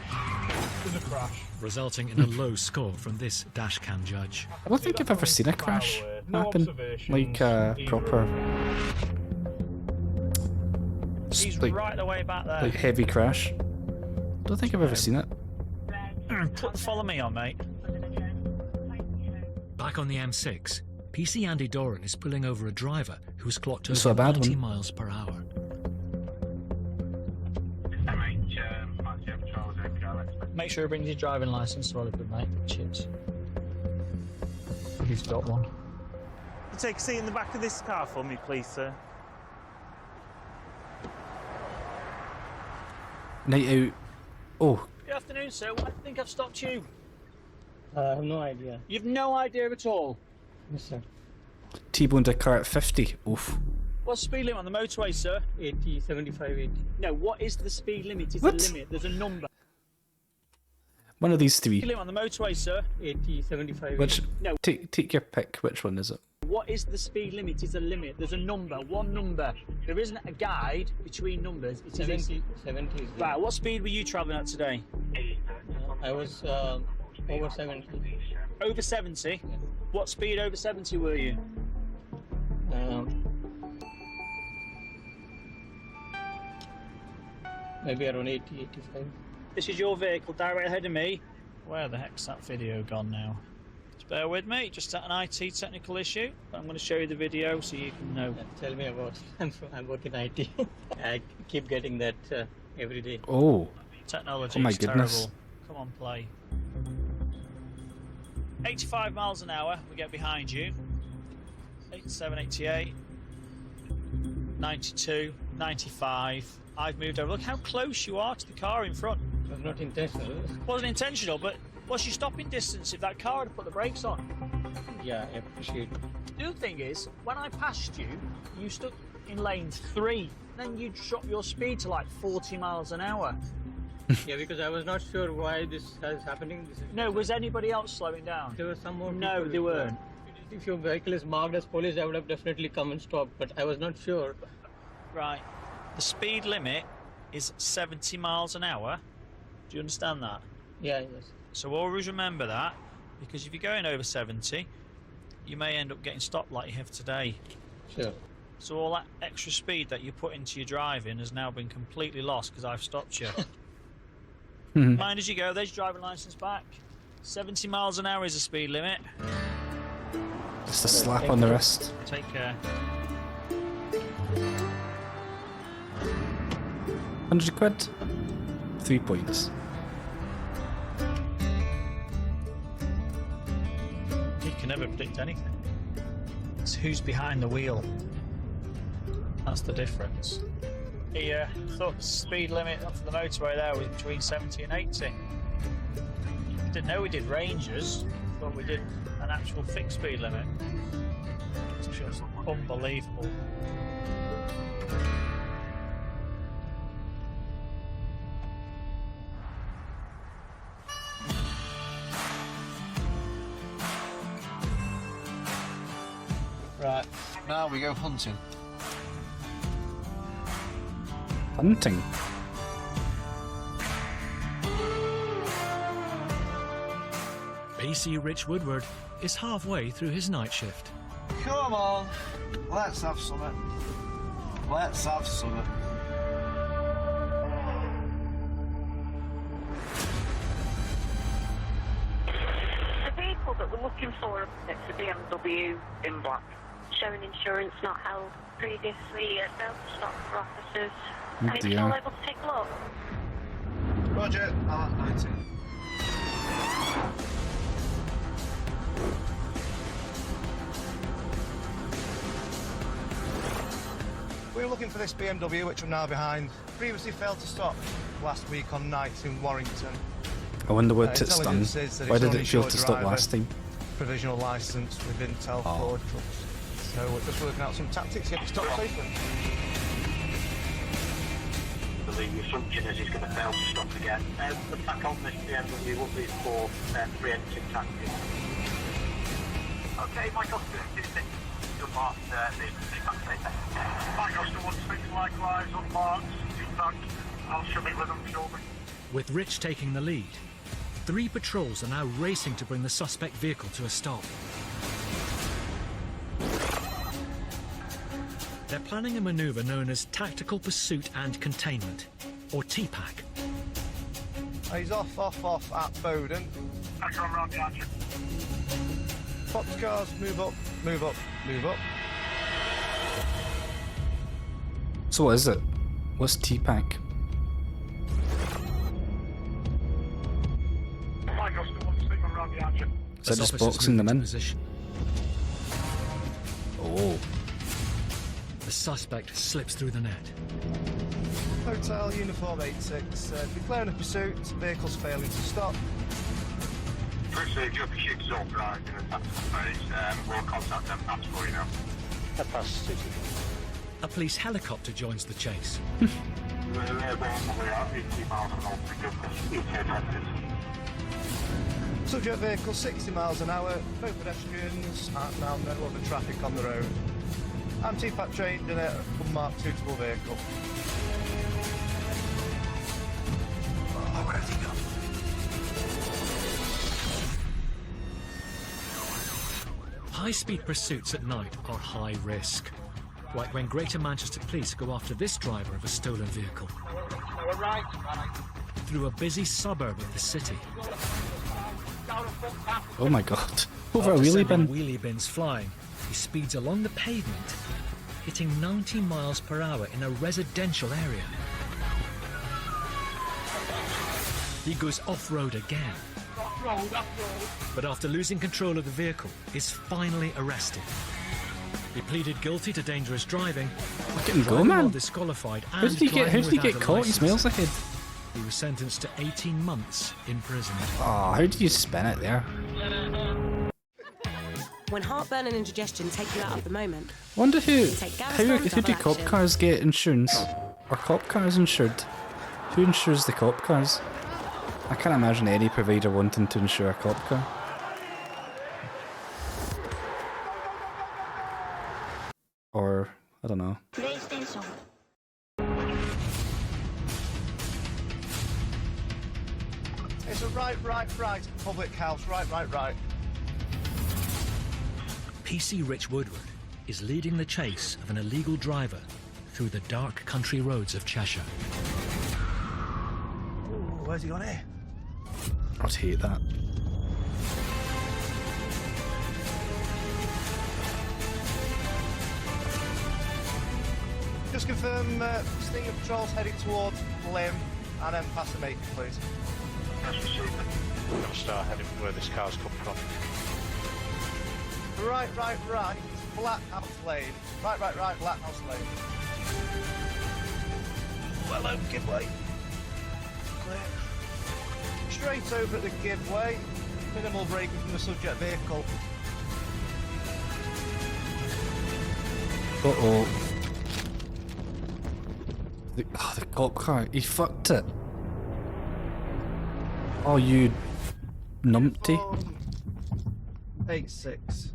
There's a crash. Resulting in a low score from this dashcam judge. I don't think I've ever seen a crash happen. Like a proper... He's like, right the way back there. like heavy crash. Don't think I've ever seen it. Put the follow me on, mate. Back on the M6, PC Andy Doran is pulling over a driver who has clocked So a over bad 90 one. miles per hour. Make sure he brings your driving licence, rather good, mate. Chips. He's got one. Take a seat in the back of this car for me, please, sir. Night out. Oh, Good afternoon, sir. Why do you think I've stopped you? I have no idea. You've no idea at all. Yes, sir. T-boned a car at 50. Oof. What's the speed limit on the motorway, sir? 80, 75, 80. No, what is the speed limit? It's What? a limit. There's a number. One of these Speed three. limit on the motorway, sir? 80, 75, Which? 80. No. Take your pick. Which one is it? What is the speed limit? It's a limit. There's a number. One number. There isn't a guide between numbers. It's 70, 70 is there. Right, what speed were you travelling at today? I was over 70. Over 70? What speed over 70 were you? Maybe around 80, 85. This is your vehicle direct ahead of me. Where the heck's that video gone now? Just bear with me, just at an IT technical issue. I'm going to show you the video so you can know. Tell me about I'm working IT. I keep getting that every day. Oh. Technology Oh my is goodness. terrible. Come on, play. 85 miles an hour, we get behind you. 87, 88, 92, 95. I've moved over. Look how close you are to the car in front. It was not intentional. Wasn't intentional, but what's your stopping distance if that car had put the brakes on? Yeah, I appreciate it. The other thing is, when I passed you, you stuck in lane 3. Then you dropped your speed to like 40 miles an hour. Yeah, because I was not sure why this is happening. No, was anybody else slowing down? There were some more No, people they as well. weren't. If your vehicle is marked as police, I would have definitely come and stopped, but I was not sure. Right. The speed limit is 70 miles an hour. Do you understand that? Yeah, yes. So always remember that, because if you're going over 70, you may end up getting stopped like you have today. Sure. So all that extra speed that you put into your driving has now been completely lost because I've stopped you. Mind as you go, there's your driving licence back. 70 miles an hour is the speed limit. Just a slap on the wrist. Take care. 100 quid. 3 points. You can never predict anything. It's who's behind the wheel. That's the difference. The thought the speed limit up to the motorway there was between 70 and 80. Didn't know we did ranges, thought we did an actual fixed speed limit. It's just unbelievable. Right, now we go hunting. Hunting. PC Rich Woodward is halfway through his night shift. Come on, let's have some. Let's have some. The vehicle that we're looking for, it's a BMW in black. Showing insurance not held previously, failed to stop for officers. Oh Are you dear. all able to take a look? Roger, I'm at 90. We were looking for this BMW, which I'm now behind. Previously failed to stop last week on night in Warrington. I wonder what it's done. Intelligence says that Why it's did only it fail short to stop driver, last time? Provisional licence with Intel Ford trucks. So we're just working out some tactics to get it stopped safely. The assumption is he's going to fail to stop again. The back on this BMW will be for preemptive tactics. Okay, Mike Oscar, 26, unmarked, Mike Oscar 16, likewise, unmarked, feedback, I'll submit with them shortly. With Rich taking the lead, 3 patrols are now racing to bring the suspect vehicle to a stop. They're planning a maneuver known as Tactical Pursuit and Containment, or TPAC. He's off at Bowden. Back on round the action. Fox cars, move up, move up, move up. So what is it? What's T-Pack? Is that just boxing them in? Oh. The suspect slips through the net. Hotel Uniform 86, declaring a pursuit, vehicles failing to stop. Proceed, your pursuit is authorised in the taxi phase. We'll contact them after for you now. A police helicopter joins the chase. Subject vehicle 60 miles an hour, no pedestrians, and now no other traffic on the road. I'm T-Pack trained in a unmarked suitable vehicle. Oh, where has he gone? High-speed pursuits at night are high risk. Like when Greater Manchester Police go after this driver of a stolen vehicle. Through a busy suburb of the city. Oh my god. Over a wheelie bin. Wheelie bins flying, he speeds along the pavement, hitting 90 miles per hour in a residential area. He goes off-road again. But after losing control of the vehicle, is finally arrested. He pleaded guilty to dangerous driving. Look at him go, man. Disqualified How did he get caught? He's miles ahead. He was sentenced to 18 months in prison. Oh, how did you spin it there? When heartburn and indigestion take you out of the moment. Wonder who Gaviscon do Double cop Action. cars get insurance? Are cop cars insured? Who insures the cop cars? I can't imagine any provider wanting to insure a cop car. Or, I don't know. PlayStation. It's a right, public house, right. PC Rich Woodward is leading the chase of an illegal driver through the dark country roads of Cheshire. Ooh, where's he gone here? I'd hate that. Just confirm Stinger Patrol's heading towards Lim and then pass the mate, please. We're going to start heading for where this car's come from. Right, Black House Lane. Right, Black House Lane. Well over giveaway. Clear. Straight over at the giveaway. Minimal braking from the subject vehicle. Uh-oh. The cop car, he fucked it. Oh, you numpty. 86.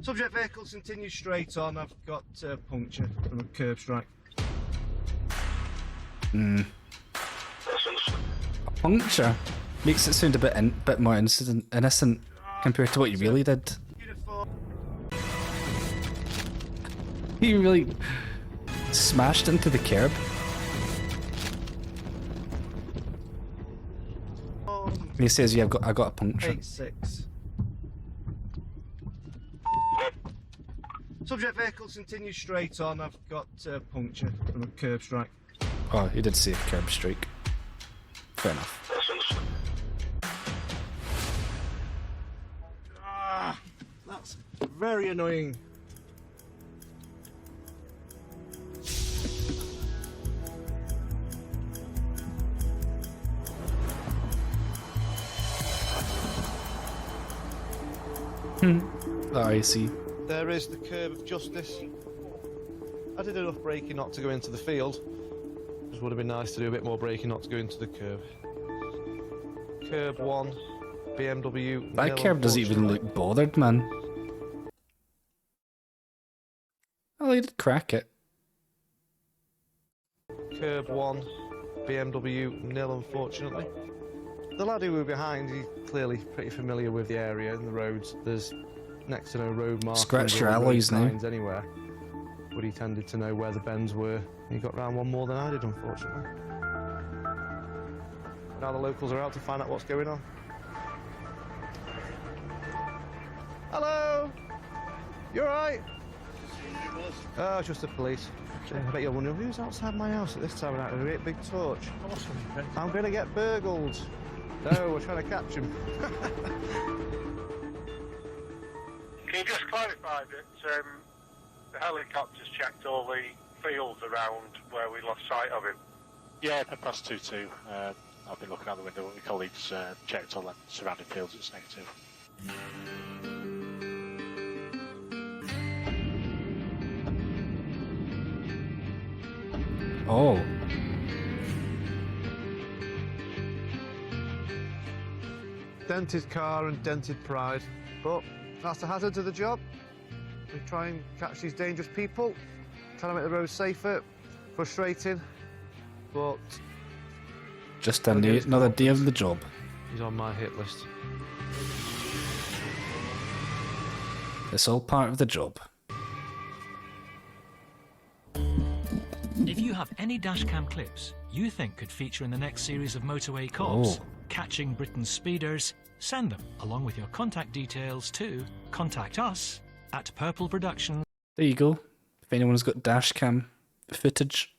Subject vehicle continues straight on. I've got puncture from a curb strike. A puncture makes it sound a bit more innocent compared to what you really did. He really smashed into the curb. He says, "Yeah, I got a puncture." 86. Subject vehicle continues straight on. I've got puncture from a curb strike. Oh, he did say a curb strike. Fair enough. That's very annoying. Oh, I see. There is the curb of justice. I did enough braking not to go into the field. Just would have been nice to do a bit more braking not to go into the curb. Curb 1, BMW. That curb doesn't even look bothered, man. Oh, he did crack it. Curb 1, BMW, nil, unfortunately. The lad who were behind, he's clearly pretty familiar with the area and the roads. There's next to no road markings. Scratched your or road alloys now. signs anywhere. But he tended to know where the bends were. He got round one more than I did, unfortunately. Now the locals are out to find out what's going on. Hello. You alright? Oh, it's just the police. I bet you're wondering who's outside my house at this time of night with a great big torch. I'm going to get burgled. No, we're trying to catch him. Can you just clarify that the helicopter's checked all the fields around where we lost sight of him? Yeah, past 2-2. I've been looking out the window. My colleagues checked all the surrounding fields. It's negative. Oh. Dented car and dented pride. But that's the hazard of the job. We try and catch these dangerous people, try to make the roads safer, frustrating, but... Just another day of the job. He's on my hit list. It's all part of the job. If you have any dashcam clips you think could feature in the next series of Motorway Cops, catching Britain's speeders, send them along with your contact details to contact us at Purple Productions. There you go. If anyone's got dashcam footage.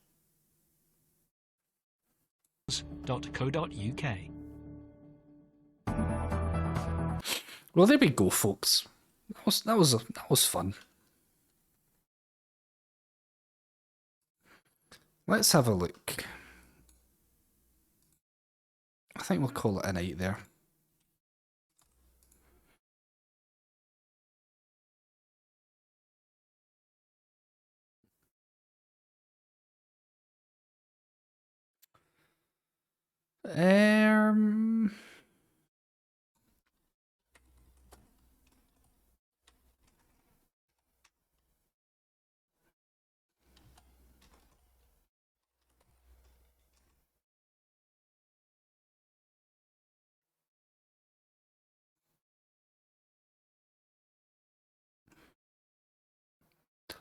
.co.uk. Well, there we go, folks. That was fun. Let's have a look. I think we'll call it a night there.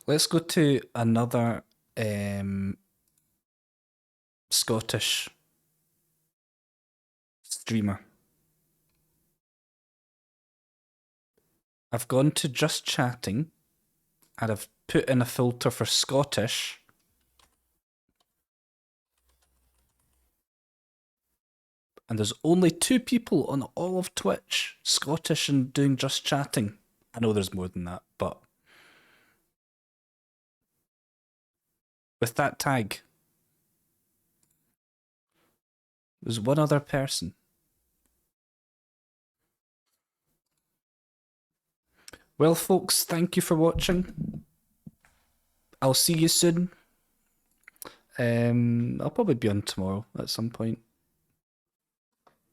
Let's go to another Scottish streamer. I've gone to just chatting and I've put in a filter for Scottish. And there's only 2 people on all of Twitch, Scottish and doing just chatting. I know there's more than that, but with that tag, there's one other person. Well, folks, thank you for watching. I'll see you soon. I'll probably be on tomorrow at some point.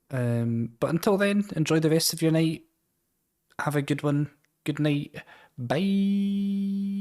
But until then, enjoy the rest of your night. Have a good one. Good night. Bye.